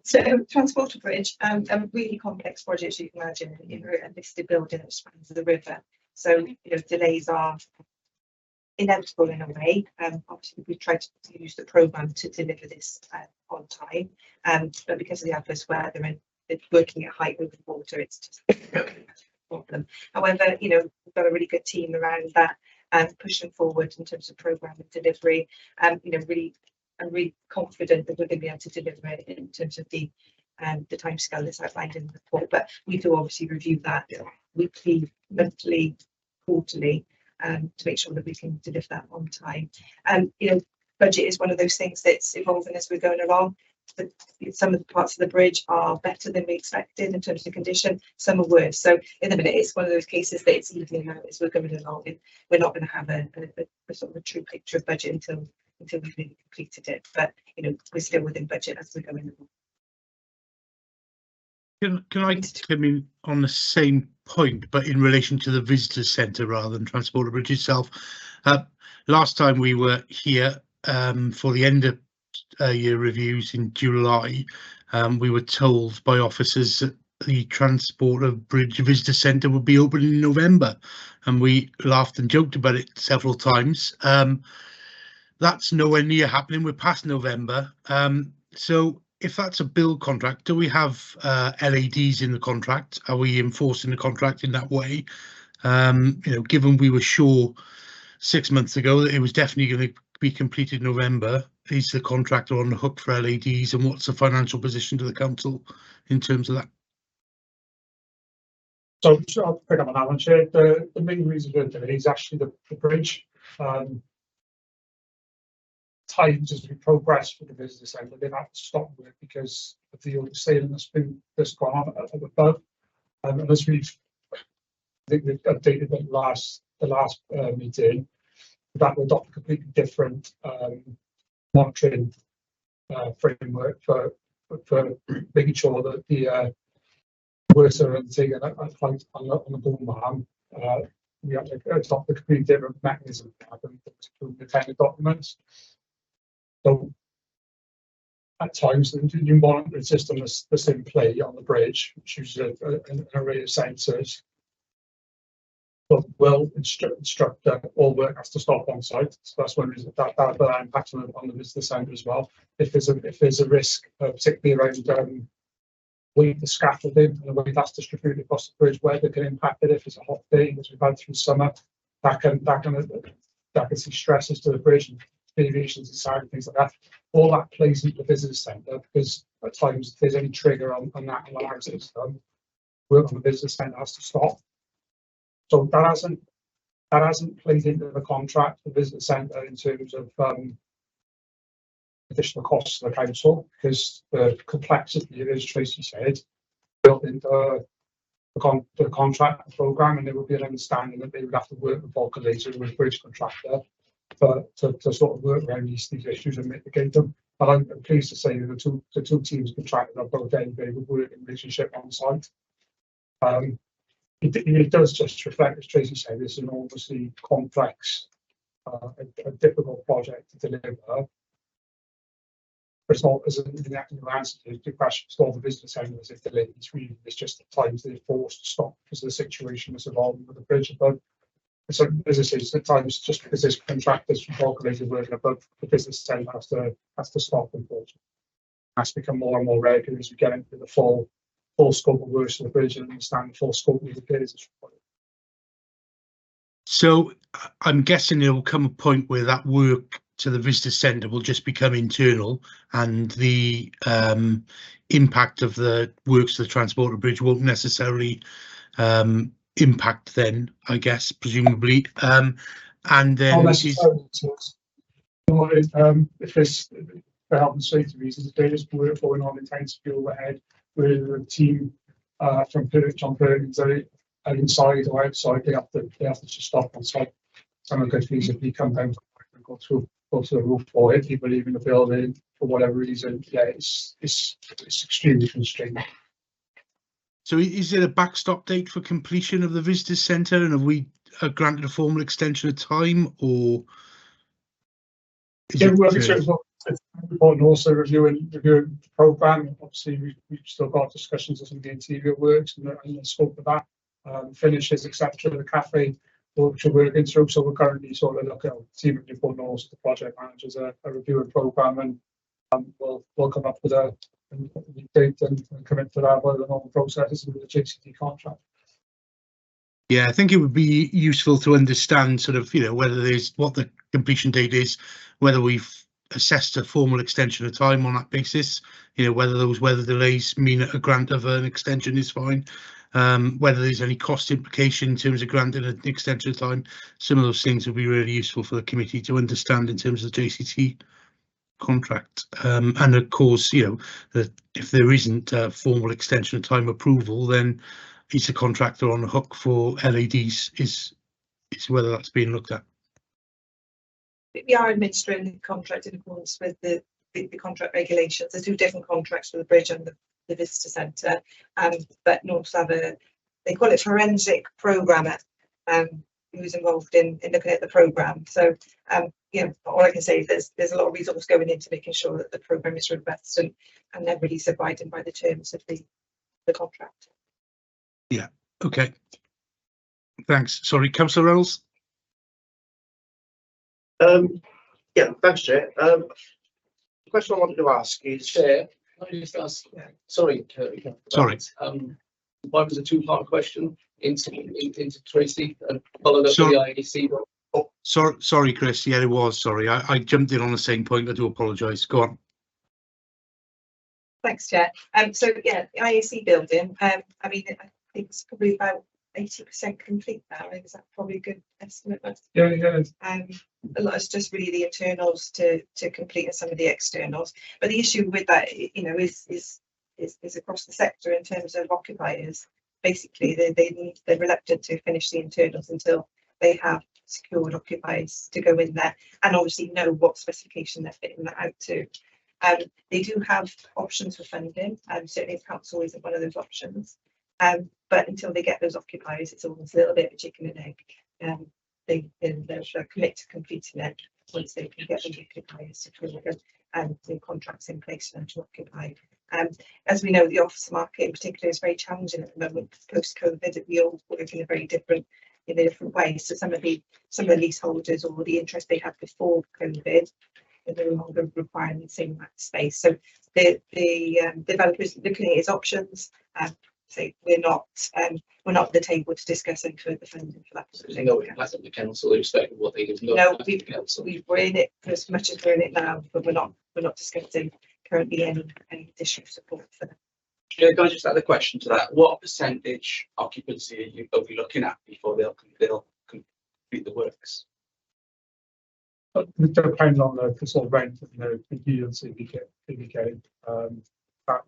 So Transporter Bridge, a really complex project, you can imagine, a listed building that spans the river. So delays are inevitable in a way. Obviously, we've tried to use the programme to deliver this on time, but because of the adverse weather and working at height over the water, it's just a problem. However, we've got a really good team around that and pushing forward in terms of programme and delivery. I'm really confident that we're going to be able to deliver it in terms of the timescale that's outlined in the report. But we do obviously review that weekly, monthly, quarterly, to make sure that we can deliver that on time. Budget is one of those things that's evolving as we're going along. Some of the parts of the bridge are better than we expected in terms of condition, some are worse. So in the minute, it's one of those cases that it's evening out as we're going along, and we're not going to have a sort of a true picture of budget until we've really completed it. But we're still within budget as we're going along. Can I come in on the same point, but in relation to the visitor centre rather than Transporter Bridge itself? Last time we were here for the end of year reviews in July, we were told by officers that the Transporter Bridge Visitor Centre would be open in November, and we laughed and joked about it several times. That's nowhere near happening. We're past November. So if that's a build contract, do we have LADs in the contract? Are we enforcing the contract in that way? Given we were sure 6 months ago that it was definitely going to be completed November, is the contractor on the hook for LADs, and what's the financial position to the council in terms of that? So I'll pick up on that one, Chair. The main reason for it is actually the bridge. Times as we progress with the business centre, they've had to stop work because of the oversailing that's gone on up above. And as we've updated the last meeting, that will adopt a completely different monitoring framework for making sure that the works are undertaken at height on the boom arm. We have to adopt a completely different mechanism to the tender documents. So at times the new monitoring system that's in play on the bridge, which uses an array of sensors, will instruct that all work has to stop on site. So that's one reason that impacts on the visitor centre as well. If there's a risk, particularly around weight, the scaffolding and the way that's distributed across the bridge, weather can impact it. If it's a hot day, as we've had through summer, that can see stresses to the bridge and deviations inside and things like that. All that plays into the visitor centre, because at times if there's any trigger on that alarm system, work on the visitor centre has to stop. So that hasn't played into the contract for the visitor centre in terms of additional costs to the council, because the complexity, as Tracy said, built into the contract programme, and there would be an understanding that they would have to work with Pwyllgor later with a bridge contractor to sort of work around these issues and mitigate them. But I'm pleased to say that the two teams contracted have both a very good working relationship on site. It does just reflect, as Tracy said, it's an enormously complex, a difficult project to deliver. But it's not as an answer to the question. It's not the business owners if delayed. It's just at times they're forced to stop because of the situation that's evolving with the bridge above. So as I say, at times just because there's contractors from calculated working above, the business centre has to stop, unfortunately. That's become more and more regular as we get into the full scope of works of the bridge and understand the full scope of the repairs. So I'm guessing there will come a point where that work to the visitor centre will just become internal, and the impact of the works to the Transporter Bridge won't necessarily impact then, I guess, presumably. And then if there's for health and safety reasons, there's work going on intensive overhead with a team from John Perkins inside or outside, they have to just stop on site. Some could feasibly come down and go through the roof or hit people leaving the building for whatever reason. Yeah, it's extremely constraining. So is there a backstop date for completion of the visitor centre, and have we granted a formal extension of time, or? Yeah, well, it's important also reviewing the programme. Obviously, we've still got discussions of some of the interior works and the scope of that, finishes, etc. The cafe which we're working through. So we're currently sort of looking at team of Newport North, the project managers, a reviewing programme, and we'll come up with a date and commit to that by the normal processes with the JCT contract. Yeah, I think it would be useful to understand sort of, whether there's what the completion date is, whether we've assessed a formal extension of time on that basis, whether those weather delays mean a grant of an extension is fine, whether there's any cost implication in terms of granting an extension of time. Some of those things would be really useful for the committee to understand in terms of the JCT contract. And of course, that if there isn't a formal extension of time approval, then is the contractor on the hook for LADs, is whether that's being looked at. We are administering the contract in accordance with the contract regulations. There's two different contracts for the bridge and the visitor centre, but North have they call it forensic programmer, who's involved in looking at the programme. So all I can say is there's a lot of resource going into making sure that the programme is robust and everybody's abiding by the terms of the contract. Yeah, okay. Thanks. Sorry, Councillor Reynolds. Yeah, thanks, Chair. The question I wanted to ask is, Chair, can I just ask? Sorry, sorry. Why was a two-part question into Tracy and followed up with the IEC? Oh, sorry, Chris. Yeah, it was. Sorry, I jumped in on the same point. I do apologise. Go on. Thanks, Chair. So yeah, the IAC building. I mean, I think it's probably about 80% complete now. I think is that probably a good estimate? Yeah. A lot is just really the internals to complete and some of the externals. But the issue with that, is across the sector in terms of occupiers. Basically, they're reluctant to finish the internals until they have secured occupiers to go in there and obviously know what specification they're fitting that out to. They do have options for funding, certainly the council isn't one of those options. But until they get those occupiers, it's almost a little bit of a chicken and egg. They'll commit to completing it once they can get the occupiers secured and the contracts in place for them to occupy. As we know, the office market in particular is very challenging at the moment post-COVID. We all work in a very different way. So some of the leaseholders or the interest they had before COVID, they're no longer requiring the same amount of space. So the developers looking at his options. So we're not at the table to discuss any further funding for that. There's no impact on the council, irrespective of what they do. No, we're in it for as much as we're in it now, but we're not discussing currently any additional support for them. Yeah, can I just add a question to that? What percentage occupancy are we looking at before they'll complete the works? It depends on the sort of rent and the yields that you get.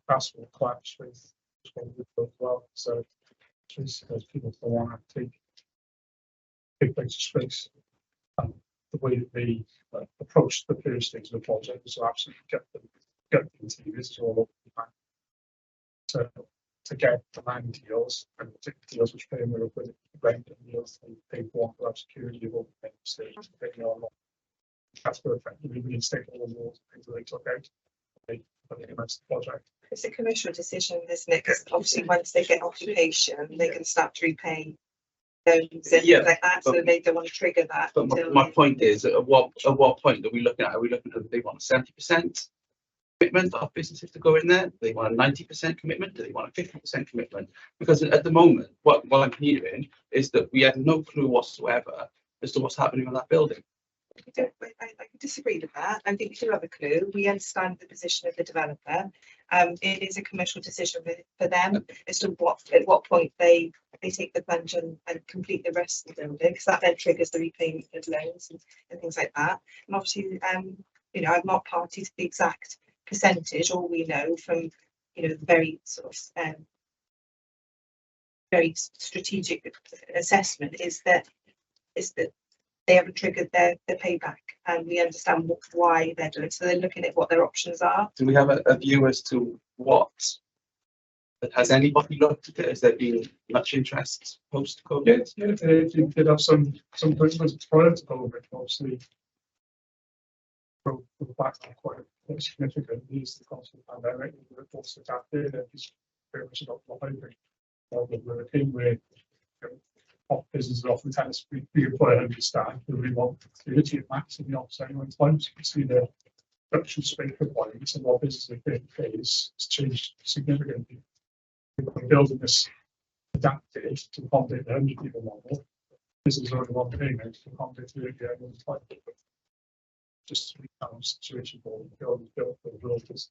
That's what clash with as well. So those people don't want to take big bits of space. The way that they approach the first stage of the project is to absolutely get the interiors all over the plan. So to get the land deals and the deals which pay more with rent and deals they want to have security of all the things that they are not. That's where effectively we instate all the walls and things that they took out. The project. It's a commercial decision, isn't it? Because obviously once they get occupation, they can start to repay loans and things like that. So they don't want to trigger that. But my point is, at what point are we looking at? Are we looking at they want a 70% commitment of businesses to go in there? Do they want a 90% commitment? Do they want a 50% commitment? Because at the moment, what I'm hearing is that we have no clue whatsoever as to what's happening on that building. I disagree with that. I think we do have a clue. We understand the position of the developer. It is a commercial decision for them as to at what point they take the plunge and complete the rest of the building, because that then triggers the repayment of loans and things like that. And obviously, I'm not party to the exact percentage. All we know from the very sort of very strategic assessment is that they haven't triggered their payback, and we understand why they're doing it. So they're looking at what their options are. Do we have a view as to what? Has anybody looked at it? Has there been much interest post-COVID? Yeah, they did have some commitments prior to COVID, obviously. For the back quite significant is the cost of the pandemic. The workforce adapted and just very much not hybrid. We're working with businesses often tend to be employ 100 staff, who really want 30 at max in the office anyway. Times you can see the production space requirements and what businesses has changed significantly. We're building this adapted to accommodate the 100 people model. This is only one payment to accommodate 30 people. Just a situation for the building built for the realtors.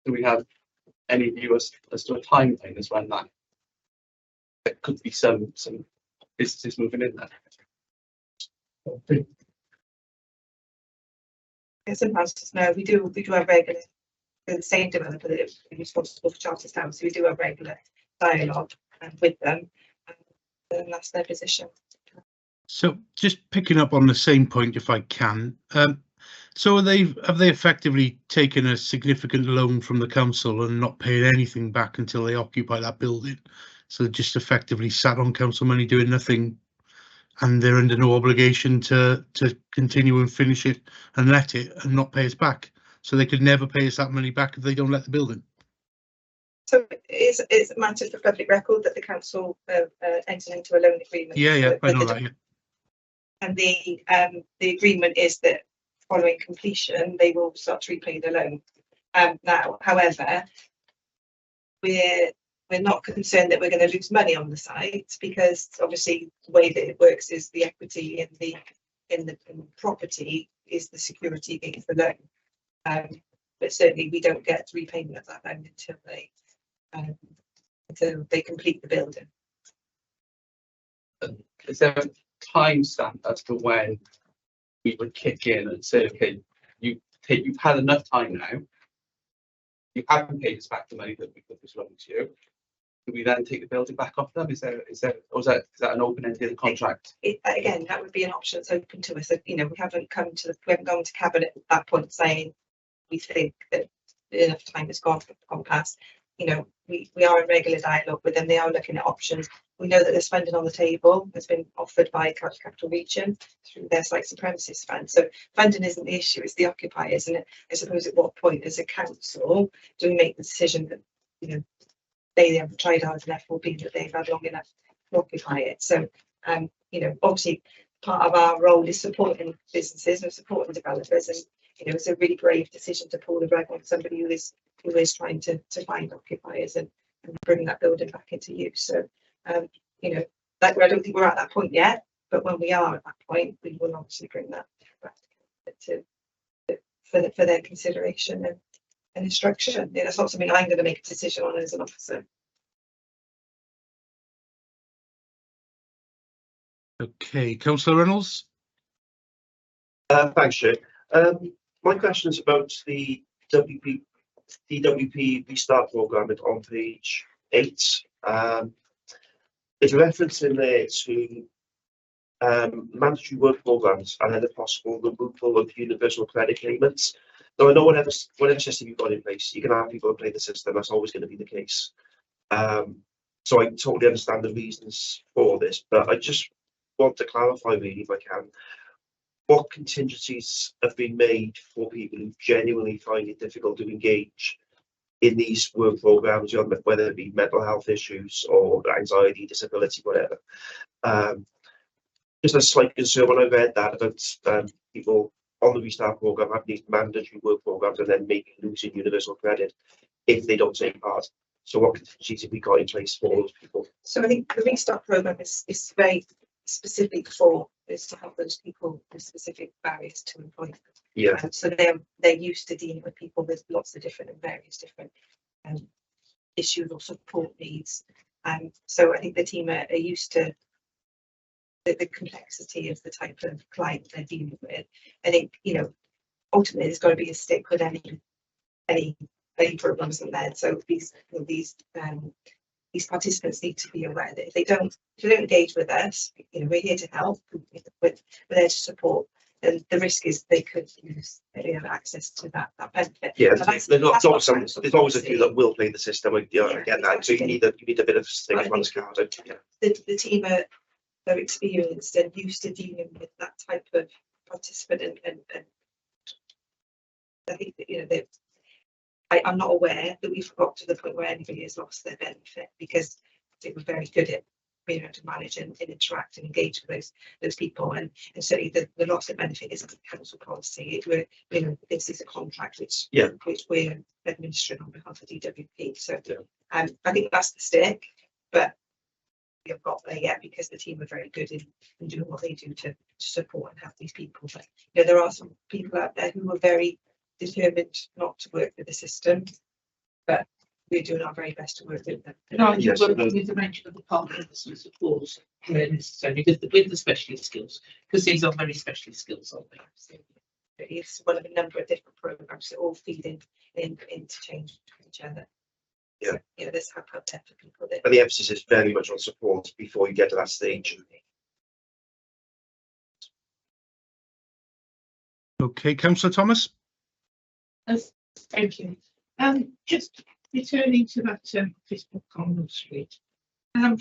Do we have any view as to a timeline as when that there could be some businesses moving in there? Sometimes no, we do have regular, the same developer that is responsible for Charterstown, so we do have regular dialogue with them, and that's their position. So just picking up on the same point, if I can. So have they effectively taken a significant loan from the council and not paid anything back until they occupy that building? So just effectively sat on council money doing nothing, and they're under no obligation to continue and finish it and let it and not pay us back. So they could never pay us that money back if they don't let the building. So it's a matter for public record that the council entered into a loan agreement. Yeah, I know that. Yeah. And the agreement is that following completion, they will start to repay the loan. Now, however, we're not concerned that we're going to lose money on the site, because obviously the way that it works is the equity in the property is the security against the loan. But certainly we don't get repayment of that loan until they complete the building. Is there a time stamp as to when we would kick in and say, okay, you've had enough time now, you haven't paid us back the money that we put this loan to you? Do we then take the building back off them? Is that an open-ended contract? Again, that would be an option that's open to us. We haven't gone to cabinet at that point saying we think that enough time has gone past. We are in regular dialogue with them. They are looking at options. We know that there's funding on the table has been offered by Capital Region through their sites and premises fund. So funding isn't the issue, it's the occupiers. And I suppose at what point as a council do we make the decision that they haven't tried hard enough, or be that they've had long enough to occupy it. So obviously part of our role is supporting businesses and supporting developers, and it's a really brave decision to pull the rug on somebody who is trying to find occupiers and bring that building back into use. So I don't think we're at that point yet, but when we are at that point, we will obviously bring that back for their consideration and instruction. That's not something I'm going to make a decision on as an officer. Okay, Councillor Reynolds. Thanks, Chair. My question is about the DWP Restart Programme on page 8. There's a reference in there to mandatory work programmes and then, if possible, removal of universal credit payments. Now, I know whatever system you've got in place, you can have people play the system. That's always going to be the case. So I totally understand the reasons for this, but I just want to clarify, really, if I can, what contingencies have been made for people who genuinely find it difficult to engage in these work programmes, whether it be mental health issues or anxiety, disability, whatever. Just a slight concern when I read that about people on the Restart Programme having these mandatory work programmes and then maybe losing universal credit if they don't take part. So what contingencies have we got in place for those people? So I think the Restart Programme is very specific is to help those people with specific barriers to employment. Yeah. So they're used to dealing with people with lots of different and various different issues or support needs. So I think the team are used to the complexity of the type of client they're dealing with. I think ultimately there's got to be a stick with any any programs and led. So these participants need to be aware that if they don't engage with us, we're here to help. We're there to support. And the risk is they could lose access to that benefit. Yeah, there's always a few that will play the system. I get that. So you need a bit of stigma on this card. The team are experienced and used to dealing with that type of participant, and I think that I'm not aware that we've got to the point where anybody has lost their benefit, because I think we're very good at being able to manage and interact and engage with those people, and certainly the loss of benefit isn't a council policy. This is a contract which we're administering on behalf of DWP. So I think that's the stick, but we have got there yet because the team are very good in doing what they do to support and help these people. But there are some people out there who are very determined not to work with the system, but we're doing our very best to work with them. No, you're working with the range of the partners and support where necessary with the specialist skills, because these are very specialist skills, aren't they? So it's one of a number of different programs that all feed in interchange with each other. Yeah. So, there's help out there for people. And the emphasis is very much on support before you get to that stage. Okay, Councillor Thomas. Thank you. Just returning to that Facebook on Street. I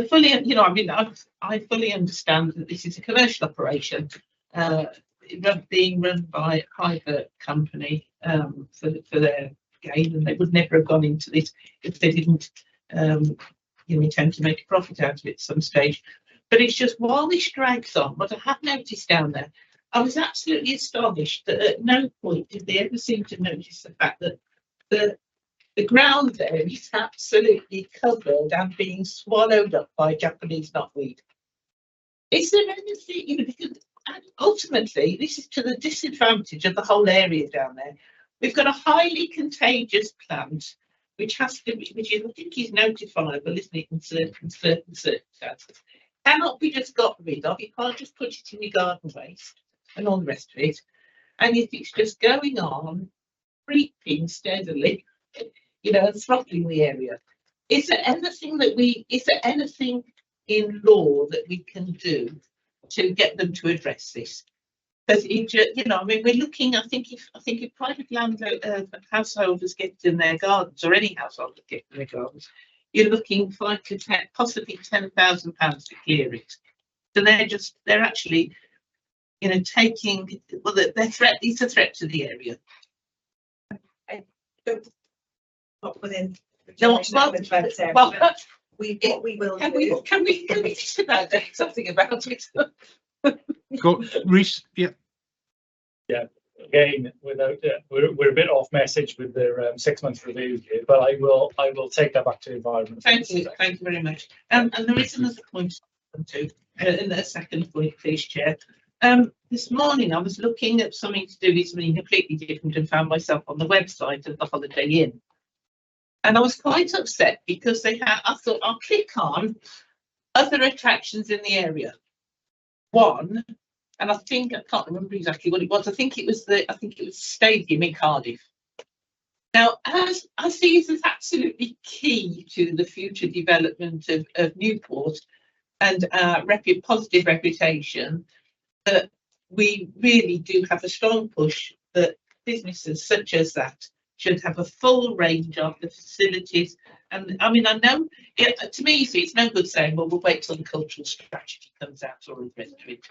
fully, I fully understand that this is a commercial operation, being run by a private company for their gain, and they would never have gone into this if they didn't, intend to make a profit out of it at some stage. But it's just while this drags on, what I have noticed down there, I was absolutely astonished that at no point did they ever seem to notice the fact that the ground there is absolutely covered and being swallowed up by Japanese knotweed. Is there anything, because ultimately this is to the disadvantage of the whole area down there. We've got a highly contagious plant which has to be, which I think is notifiable, isn't it, in certain circumstances. Cannot be just got rid of. You can't just put it in your garden waste and all the rest of it. And if it's just going on, creeping steadily, and throttling the area, is there anything in law that we can do to get them to address this? Because we're looking. I think if private householders get in their gardens, or any householder get in their gardens, you're looking £5 to 10, possibly £10,000 to clear it. So they're actually, taking. Well, it's a threat to the area. Not within. No, we will. Can we think about doing something about it? Go, Reece. Yeah. Yeah. Again, we're a bit off message with their 6 month review here, but I will take that back to the environment. Thank you very much. And there is another point to, and a second point, please, Chair. This morning I was looking at something to do with something completely different and found myself on the website of the Holiday Inn. And I was quite upset because I thought I'll click on other attractions in the area. One, and I can't remember exactly what it was. I think it was the stadium in Cardiff. Now, as I see this as absolutely key to the future development of Newport and positive reputation, that we really do have a strong push that businesses such as that should have a full range of the facilities. And I mean, I know, to me, see, it's no good saying, well, we'll wait till the cultural strategy comes out or the rest of it.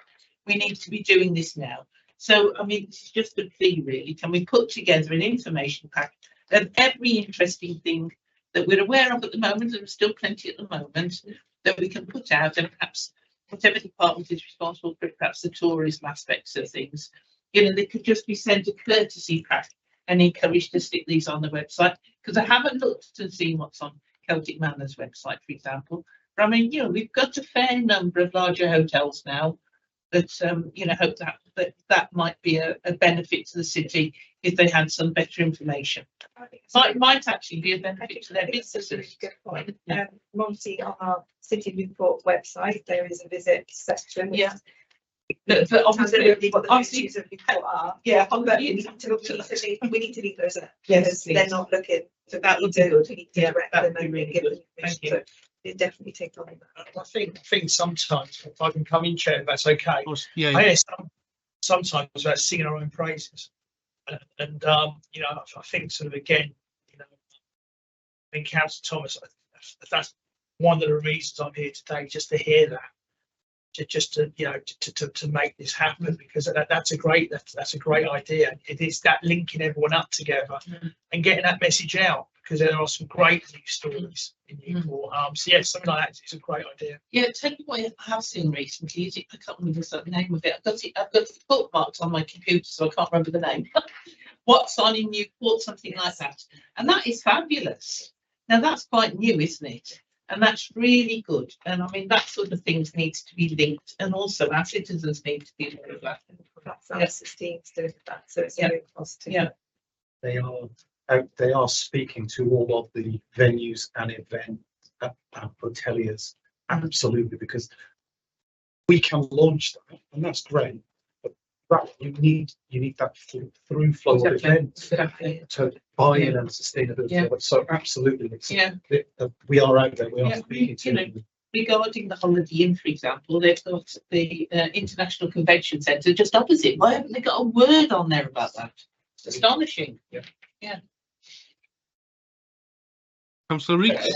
We need to be doing this now. So, I mean, it's just a plea, really. Can we put together an information pack of every interesting thing that we're aware of at the moment, and there's still plenty at the moment, that we can put out, and perhaps whatever department is responsible for perhaps the tourism aspects of things, they could just be sent a courtesy pack and encouraged to stick these on the website, because I haven't looked and seen what's on Celtic Manor's website, for example. But I mean, we've got a fair number of larger hotels now that, hope that might be a benefit to the city if they had some better information. Might actually be a benefit to their businesses. Good point. Obviously, on our City Newport website, there is a visit section. But obviously, what the issues of Newport are. yeah, But we need to leave those up. Yes, Because they're not looking. So that would be good. We need to Yeah, direct that them would be and really give good. them Thank permission. you. So they definitely take on that. I think sometimes, if I can come in, Chair, if that's okay. Yeah. I hear sometimes about singing our own praises. And you know, I think sort of again, you know, I think Councillor Thomas, that's one of the reasons I'm here today, just to hear that. Just to, you know, to make this happen, because that's a great idea. It is that linking everyone up together and getting that message out, because there are some great news stories in Newport. So yeah, something like that is a great idea. Yeah, tell you what I have seen recently. Is it, I can't remember the name of it. I've got bookmarks on my computer, so I can't remember the name. What's on in Newport, something like that, and that is fabulous. Now that's quite new, isn't it? And that's really good. And I mean, that sort of things needs to be linked, and also our citizens need to be aware of that. That's our teams doing that, so it's very positive. Yeah. They are speaking to all of the venues and event hoteliers, absolutely, because we can launch that, and that's great. But you need that through flow of events to buy in and sustainability. Yeah. So absolutely, we are out there. We are speaking to them. Regarding the Holiday Inn, for example, they've got the International Convention Centre just opposite. Why haven't they got a word on there about that? It's astonishing. Yeah. Councillor Reeks.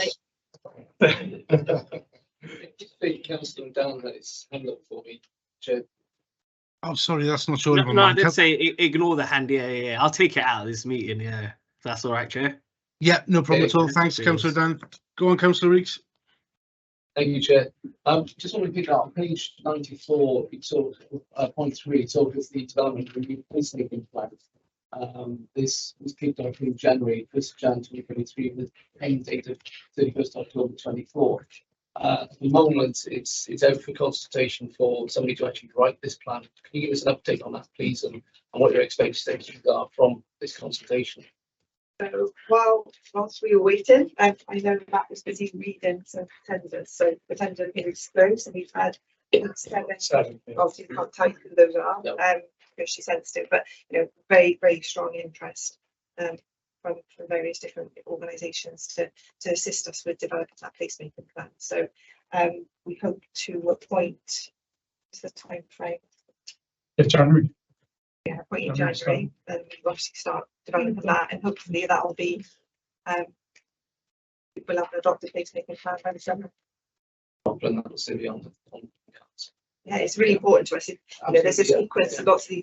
Just think Councillor Dan had his hand up for me, Chair. Oh, sorry, that's not showing. No, I did say ignore the hand. Yeah. I'll take it out of this meeting. Yeah, if that's all right, Chair. Yeah, no problem at all. Thanks, Councillor Dan. Go on, Councillor Reeks. Thank you, Chair. Just want to pick up page 94. We talk point 3. Talk of the development of the placemaking plan. This was kicked off in January, 1st of Jan 2023, with end date of 31st October 24. At the moment, it's out for consultation for somebody to actually write this plan. Can you give us an update on that, please, and what your expectations are from this consultation? So whilst we were waiting, I know Matt was busy reading some tenders. So the tender is closed, and we've had seven. Obviously, we can't tell you who those are, because she's sensitive. But you know, very, very strong interest from various different organisations to assist us with developing that placemaking plan. So we hope to appoint. What's the time frame? January. Yeah, appoint in January, and we obviously start developing that, and hopefully that will be. We'll have an adopted placemaking plan by the summer. Yeah, it's really important to us. You know, there's a sequence of lots of the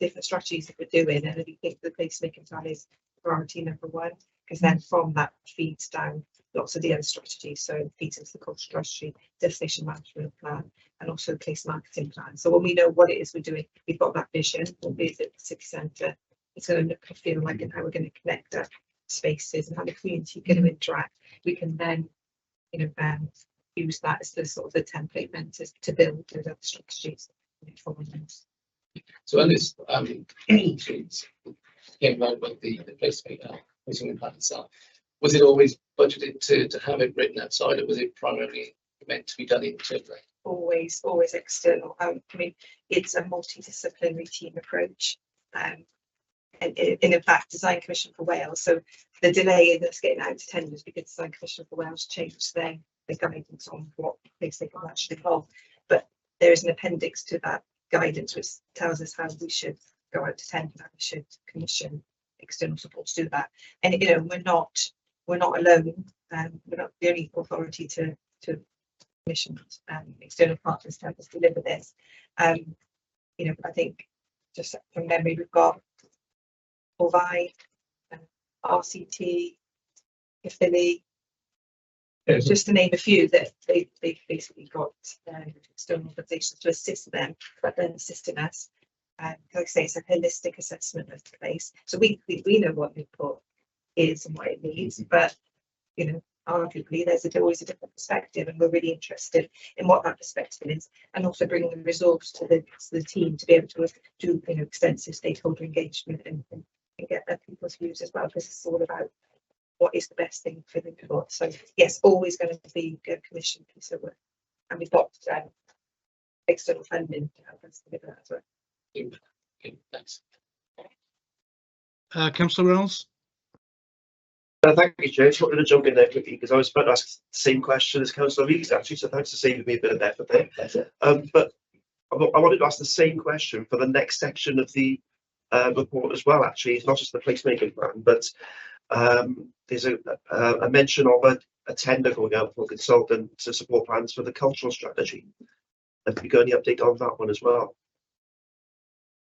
different strategies that we're doing, and we think the placemaking plan is priority number one, because then from that feeds down lots of the other strategies. So it feeds into the cultural strategy, destination management plan, and also the place marketing plan. So when we know what it is we're doing, we've got that vision. We'll visit the city centre. It's going to look and feel like, and how we're going to connect our spaces and how the community going to interact. We can then, you know, use that as the sort of the template meant to build those other strategies. So when this came about with the placemaking plan itself, was it always budgeted to have it written outside, or was it primarily meant to be done internally? Always external. I mean, it's a multidisciplinary team approach. And in fact, Design Commission for Wales. So the delay in us getting out to tenders because Design Commission for Wales changed their guidance on what placemaking plan should involve. But there is an appendix to that guidance which tells us how we should go out to tender, how we should commission external support to do that. And you know, we're not alone. We're not the only authority to commission external partners to help us deliver this. You know, I think just from memory, we've got Provide, RCT, Philly, just to name a few that they've basically got external organisations to assist them, but then assisting us. Like I say, it's a holistic assessment of the place. So we know what Newport is and what it needs, but you know, arguably there's always a different perspective, and we're really interested in what that perspective is, and also bringing the resource to the team to be able to do, you know, extensive stakeholder engagement and get their people's views as well, because it's all about what is the best thing for the Newport. So yes, always going to be a commission piece of work, and we've got external funding to help us with that as well. Okay, thanks. Councillor Reynolds? Thank you, Chair. I just wanted to jump in there quickly because I was about to ask the same question as Councillor Rees actually, so thanks for saving me a bit of effort there. But I wanted to ask the same question for the next section of the report as well. Actually, it's not just the placemaking plan, but there's a mention of a tender going out for a consultant to support plans for the cultural strategy. Have you got any update on that one as well?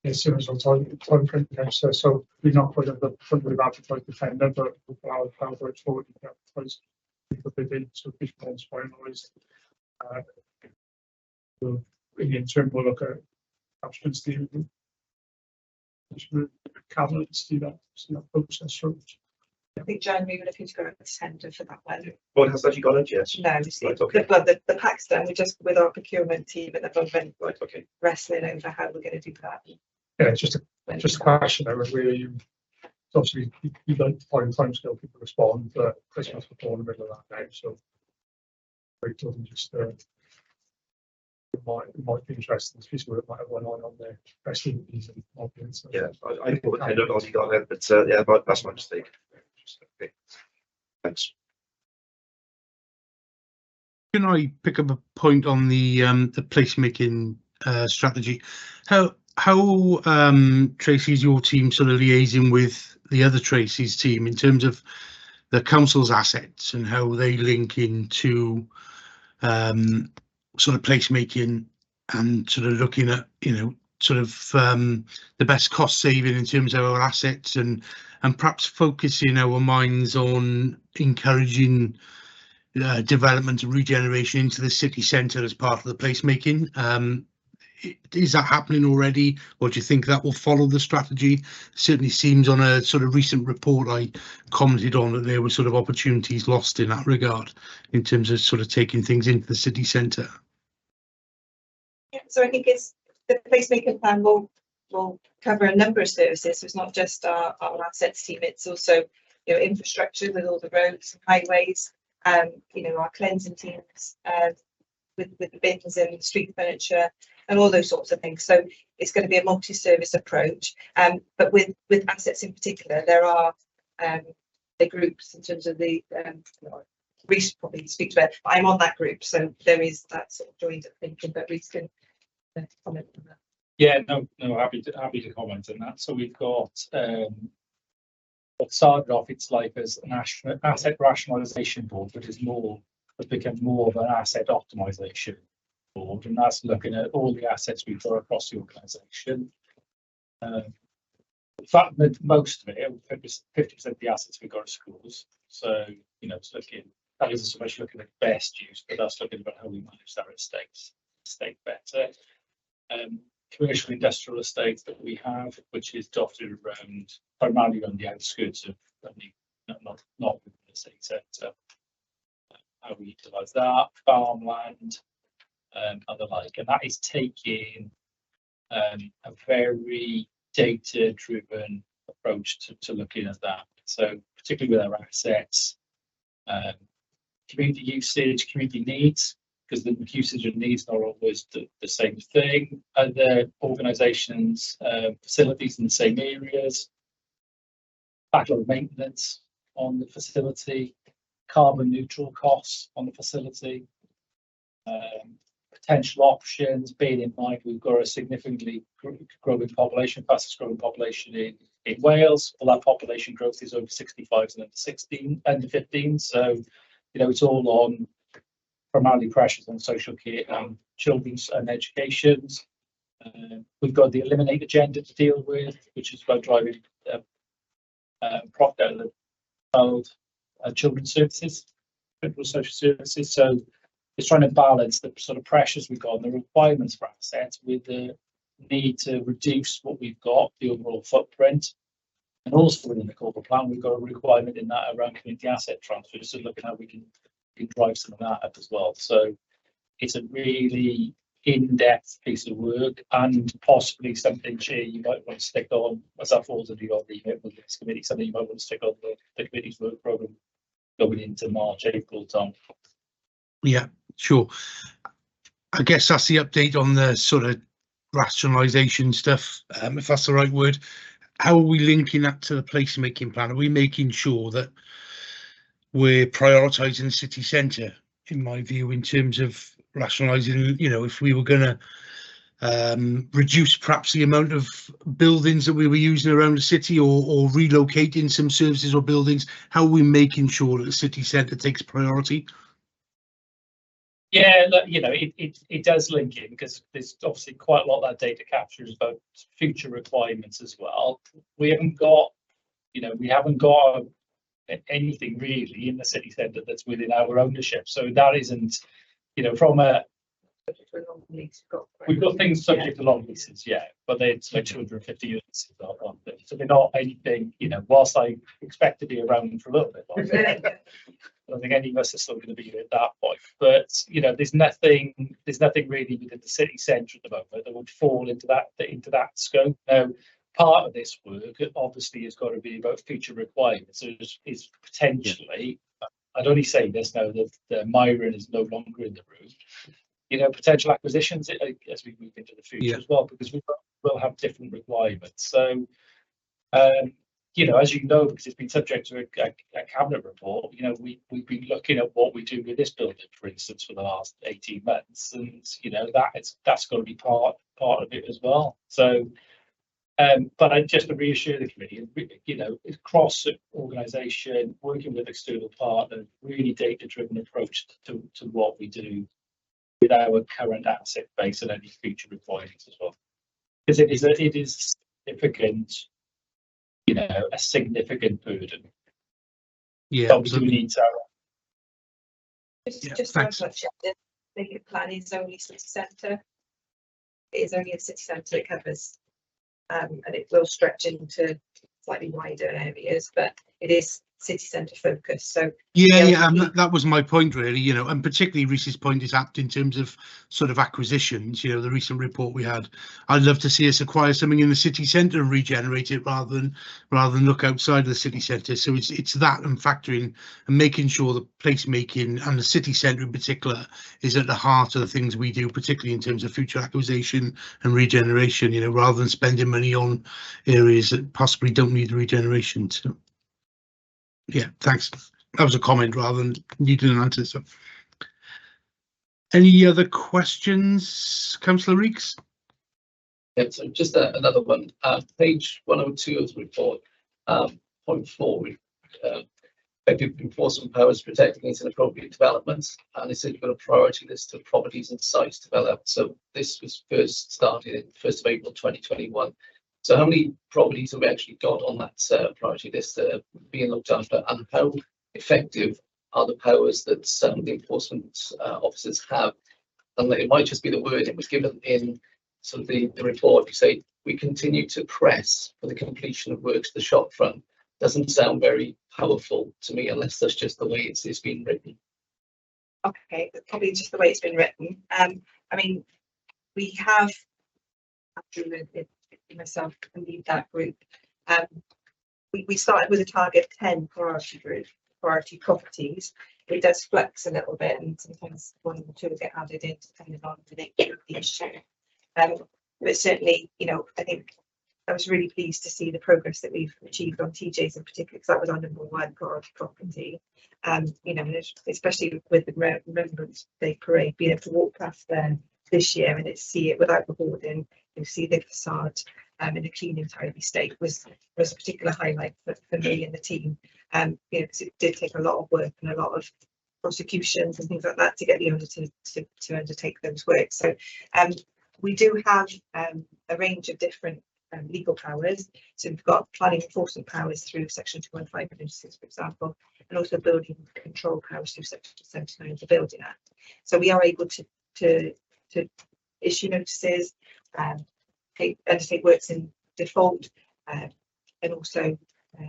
As soon as I'm time frame, so we're not put at the front of advertised the tender, but how it's forward to advertise the bidding, so which one's finalised. In the interim, we'll look at options to cabinet to do that process through. I think January we're looking to go out to tender for that one. Well, it has actually gone out yet? No, Right, okay. the pack's done. We're just with our procurement team at the moment, Right, okay. wrestling over how we're going to do that. Yeah, it's just a question there where you obviously you don't find time scale people respond, but Christmas before in the middle of that now, so it doesn't just it might be interesting to see what it might have went on there, especially with these audience. Yeah, I thought the tender had already gone out, but yeah, that's my mistake. Okay. Thanks. Can I pick up a point on the placemaking strategy? How Tracy's your team sort of liaising with the other Tracy's team in terms of the council's assets and how they link into sort of placemaking and sort of looking at, you know, sort of the best cost saving in terms of our assets and perhaps focusing our minds on encouraging development and regeneration into the city centre as part of the placemaking. Is that happening already, or do you think that will follow the strategy? Certainly seems on a sort of recent report I commented on that there were sort of opportunities lost in that regard in terms of sort of taking things into the city centre. Yeah, so I think it's the placemaking plan will cover a number of services. So it's not just our assets team, it's also, you know, infrastructure with all the roads and highways, you know, our cleansing teams with the bins and street furniture and all those sorts of things. So it's going to be a multi-service approach, but with assets in particular, there are the groups in terms of the Reece probably speaks about. I'm on that group, so there is that sort of joined up thinking. But Reece can comment on that. Yeah, no, happy to comment on that. So we've got what started off its life as an asset rationalisation board, which is become more of an asset optimisation board, and that's looking at all the assets we've got across the organisation. In fact, most of it, 50% of the assets we've got at schools. So, you know, it's looking, that isn't so much looking at best use, but that's looking about how we manage our estate better. Commercial industrial estates that we have, which is dotted around, primarily on the outskirts of, not within the city centre. How we utilise that, farmland, and the like, and that is taking a very data-driven approach to looking at that. So particularly with our assets, community usage, community needs, because the usage and needs are always the same thing. Other organisations, facilities in the same areas, backlog maintenance on the facility, carbon neutral costs on the facility, potential options, bearing in mind we've got a significantly growing population, fastest growing population in Wales. All that population growth is over 65s and under 15. So, you know, it's all on primarily pressures on social care and children's and educations. We've got the eliminate agenda to deal with, which is about driving profit out of the child children's services, social services. So it's trying to balance the sort of pressures we've got and the requirements for assets with the need to reduce what we've got, the overall footprint. And also within the corporate plan, we've got a requirement in that around community asset transfer, so looking at how we can drive some of that up as well. So it's a really in-depth piece of work, and possibly something, Chair, you might want to stick on, as that falls into your remit with this committee, something you might want to stick on the committee's work programme going into March, April time. Yeah, sure. I guess that's the update on the sort of rationalisation stuff, if that's the right word. How are we linking that to the placemaking plan? Are we making sure that we're prioritising the city centre, in my view, in terms of rationalising, you know, if we were going to reduce perhaps the amount of buildings that we were using around the city, or relocating some services or buildings, how are we making sure that the city centre takes priority? Yeah, look, you know, it does link in, because there's obviously quite a lot of that data captures about future requirements as well. We haven't got, you know, anything really in the city centre that's within our ownership. So that isn't, you know, from a, we've got things subject to long leases, yeah, but it's like 250 units, so they're not anything, you know, whilst I expect to be around for a little bit longer. I don't think any of us are still going to be here at that point, but you know, there's nothing really within the city centre at the moment that would fall into that scope. Now, part of this work obviously has got to be about future requirements. So is potentially, I'd only say this now that Myron is no longer in the room, you know, potential acquisitions as we move into the future as well, because we'll have different requirements. So, you know, as you know, because it's been subject to a cabinet report, you know, we've been looking at what we do with this building, for instance, for the last 18 months, and you know, that's got to be part of it as well. So, but just to reassure the committee, you know, it's cross organisation, working with external partners, really data-driven approach to what we do with our current asset base and any future requirements as well, because it is significant. You know, a significant burden. Yeah, we do need to. Just to add to that, the plan is only city centre. It is only a city centre it covers, and it will stretch into slightly wider areas, but it is city centre focused. So and that was my point really, you know, and particularly Reese's point is apt in terms of sort of acquisitions. You know, the recent report we had, I'd love to see us acquire something in the city centre and regenerate it rather than look outside of the city centre. So it's that, and factoring and making sure the placemaking and the city centre in particular is at the heart of the things we do, particularly in terms of future acquisition and regeneration, you know, rather than spending money on areas that possibly don't need regeneration. So yeah, thanks. That was a comment rather than needing an answer. So, any other questions, Councillor Reeks? Yeah, so just another one. Page 102 of the report, point 4, effective enforcement powers protecting against inappropriate developments, and it said you've got a priority list of properties and sites developed. So this was first started in 1st of April 2021. So how many properties have we actually got on that priority list that are being looked after, and how effective are the powers that the enforcement officers have? And it might just be the word it was given in sort of the report. You say we continue to press for the completion of works to the shop front. Doesn't sound very powerful to me, unless that's just the way it's been written. Okay, probably just the way it's been written. I mean, we have, myself and lead that group. We started with a target of 10 priority properties. It does flex a little bit, and sometimes one or two get added in depending on the nature of the issue. But certainly, you know, I think I was really pleased to see the progress that we've achieved on TJ's in particular, because that was our #1 priority property. You know, especially with the Remembrance Day parade, being able to walk past there this year and see it without the hoarding, you see the facade in a clean and tidy state was a particular highlight for me and the team. You know, because it did take a lot of work and a lot of prosecutions and things like that to get the owner to undertake those works. So we do have a range of different legal powers. So we've got planning enforcement powers through section 215, for example, and also building control powers through section 79 of the Building Act. So we are able to issue notices, undertake works in default, and also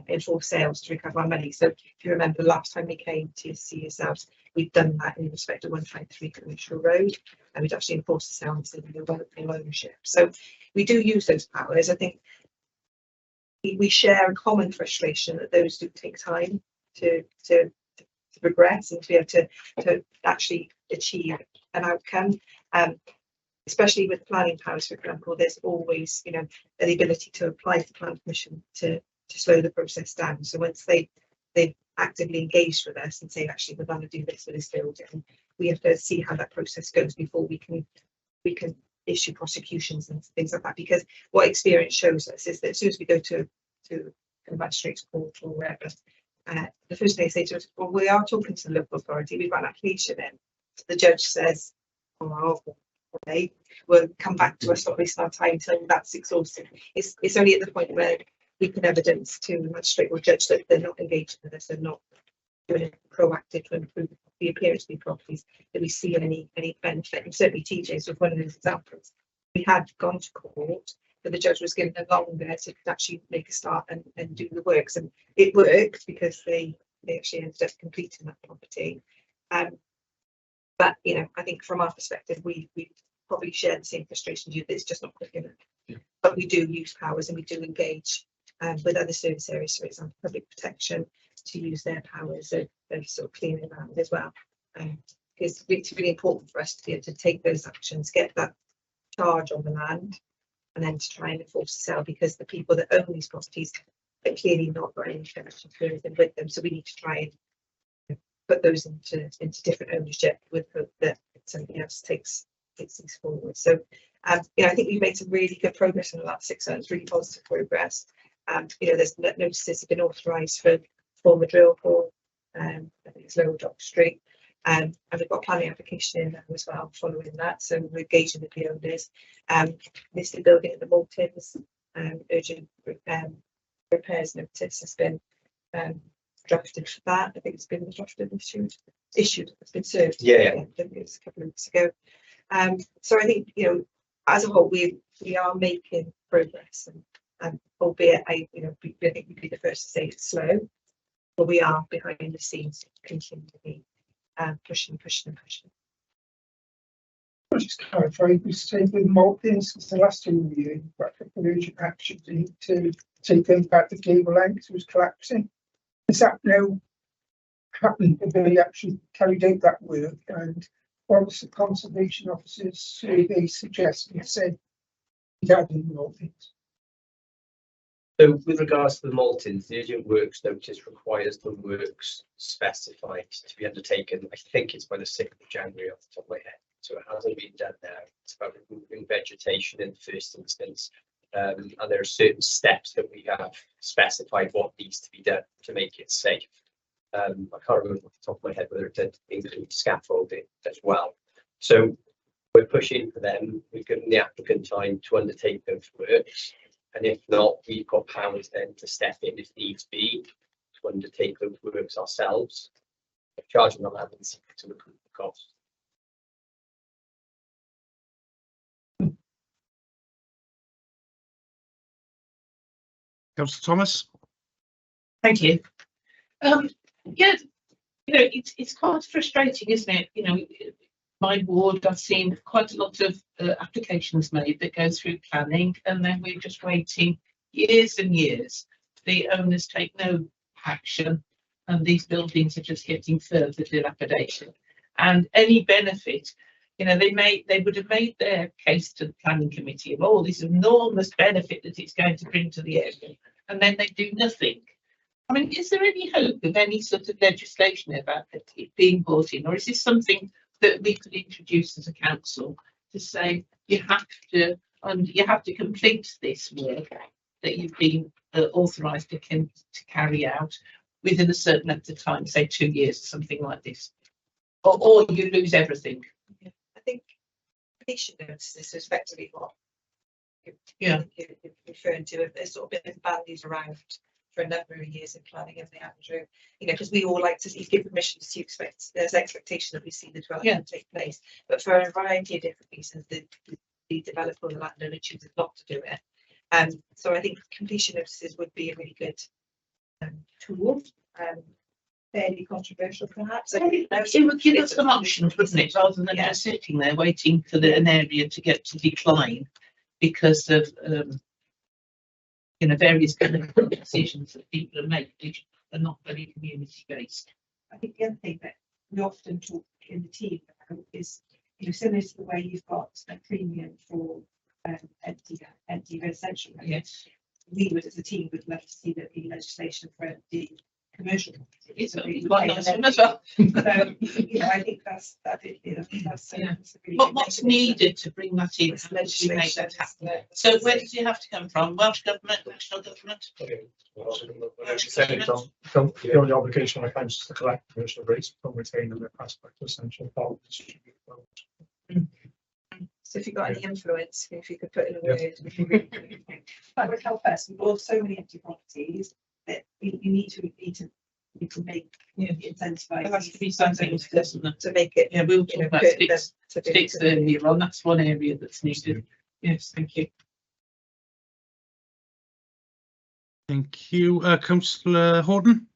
enforce sales to recover our money. So if you remember, the last time we came to see yourselves, we've done that in respect of 153 Commercial Road, and we'd actually enforced the sales in the local ownership. So we do use those powers. I think we share a common frustration that those do take time to progress and to be able to actually achieve an outcome. Especially with planning powers, for example, there's always, you know, the ability to apply for plan permission to slow the process down. So once they've actively engaged with us and say, actually, we're going to do this with this building, we have to see how that process goes before we can issue prosecutions and things like that. Because what experience shows us is that as soon as we go to a magistrate's court or wherever, the first thing they say to us, well, we are talking to the local authority, we've got an application in. The judge says, oh, okay, will come back to us, not wasting our time until that's exhausted. It's only at the point where we can evidence to the magistrate or judge that they're not engaged with us, they're not doing it proactive to improve the appearance of the properties, that we see any benefit. And certainly TJ's was one of those examples. We had gone to court, but the judge was given a longer to actually make a start and do the works, and it worked because they actually ended up completing that property. But you know, I think from our perspective, we probably share the same frustration you, that it's just not quick enough. Yeah. But we do use powers and we do engage with other service areas, for example, public protection, to use their powers of sort of clearing land as well. Because it's really important for us to be able to take those actions, get that charge on the land, and then to try and enforce the sale, because the people that own these properties are clearly not got any connection to anything with them. So we need to try and put those into different ownership with hope that something else takes these forward. So you know, I think we've made some really good progress in the last 6 months, really positive progress. You know, there's notices have been authorised for former drill hall, I think it's Lower Dock Street, and we've got a planning application in there as well following that. So we're engaging with the owners. Listed building at the Maltons, urgent repairs notice has been drafted for that. I think it's been drafted and issued. It's been served. Yeah. I think it was a couple of weeks ago. So I think, you know, as a whole, we are making progress, and albeit I think we'd be the first to say it's slow, but we are behind the scenes continually pushing. I'll just clarify, we say with Maltons, since the last time we were in urgent action to take them back the cable length was collapsing. Is that now happened? Have they actually carried out that work? And what was the conservation officer's survey suggesting? Said that in Maltons. So with regards to the Maltons, the urgent works notice requires the works specified to be undertaken. I think it's by the 6th of January off the top of my head. So it hasn't been done now. It's about removing vegetation in the first instance. And there are certain steps that we have specified what needs to be done to make it safe. I can't remember off the top of my head whether it did include scaffolding as well. So we're pushing for them. We've given the applicant time to undertake those works. And if not, we've got powers then to step in if needs be to undertake those works ourselves, charging them and to recoup the cost. Councillor Thomas. Thank you. Yeah, you know, it's quite frustrating, isn't it? You know, my ward, I've seen quite a lot of applications made that go through planning, and then we're just waiting years and years. The owners take no action, and these buildings are just getting further dilapidation. And any benefit, you know, they would have made their case to the planning committee of all this enormous benefit that it's going to bring to the area, and then they do nothing. I mean, is there any hope of any sort of legislation about it being brought in, or is this something that we could introduce as a council to say you have to complete this work that you've been authorised to carry out within a certain amount of time, say 2 years or something like this, or you lose everything? Yeah, I think completion notices is effectively what you're referring to. There's sort of been bandies around for a number of years in planning, haven't they, Andrew? You know, because we all like to give permission to expect, there's expectation that we see the development take place, but for a variety of different reasons, the developer or the landowner chooses not to do it. So I think completion notices would be a really good tool. Fairly controversial, perhaps. It would give us some options, wouldn't it, rather than just sitting there waiting for an area to get to decline because of you know, various kind of decisions that people are making, which are not very community based. I think the other thing that we often talk in the team about is similar to the way you've got a premium for empty residential. Yes. We would, as a team, would love to see that the legislation for empty commercial. It's So we quite would nice take one as well. I think that's that's Yeah. a really But good what's mechanism. needed to bring that in? It's How do we make legislation, that happen? isn't it? So where does it have to come from? Welsh government, national government? The only obligation on accounts is to collect commercial rates from retaining their aspect of essential part. So if you've got any influence, if you could put in a word, that would help us. We've got so many empty properties that you need to make incentivize. There has to be something, doesn't there? To make it. Yeah, we'll talk about put them sticks, to be- sticks earlier on. That's one area that's needed. Yes, thank you. Thank you. Councillor Horton.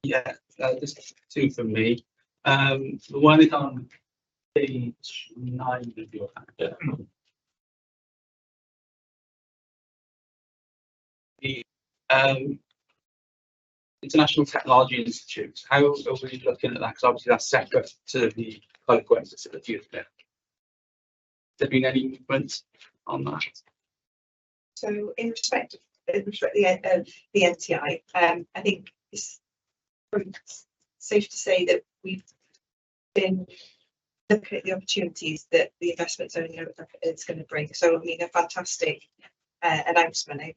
Yeah, just two from me. The one is on page 9 of your packet. The International Technology Institute, how are we looking at that? Because obviously that's separate to the Pwyllgor facility, isn't it? Has there been any movement on that? So in respect of the NTI, I think it's safe to say that we've been looking at the opportunities that the investment zone is going to bring. So I mean, a fantastic announcement, a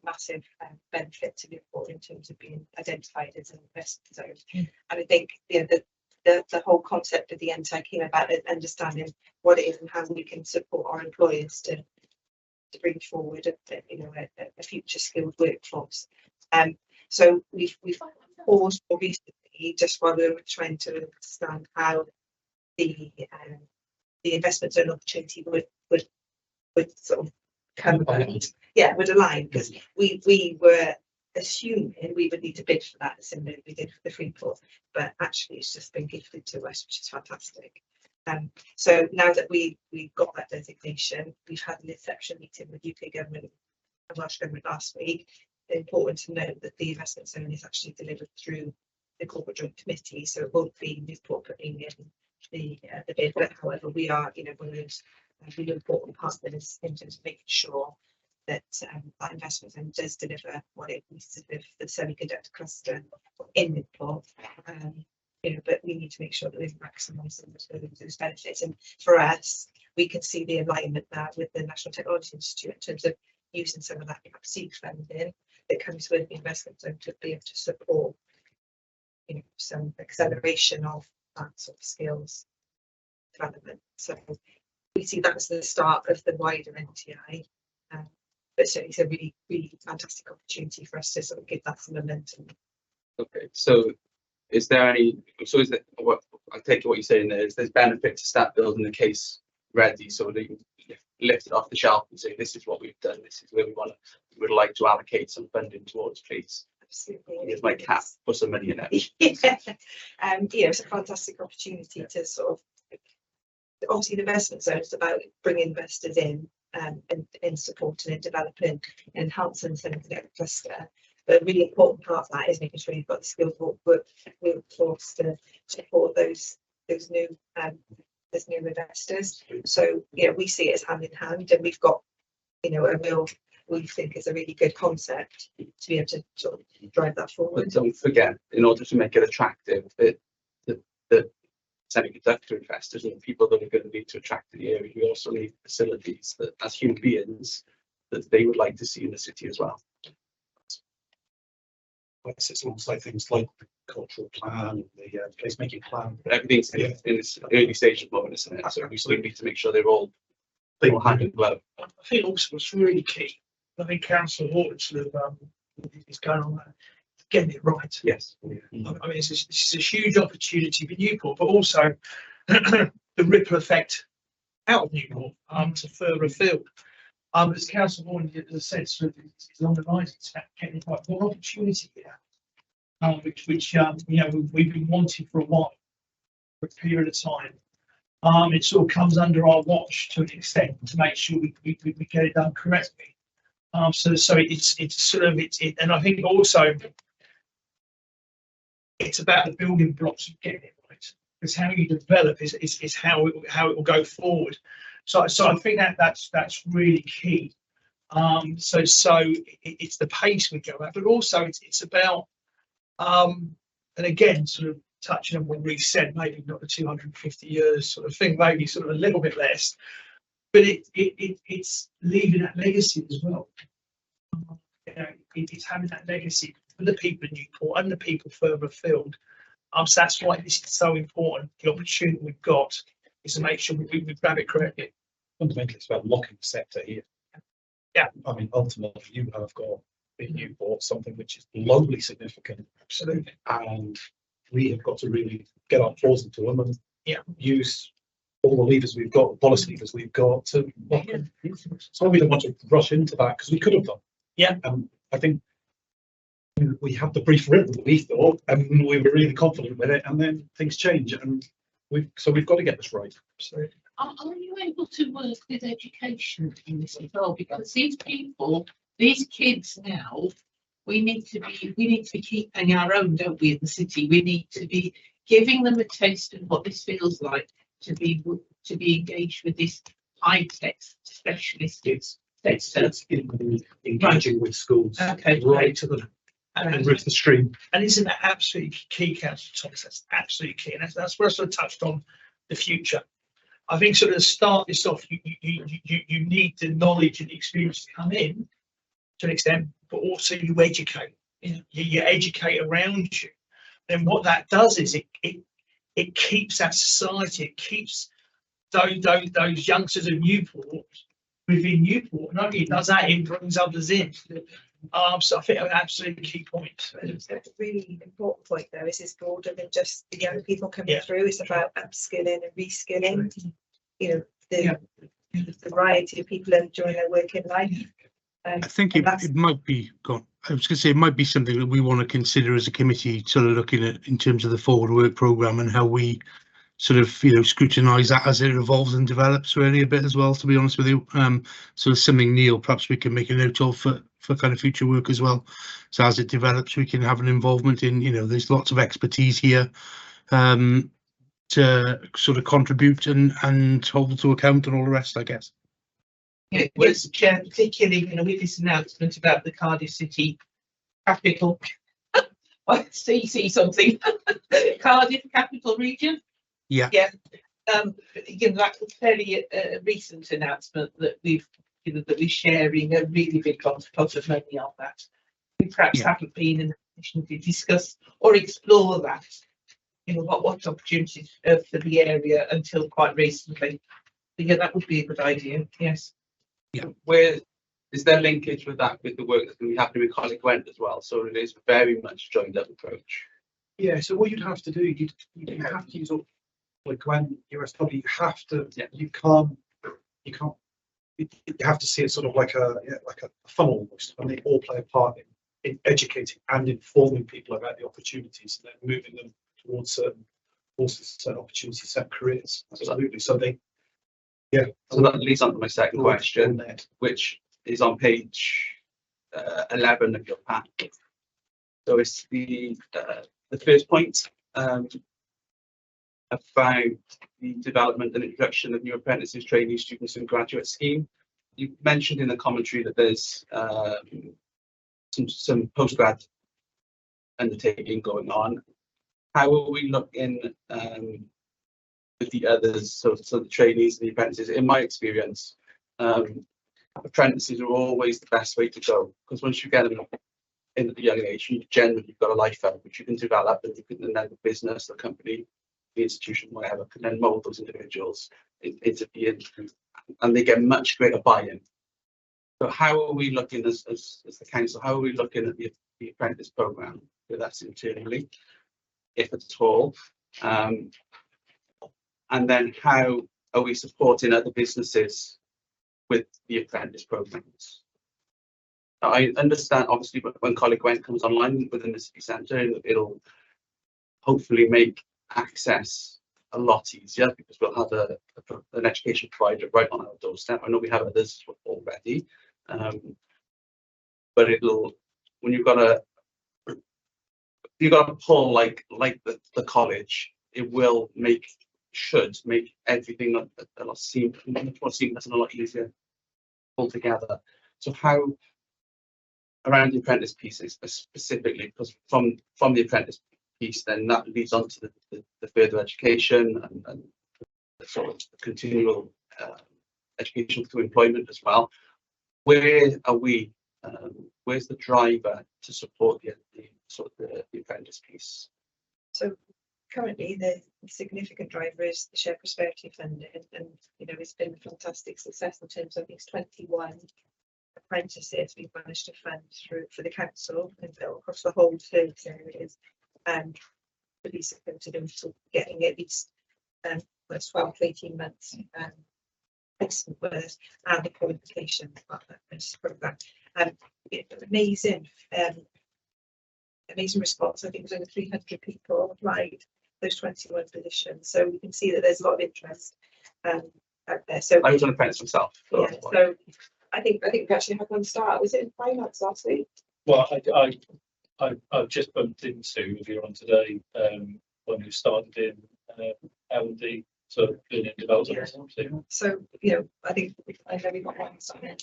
massive benefit to Newport in terms of being identified as an investment zone. And I think the whole concept of the NTI came about understanding what it is and how we can support our employers to bring forward a future skilled workforce. So we've paused more recently just while we were trying to understand how the investment zone opportunity would sort of come about. Yeah, would align, because we were assuming we would need to bid for that, similar we did for the Freeport, but actually it's just been gifted to us, which is fantastic. So now that we've got that designation, we've had an inception meeting with UK government and Welsh government last week. It's important to note that the investment zone is actually delivered through the corporate joint committee, so it won't be Newport putting in the bid. But however, we are, one of those really important partners in terms of making sure that that investment zone does deliver what it needs to deliver for the semiconductor cluster in Newport. But we need to make sure that we've maximised those benefits. And for us, we can see the alignment now with the National Technology Institute in terms of using some of that seed funding that comes with the investment zone to be able to support, some acceleration of that sort of skills development. So we see that as the start of the wider NTI. But certainly it's a really, really fantastic opportunity for us to sort of give that some momentum. Okay, so is there any, so is that what I take it what you're saying there is there's benefit to start building the case ready so that you can lift it off the shelf and say this is what we've done, this is where we would like to allocate some funding towards, please. Absolutely. Here's my cap, put some money in it. It's a fantastic opportunity to sort of, obviously the investment zone is about bringing investors in and supporting and developing and enhancing the semiconductor cluster. But a really important part of that is making sure you've got the skilled workforce to support those new investors. So we see it as hand in hand, and we've got a real, we think is a really good concept to be able to sort of drive that forward. But don't forget, in order to make it attractive, the semiconductor investors and the people that are going to need to attract to the area, we also need facilities that, as human beings, that they would like to see in the city as well. It's almost like things like the cultural plan, the place-making plan. Everything's in this early stage of moment, isn't it? So we still need to make sure they're all hand in glove. I think also what's really key, I think Councillor Horton sort of is going on that, getting it right. Yes. I mean, this is a huge opportunity for Newport, but also the ripple effect out of Newport to further afield. As Councillor Horton has said, sort of it's on the rise, it's getting it right. More opportunity here, which we've been wanting for a while, for a period of time. It sort of comes under our watch to an extent to make sure we get it done correctly. So it's sort of and I think also it's about the building blocks of getting it right. Because how you develop is how it will go forward. So I think that's really key. So it's the pace we go at, but also it's about and again, sort of touching on what Reece said, maybe not the 250 years sort of thing, maybe sort of a little bit less, but it's leaving that legacy as well. You know, it's having that legacy for the people in Newport and the people further afield. So that's why this is so important. The opportunity we've got is to make sure we grab it correctly. Fundamentally, it's about locking the sector here. Yeah. I mean, ultimately, you have got in Newport something which is globally significant. Absolutely. And we have got to really get our paws into them and use all the levers we've got, the policy levers we've got to lock them. So we don't want to rush into that because we could have done. Yeah. I think we had the brief written that we thought, and we were really confident with it, and then things change, and we've got to get this right. So, are you able to work with education in this as well? Because these kids now, we need to be keeping our own, don't we, in the city? We need to be giving them a taste of what this feels like to be engaged with this high-tech specialist sector. Engaging with schools, right to the and root the stream. And isn't that absolutely key, Councillor Thomas? That's absolutely key, and that's where I sort of touched on the future. I think sort of to start this off, you need the knowledge and the experience to come in to an extent, but also you educate. You educate around you. Then what that does is it keeps that society, it keeps those youngsters of Newport within Newport. Not only does that, it brings others in. So I think an absolutely key point. It's a really important point though, is it's broader than just the young people coming through. It's about upskilling and reskilling, you know, the variety of people enjoying their working life. I think it might be gone. I was going to say it might be something that we want to consider as a committee, sort of looking at in terms of the forward work programme and how we sort of, you know, scrutinise that as it evolves and develops really a bit as well, to be honest with you. So it's something, Neil, perhaps we can make a note of for kind of future work as well. So as it develops, we can have an involvement in, you know, there's lots of expertise here to sort of contribute and hold to account and all the rest, I guess. Yeah, yes, Chair, particularly, you know, with this announcement about the Cardiff City capital. I see something. Cardiff capital region. Yeah. Yeah. You know, that was fairly a recent announcement that we're sharing a really big pot of money on that. We perhaps haven't been in a position to discuss or explore that. You know, what opportunities for the area until quite recently. But yeah, that would be a good idea. Yes. Yeah. Where is there linkage with that, with the work that's going to be happening with Colleague Went as well? So it is very much joined up approach. Yeah. So what you'd have to do, you have to use all like when USW, you have to, you have to see it sort of like a funnel almost, and they all play a part in educating and informing people about the opportunities and then moving them towards certain opportunities, certain careers. Absolutely. So so that leads on to my second question, which is on page 11 of your pack. So it's the first point about the development and introduction of new apprentices, trainees, students and graduate scheme. You mentioned in the commentary that there's some postgrad undertaking going on. How are we looking with the others, so the trainees and the apprentices? In my experience, apprentices are always the best way to go, because once you get them in at a young age, you've got a life out which you can develop, and then the business, the company, the institution, whatever, can then mould those individuals into being, and they get much greater buy-in. So how are we looking as the council? How are we looking at the apprentice programme with us internally, if at all? And then how are we supporting other businesses with the apprentice programs? I understand, obviously, when Colleague Went comes online within the city centre, it'll hopefully make access a lot easier, because we'll have an education provider right on our doorstep. I know we have others already, but when you've got to pull like the college it should make everything a lot seamless and a lot easier altogether. So how around the apprentice pieces specifically, because from the apprentice piece, then that leads on to the further education and the sort of continual education through employment as well. Where are we? Where's the driver to support the apprentice piece? So currently the significant driver is the shared prosperity funding, and it's been a fantastic success in terms of, I think it's 21 apprentices we've managed to fund through for the council and across the whole service areas, and to be supported in getting at least 12 to 18 months placement with us and the qualification program. Amazing response. I think it was over 300 people applied those 21 positions, so we can see that there's a lot of interest out there. So I was an apprentice myself. Yeah, so I think we actually had one start. Was it in finance last week? Well, I've just bumped into earlier on today when we started in L&D, so learning development. Yeah. So I know we got one starting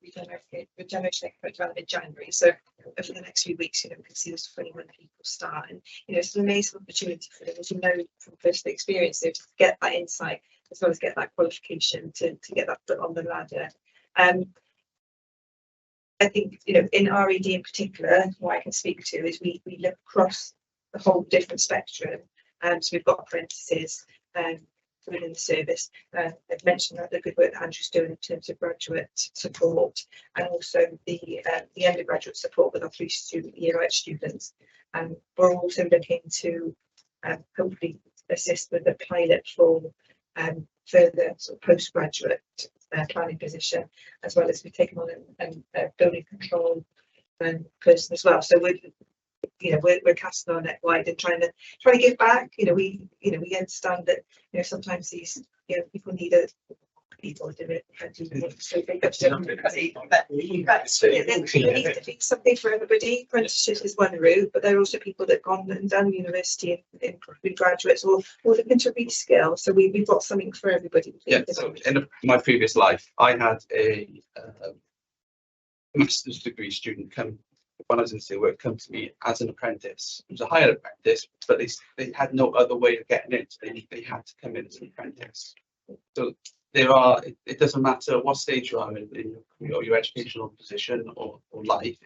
regeneration development in January. So over the next few weeks, we can see those 21 people start, and it's an amazing opportunity for them, as you know from personal experience, to get that insight as well as get that qualification to get that foot on the ladder. I think in RED in particular, what I can speak to is we look across the whole different spectrum, so we've got apprentices within the service. I've mentioned the good work that Andrew's doing in terms of graduate support, and also the undergraduate support with our 3 year out students. And we're also looking to hopefully assist with the pilot for further sort of postgraduate planning position, as well as we've taken on a building control person as well. So we're casting our net wide and trying to give back. We understand that sometimes these people need people do it. So big up to everybody. But there needs to be something for everybody. Apprenticeship is one route, but there are also people that have gone and done university and graduates or looking to reskill. So we've got something for everybody. Yeah. So in my previous life, I had a master's degree student when I was in steelwork come to me as an apprentice. It was a hired apprentice, but they had no other way of getting it. They had to come in as an apprentice. So it doesn't matter what stage you are in your educational position or life.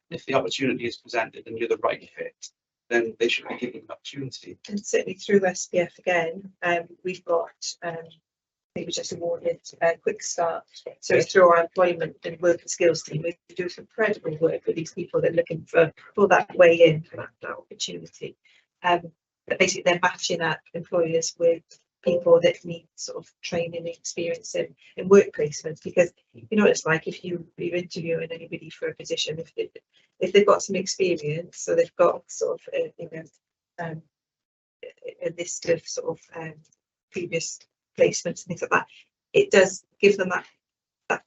If the opportunity is presented and you're the right fit, then they should be given an opportunity. And certainly through SPF again, we've got we were just awarded a quick start. So it's through our employment and work and skills team. We do some incredible work with these people that are looking for that way in, for that opportunity. But basically they're matching up employers with people that need sort of training and experience in work placements, because it's like if you're interviewing anybody for a position, if they've got some experience, so they've got sort of a list of sort of previous placements and things like that, it does give them that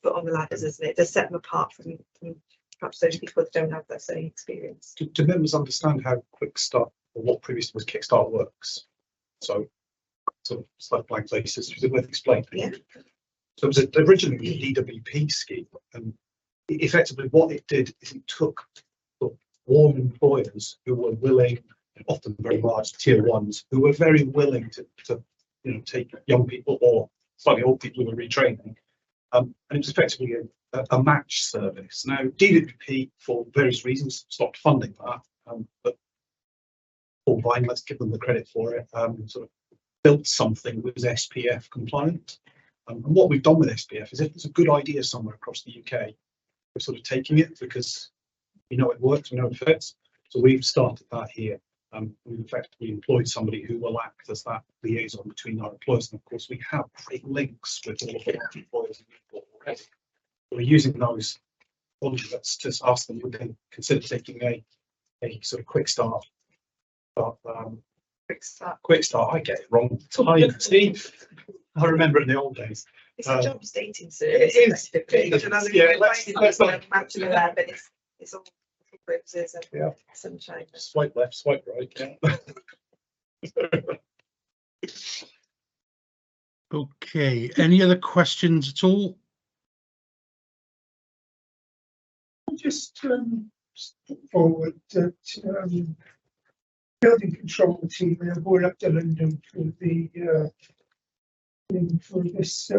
foot on the ladders, doesn't it? It does set them apart from perhaps those people that don't have that same experience. Do members understand how Quick Start, or what previously was Kickstart, works? So sort of stuff blank places, is it worth explaining? Yeah. So it was originally a DWP scheme, and effectively what it did is it took sort of warm employers who were willing, often very large tier ones, who were very willing to take young people or slightly old people who were retraining, and it was effectively a match service. Now DWP, for various reasons, stopped funding that, but Paul Vine, let's give them the credit for it, sort of built something that was SPF compliant. And what we've done with SPF is if there's a good idea somewhere across the UK, we're sort of taking it because it works, we know it fits. So we've started that here. We've effectively employed somebody who will act as that liaison between our employers, and of course we have great links with all of our employers already. We're using those. Let's just ask them, would they consider taking a sort of quick start? Quick start. I get it wrong. I remember it in the old days. It's a job dating service. It is. Yeah, let's not match the lab, but it's all roses and sunshine. Swipe left, swipe right. Yeah. Okay, any other questions at all? Just put forward that building control team are going up to London for the for this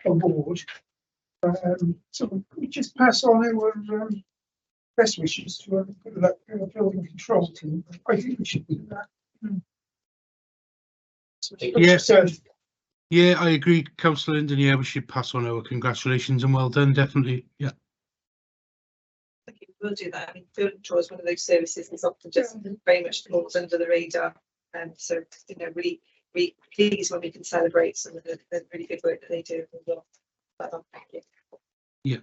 award. So could we just pass on our best wishes to the building control team? I think we should do that. Yes. Yeah, I agree, Councillor Linden. Yeah, we should pass on our congratulations and well done, definitely. Yeah. Thank you. We'll do that. I mean, building control is one of those services that's often just very much falls under the radar. And so, you know, really pleased when we can celebrate some of the really good work that they do as well. Thank you. Yeah.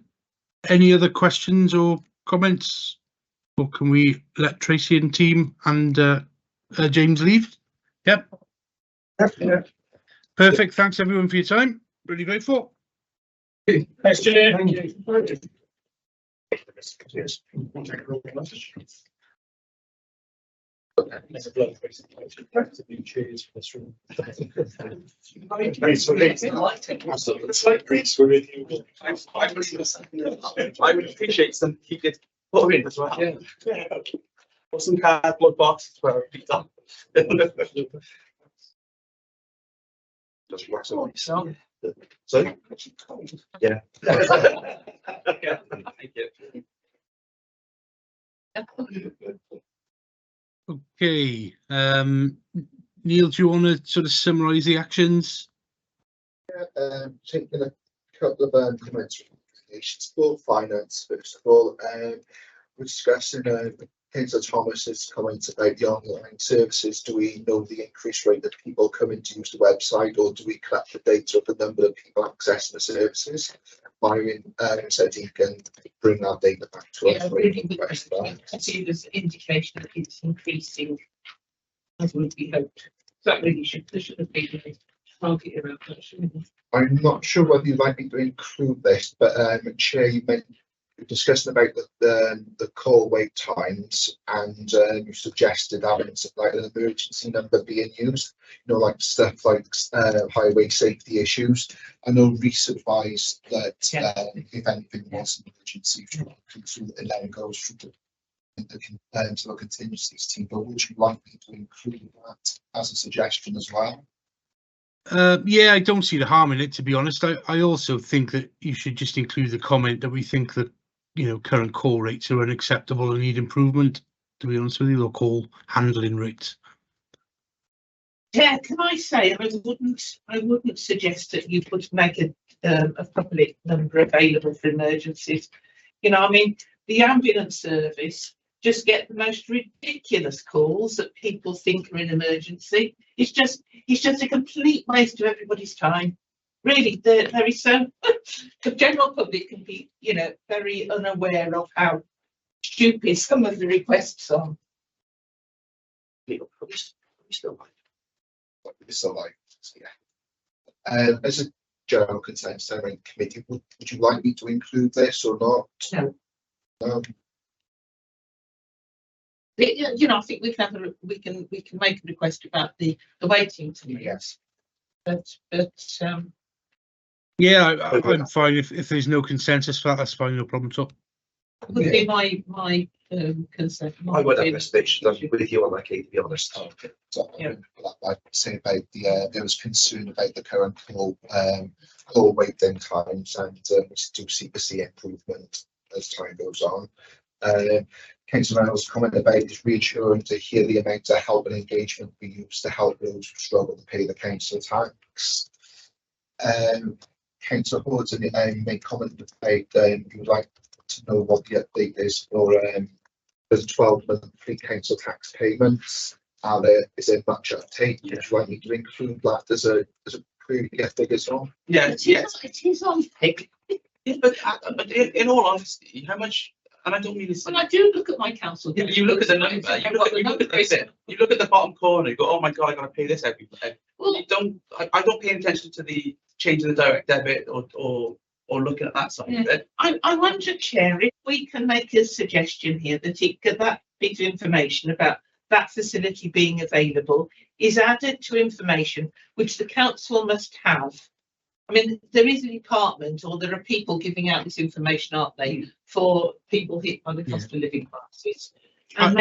Any other questions or comments? Or can we let Tracy and team and James leave? Yep. Yeah. Perfect. Thanks everyone for your time. Really grateful. Thanks, Chair. Thank you. I would appreciate some keep it in as well. Yeah. Or some cardboard boxes where it'd be done. Just wax on yourself. So, yeah. Yeah, thank you. Okay. Neil, do you want to sort of summarise the actions? Yeah, taking a couple of comments from sport finance. First of all, we're discussing Councillor Thomas's comments about the online services. Do we know the increased rate that people come in to use the website, or do we collect the data of the number of people accessing the services? Myron said he can bring that data back to us. Yeah, really good. I see there's indication that it's increasing as would be hoped. That really there should have been a target around that, shouldn't it? I'm not sure whether you'd like me to include this, but Chair, you discussing about the call wait times, and you suggested having like an emergency number being used, you know, like stuff like highway safety issues. I know Reese advised that if anything was an emergency, and then it goes through the contingencies team. But would you like me to include that as a suggestion as well? Yeah, I don't see the harm in it, to be honest. I also think that you should just include the comment that we think that, you know, current call rates are unacceptable and need improvement, to be honest with you, or call handling rates. Yeah, can I say, I wouldn't suggest that you would make a public number available for emergencies. You know, I mean, the ambulance service just get the most ridiculous calls that people think are an emergency. It's just a complete waste of everybody's time. Really, there is so the general public can be, you know, very unaware of how stupid some of the requests are. So yeah. As a general consensus committee, would you like me to include this or not? No. No. You know, I think we can make a request about the waiting time. Yes. But yeah, I'm fine if there's no consensus for that. That's fine, no problem at all. Would be my concern. I would have hesitation. I'm with you on that, Kate, to be honest. Yeah. Like I say about there was concern about the current call waiting times, and we do see improvement as time goes on. Councillor Reynolds' comment about it is reassuring to hear the amount of help and engagement we use to help those who struggle to pay the council tax. Councillor Hoods made comment about you would like to know what the update is for there's 12-month free council tax payments. Is there much uptake? Would you like me to include that as a previous figures on? Yeah, it is on pick. But in all honesty, how much? And I don't mean this. When I do look at my council, yeah, you look at the number. You look at the bottom corner. You go, oh my god, I got to pay this every day. Well, you don't. I don't pay attention to the change in the direct debit or looking at that side of it. I wonder, Chair, if we can make a suggestion here that that bit of information about that facility being available is added to information which the council must have. I mean, there is a department, or there are people giving out this information, aren't they, for people hit by the cost of living crisis. And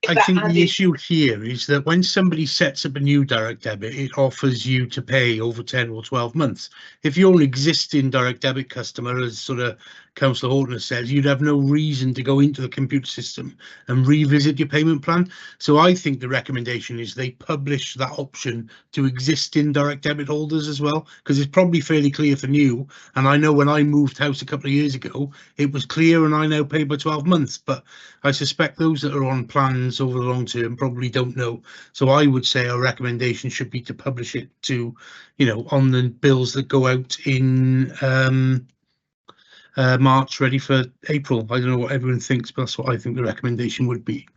I think the issue here is that when somebody sets up a new direct debit, it offers you to pay over 10 or 12 months. If you're an existing direct debit customer, as sort of Councillor Horton says, you'd have no reason to go into the computer system and revisit your payment plan. So I think the recommendation is they publish that option to existing direct debit holders as well, because it's probably fairly clear for new. And I know when I moved house a couple of years ago, it was clear and I now pay by 12 months. But I suspect those that are on plans over the long term probably don't know. So I would say our recommendation should be to publish it to, you know, on the bills that go out in March, ready for April. I don't know what everyone thinks, but that's what I think the recommendation would be.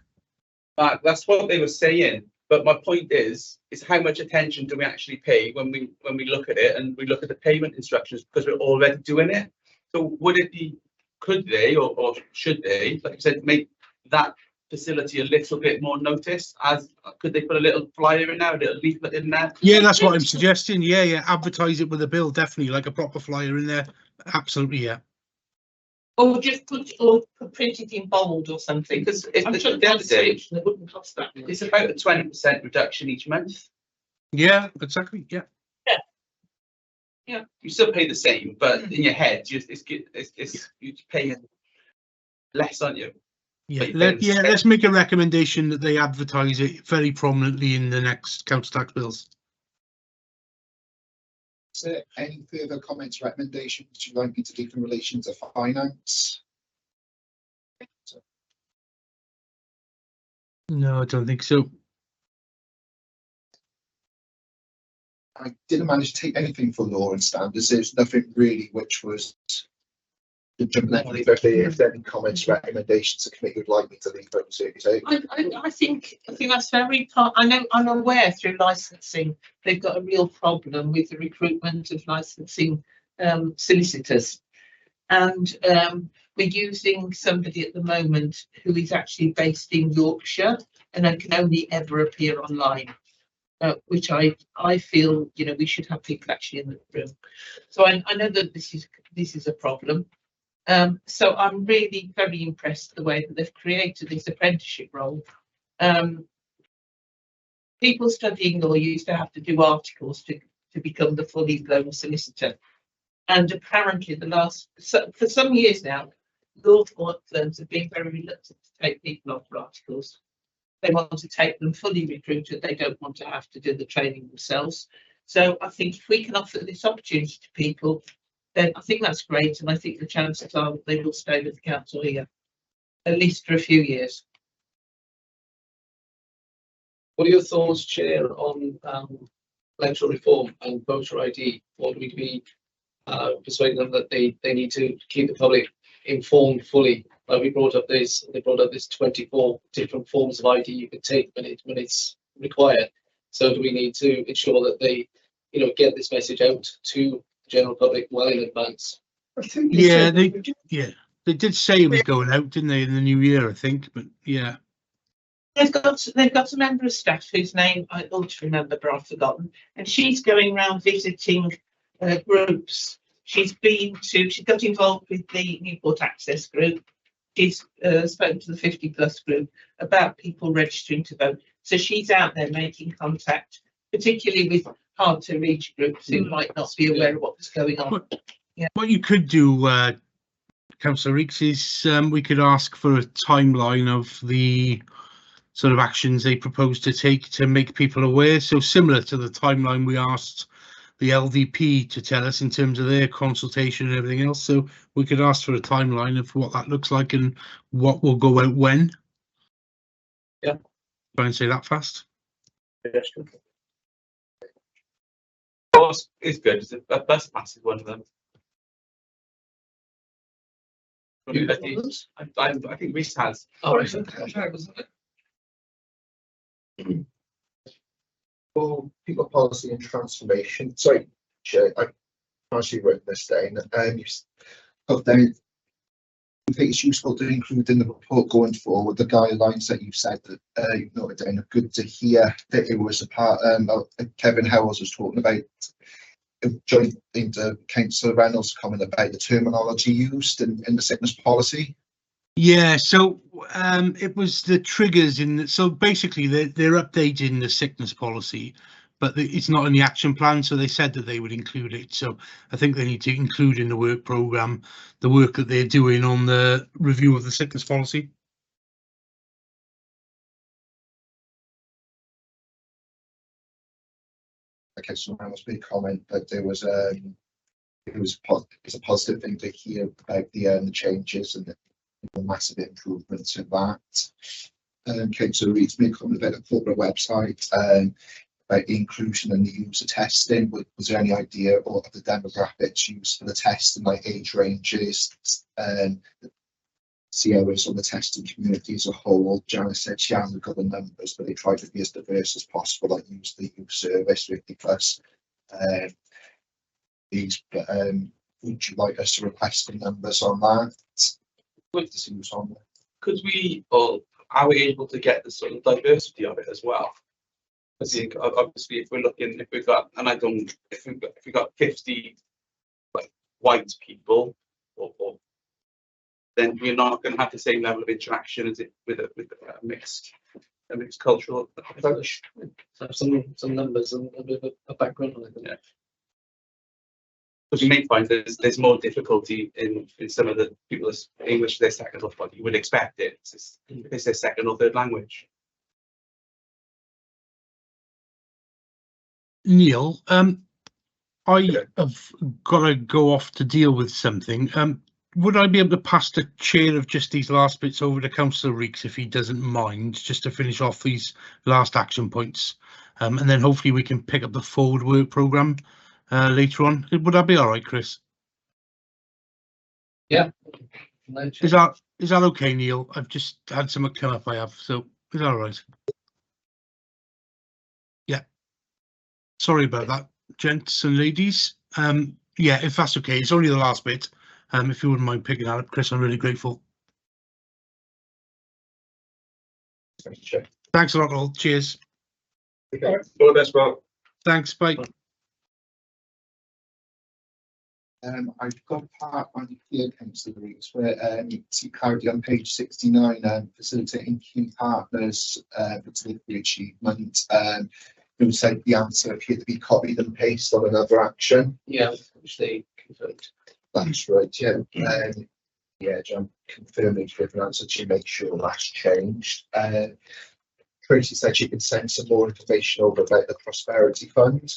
That's what they were saying. But my point is how much attention do we actually pay when we look at it and we look at the payment instructions, because we're already doing it. So would it be, could they or should they, like I said, make that facility a little bit more noticed? As could they put a little flyer in there, a little leaflet in there? Yeah, that's what I'm suggesting. Yeah, advertise it with a bill, definitely, like a proper flyer in there. Absolutely, yeah. Or just print it in bold or something, because the other day, it wouldn't cost that much. It's about a 20% reduction each month. Yeah, exactly. Yeah. Yeah. You still pay the same, but in your head, you're paying less, aren't you? Yeah, let's make a recommendation that they advertise it very prominently in the next council tax bills. Is there any further comments, recommendations you'd like me to leave in relation to finance? No, I don't think so. I didn't manage to take anything for law and standards. There's nothing really which was jumping out. If there are any comments, recommendations the committee would like me to leave open, I think that's very part. I know, I'm aware through licensing they've got a real problem with the recruitment of licensing solicitors, and we're using somebody at the moment who is actually based in Yorkshire and can only ever appear online. Which I feel, you know, we should have people actually in the room. So I know that this is a problem. So I'm really very impressed the way that they've created this apprenticeship role. People studying law used to have to do articles to become the fully blown solicitor, and apparently for some years now, law firms have been very reluctant to take people off for articles. They want to take them fully recruited. They don't want to have to do the training themselves. So I think if we can offer this opportunity to people, then I think that's great. And I think the chances are that they will stay with the council here, at least for a few years. What are your thoughts, Chair, on electoral reform and voter ID? Or do we be persuading them that they need to keep the public informed fully? They brought up this 24 different forms of ID you could take when it's required. So do we need to ensure that they, you know, get this message out to the general public well in advance? Yeah, they did say it was going out, didn't they, in the new year, I think, but yeah. They've got a member of staff whose name I ought to remember, but I've forgotten, and she's going around visiting groups. She's got involved with the Newport Access group. She's spoken to the 50+ group about people registering to vote. So she's out there making contact, particularly with hard to reach groups who might not be aware of what's going on. What you could do, Councillor Reeks, is we could ask for a timeline of the sort of actions they propose to take to make people aware. So similar to the timeline we asked the LDP to tell us in terms of their consultation and everything else. So we could ask for a timeline of what that looks like and what will go out when. Yeah. Try and say that fast. Yes. It's good. That's a massive one of them. I think Reese has. For people policy and transformation, sorry, Chair, I actually wrote this down. You've put down I think it's useful to include in the report going forward the guidelines that you've said that you've noted down. Good to hear that it was a part. Kevin Howells was talking about joint into Councillor Reynolds' comment about the terminology used in the sickness policy. Yeah, so it was the triggers so basically they're updating the sickness policy, but it's not in the action plan, so they said that they would include it. So I think they need to include in the work programme the work that they're doing on the review of the sickness policy. Okay, so that must be a comment that there was it's a positive thing to hear about the changes and the massive improvements in that. Councillor Reid's made a comment about the corporate website about the inclusion and the user testing. Was there any idea of the demographics used for the testing, like age ranges, see how it's on the testing community as a whole? Janice said she hasn't got the numbers, but they try to be as diverse as possible, like use the youth service 50+. But would you like us to request the numbers on that? Could we, or are we able to get the sort of diversity of it as well? I think obviously if we're looking, if we've got, and I don't, if we've got 50 like white people, or then we're not going to have the same level of interaction as it with a mixed cultural approach. So some numbers and a bit of a background on it. Yeah. Because you may find there's more difficulty in some of the people's English their second or third. You would expect it. It's their second or third language. Neil, I have got to go off to deal with something. Would I be able to pass the chair of just these last bits over to Councillor Reeks if he doesn't mind, just to finish off these last action points, and then hopefully we can pick up the forward work programme later on. Would that be all right, Chris? Yeah. Is that okay, Neil? I've just had something come up. So is that all right? Yeah. Sorry about that, gents and ladies. Yeah, if that's okay, it's only the last bit. If you wouldn't mind picking that up, Chris, I'm really grateful. Thanks a lot, all. Cheers. Okay. All the best, Mark. Thanks, bye. I've got a part on here, Councillor Reeks, where you clarity on page 69, facilitating key partners for delivery achievement. It was said the answer appeared to be copied and pasted on another action. Yeah, which they confirmed. That's right, yeah. Yeah, John confirming different answer to make sure that's changed. Tracy said she can send some more information over about the Prosperity Fund.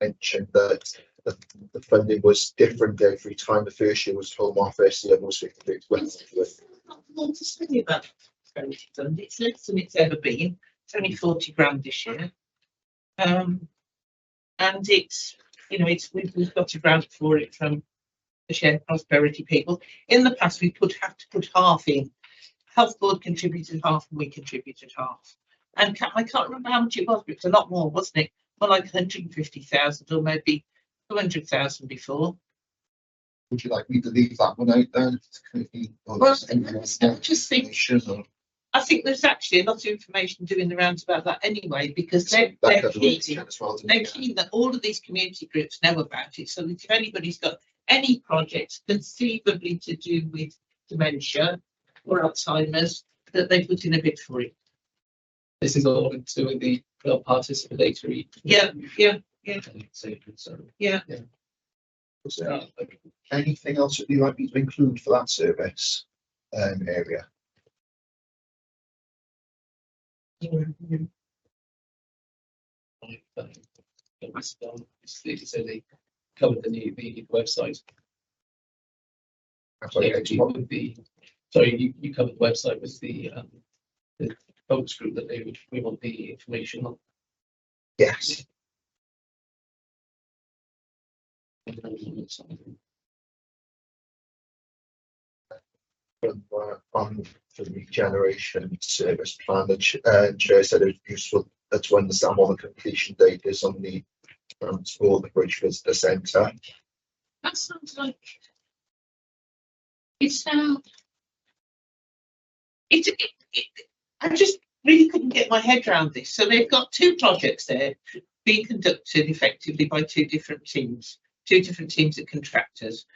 Mentioned that the funding was different every time. The first year was Home Office, the other was 50. Not to say about the Prosperity Fund. It's less than it's ever been. It's only 40 grand this year, and it's we've got a grant for it from the Shared Prosperity people. In the past, we have to put half in. Health Board contributed half, and we contributed half. And I can't remember how much it was, but it's a lot more, wasn't it? More like 150,000 or maybe 200,000 before. Would you like me to leave that one out then? Well, I think there's actually a lot of information doing the rounds about that anyway, because they're keen that all of these community groups know about it, so that if anybody's got any projects conceivably to do with dementia or Alzheimer's, that they put in a bid for it. This is all to do with the participatory. Yeah. Was there anything else that you'd like me to include for that service area? So they covered the website. Sorry, you covered the website with the focus group that we want the information on. Yes. On the regeneration service plan, the chair said it was useful to understand what the completion date is on the transport, the Bridge Visitor Centre. That sounds like It's now. I just really couldn't get my head around this. So they've got two projects there being conducted effectively by two different teams of contractors.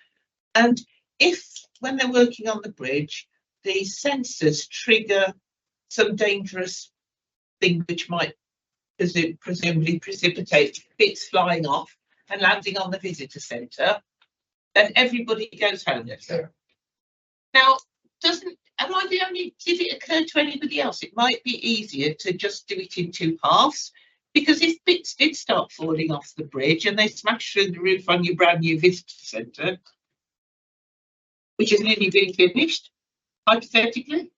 And if, when they're working on the bridge, the sensors trigger some dangerous thing which might presumably precipitate bits flying off and landing on the visitor centre, then everybody goes home. Now, am I the only, did it occur to anybody else? It might be easier to just do it in two halves, because if bits did start falling off the bridge and they smash through the roof on your brand new visitor centre, which is nearly being finished, hypothetically.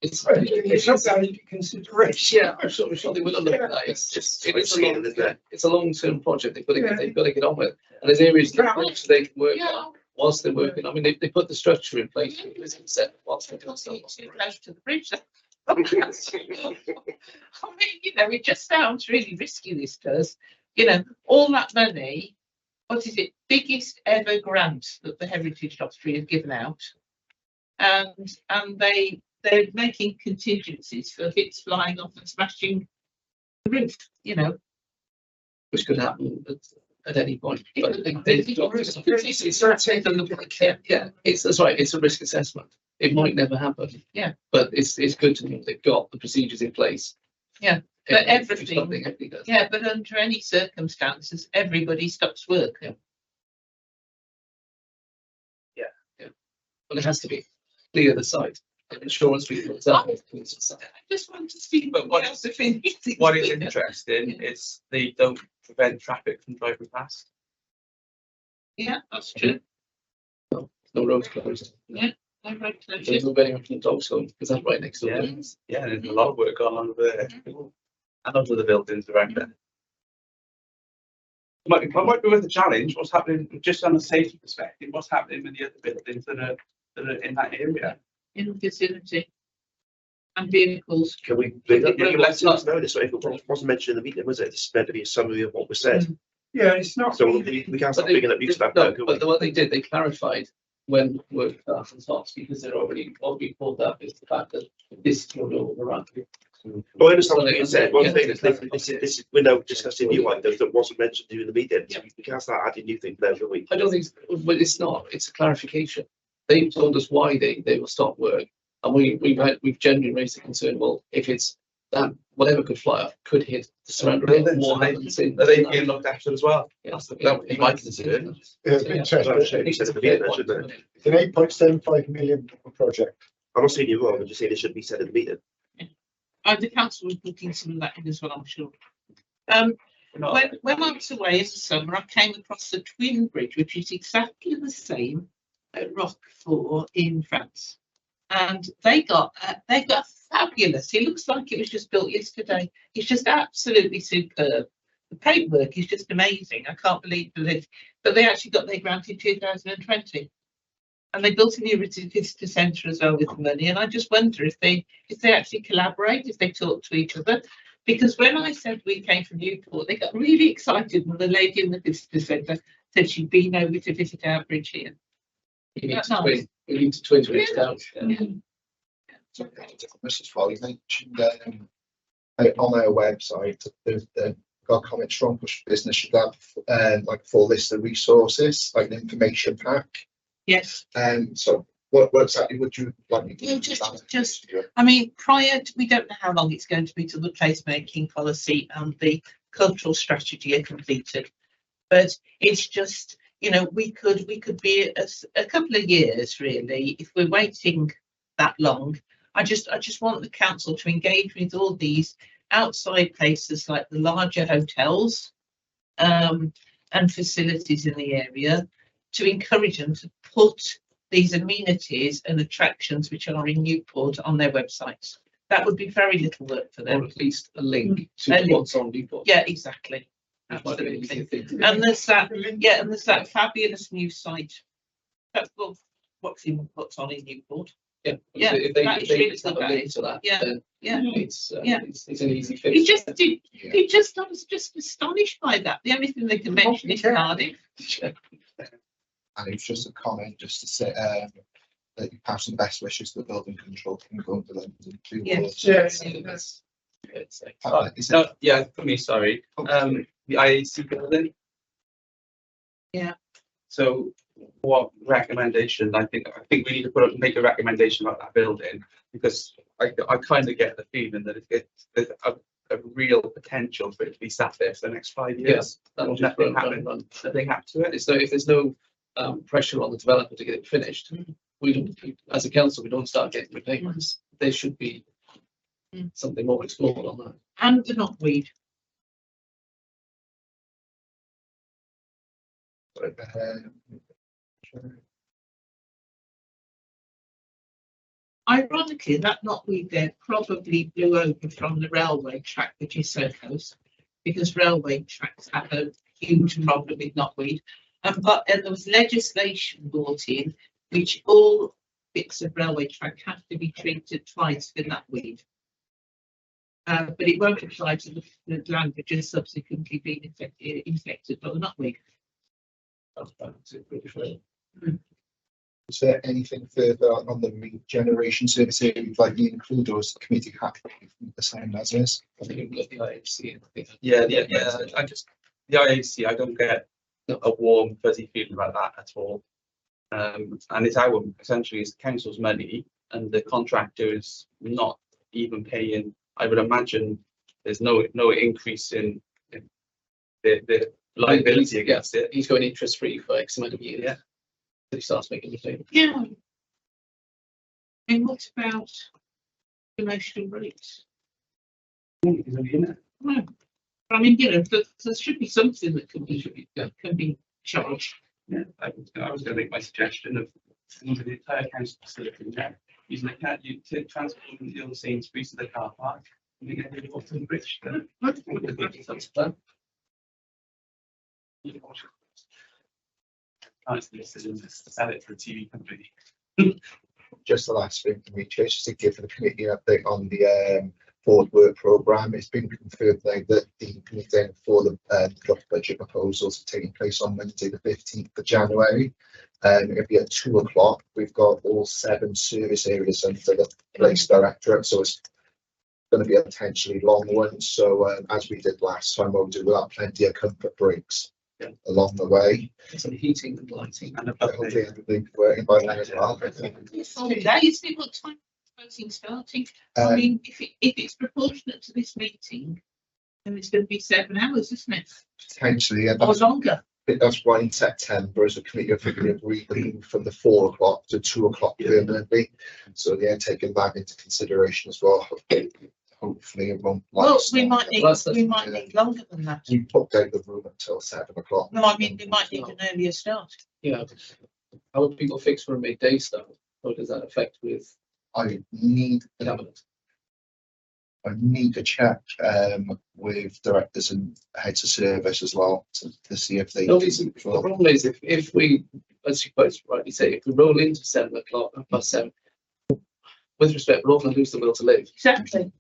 It's not going into consideration. Yeah, I'm sure they will look at that. It's a long-term project. They've got to get on with, and there's areas that they can work on whilst they're working. I mean, they put the structure in place. Whilst they're doing stuff. Too close to the bridge. I mean, it just sounds really risky. This does. All that money. What is it? Biggest ever grant that the Heritage Trustee has given out, and they're making contingencies for bits flying off and smashing the roof. Which could happen at any point. But that's right. It's a risk assessment. It might never happen. Yeah. But it's good to know they've got the procedures in place. Yeah. But everything. Yeah. But under any circumstances, everybody stops work. Yeah. Well, it has to be clear the site. Insurance people. I just want to see. But what is interesting is they don't prevent traffic from driving past. Yeah, that's true. No roads closed. Yeah, no road closed. There's no getting from dogs home because that's right next door. Yeah, there's a lot of work going on over there. And over the buildings around there. Might be worth a challenge. What's happening just on a safety perspective? What's happening with the other buildings that are in that area? In the vicinity. And vehicles. Can we let us know this? It wasn't mentioned in the meeting, was it? This is meant to be a summary of what was said. Yeah, it's not. So we can't start picking up new stuff now, can we? But what they did, they clarified when work starts and stops, because they're already, what we pulled up is the fact that this is not overrun. Well, I understand what you said. One thing is this we're now discussing new items that wasn't mentioned during the meeting. So we can't start adding new things now, can we? I don't think, but it's not. It's a clarification. They've told us why they will stop work, and we've genuinely raised the concern. Well, if it's that whatever could fly up could hit the surrounding buildings, are they being looked after as well? Yeah, that would be my concern. It's an 8.75 million project. I'm not saying you're wrong. I'm just saying it should be said in the meeting. The council was putting some of that in as well, I'm sure. When I was away as a summer, I came across the twin bridge, which is exactly the same at Rhagfyr in France, and they got fabulous. It looks like it was just built yesterday. It's just absolutely superb. The paintwork is just amazing. I can't believe it, but they actually got their grant in 2020. And they built a new visitor centre as well with the money. And I just wonder if they actually collaborate, if they talk to each other. Because when I said we came from Newport, they got really excited when the lady in the visitor centre said she'd been over to visit our bridge here. We need to twin bridge down. Mrs. Foley mentioned on their website, they've got a comment, strong push for business should have like a full list of resources, like an information pack. Yes. So what exactly would you like me to do? Just I mean, prior to, we don't know how long it's going to be till the placemaking policy and the cultural strategy are completed, but it's just, we could be a couple of years really if we're waiting that long. I just want the council to engage with all these outside places like the larger hotels and facilities in the area, to encourage them to put these amenities and attractions which are in Newport on their websites. That would be very little work for them. Or at least a link to what's on Newport. Yeah, exactly. Absolutely. And there's that fabulous new site. That's what's on in Newport. Yeah, yeah. If they have a link to that, then it's an easy fix. I was just astonished by that. The only thing they can mention is Cardiff. And it's just a comment just to say that you pass some best wishes to the building control team going to London. Yes. Yeah, for me, sorry. The IAC building. Yeah. So what recommendation? I think we need to make a recommendation about that building, because I kind of get the feeling that there's a real potential for it to be sat there for the next 5 years. Yes, that'll just Nothing happened to it. So if there's no pressure on the developer to get it finished, we don't, as a council, we don't start getting repayments. There should be something more explored on that. And the knotweed. Ironically, that knotweed there probably blew over from the railway track, which is so close, because railway tracks have a huge problem with knotweed. But there was legislation brought in which all bits of railway track have to be treated twice for knotweed. But it won't apply to the land which has subsequently been infected by the knotweed. Is there anything further on the regeneration service area you'd like to include, or is the committee happy with the same as is? I think we've got the IAC. Yeah. The IAC, I don't get a warm, fuzzy feeling about that at all. And it's essentially it's the council's money, and the contractor is not even paying. I would imagine there's no increase in the liability against it. He's going interest free for X amount of years. Yeah. He starts making the payment. Yeah. And what about commercial rates? No. I mean, there should be something that can be charged. Yeah, I was going to make my suggestion of the entire council facility there, using the cat you to transport from the other Sainsbury's to the car park, and you get the Bottom Bridge. That's the plan. Sell it for a TV company. Just the last thing from me, Chair, just to give the committee an update on the forward work programme. It's been confirmed now that the meeting for the draft budget proposals are taking place on Monday the 15th of January. It'll be at 2 o'clock. We've got all 7 service areas under the Place Directorate, so it's going to be a potentially long one. So as we did last time, we'll have plenty of comfort breaks along the way. Some heating and lighting. And hopefully everything's working by then as well. Days, what time voting starting? I mean, if it's proportionate to this meeting, then it's going to be 7 hours, isn't it? Potentially, yeah. Or longer. That's why in September, as a committee, I think we agreed to move from the 4 o'clock to 2 o'clock permanently. So yeah, taking that into consideration as well. Hopefully it won't. Well, we might need longer than that. We booked out the room until 7 o'clock. No, I mean we might need an earlier start. Yeah. How would people fix for a midday start? Or does that affect with I need to check with directors and heads of service as well to see if they. No, the problem is if we, as you quite rightly say, if we roll into 7 o'clock, past 7, with respect, we're all going to lose the will to live. Exactly.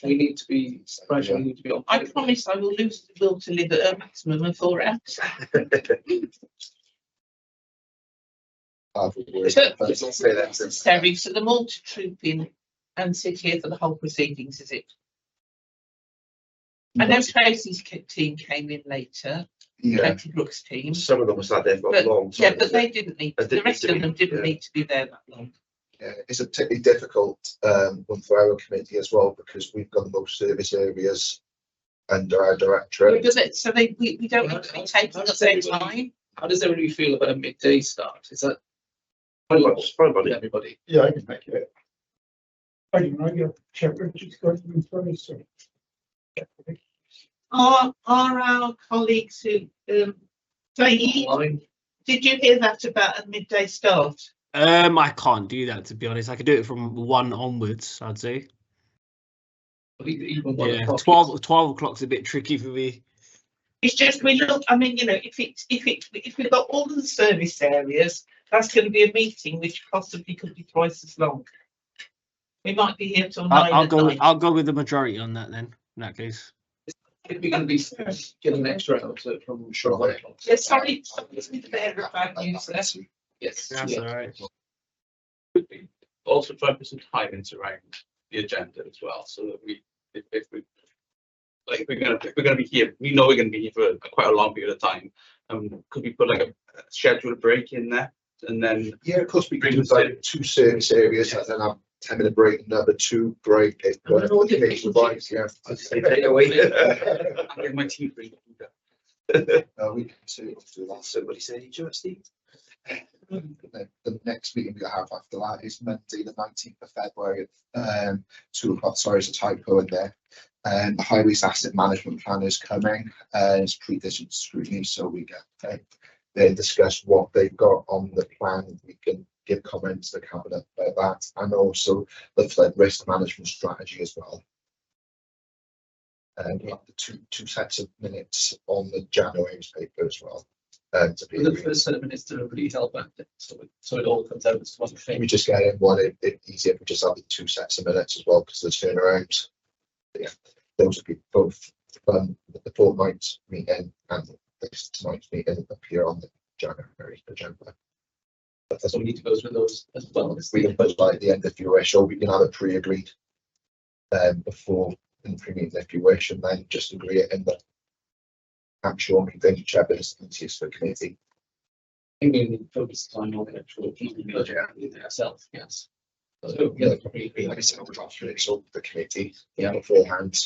We need to be we need to be on. I promise I will lose the will to live at a maximum of 4 hours. It's necessary for them all to troop in and sit here for the whole proceedings, is it? I know Tracy's team came in later. Tracy Brooks' team. Some of them were sat there for a long time. Yeah, but they didn't need. The rest of them didn't need to be there that long. Yeah, it's a particularly difficult one for our committee as well, because we've got the most service areas under our directorate. So we don't need to be taking up their time. How does everybody feel about a midday start? Is that fine by everybody? Yeah, I can make it. I can check Richard's got to be first. Are our colleagues who did you hear that about a midday start? I can't do that, to be honest. I could do it from 1 onwards, I'd say. Even yeah, 12 o'clock's a bit tricky for me. It's just we look. I mean, if we've got all of the service areas, that's going to be a meeting which possibly could be twice as long. We might be here till 9 at night. I'll go with the majority on that then. In that case, we're going to be getting an extra out from Sure. Yeah, sorry, it's the bearer of bad news there. Yes. That's all right. Could be also try to put some timings around the agenda as well, so that we, if we, like, if we're gonna be here, we know we're gonna be here for quite a long period of time. Could we put like a scheduled break in there, and then Yeah, of course, we can do like 2 service areas and then have 10-minute break, another 2 break. If the committee would like, yeah. take away. I get my teeth ready. We can do that. Somebody say each other, Steve. The next meeting we'll have after that is Monday, the 19th of February at 2 o'clock. Sorry, there's a typo in there. The Highways Asset Management Plan is coming. It's pre-decision scrutiny, so we get they discuss what they've got on the plan. We can give comments to the cabinet about that, and also the flood risk management strategy as well. And we have the two sets of minutes on the January's paper as well. To be The first set of minutes to really help out, so it all comes out as one thing. we just get in one, it's easier if we just have the 2 sets of minutes as well, because of the turnarounds. Yeah, those would be both the fortnight meeting and this tonight's meeting appear on the January agenda. But So we need to go through those as well. we can put like the end if you wish, or we can have it pre-agreed before in pre-meeting if you wish, and then just agree it in the actual meeting, whichever is easiest for the committee. I think we need to focus time on the actual budget ourselves, yes. So, yeah, probably, Like I said, we'll draft it so the committee, beforehand.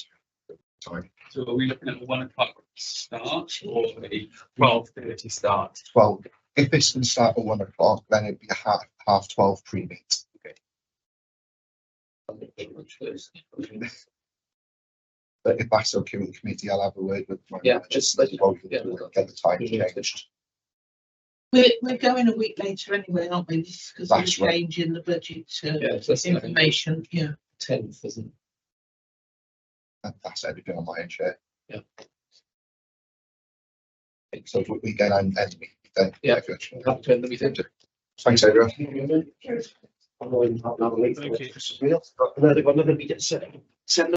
Time. So are we looking at a 1 o'clock start or a 12:30 start? Well, if this can start at 1 o'clock, then it'd be a half 12 pre-meet. But if that's okay with the committee, I'll have a word with my manager, just let you know, yeah. get the time changed. We're going a week later anyway, aren't we? Because of the That's right. change in the budget Yeah, so that's information, yeah. 10th, isn't And that's everything on my end, share. Yeah. So we get an end meeting then. Yeah. Have to end the meeting. Thanks, everyone. Another meeting. Send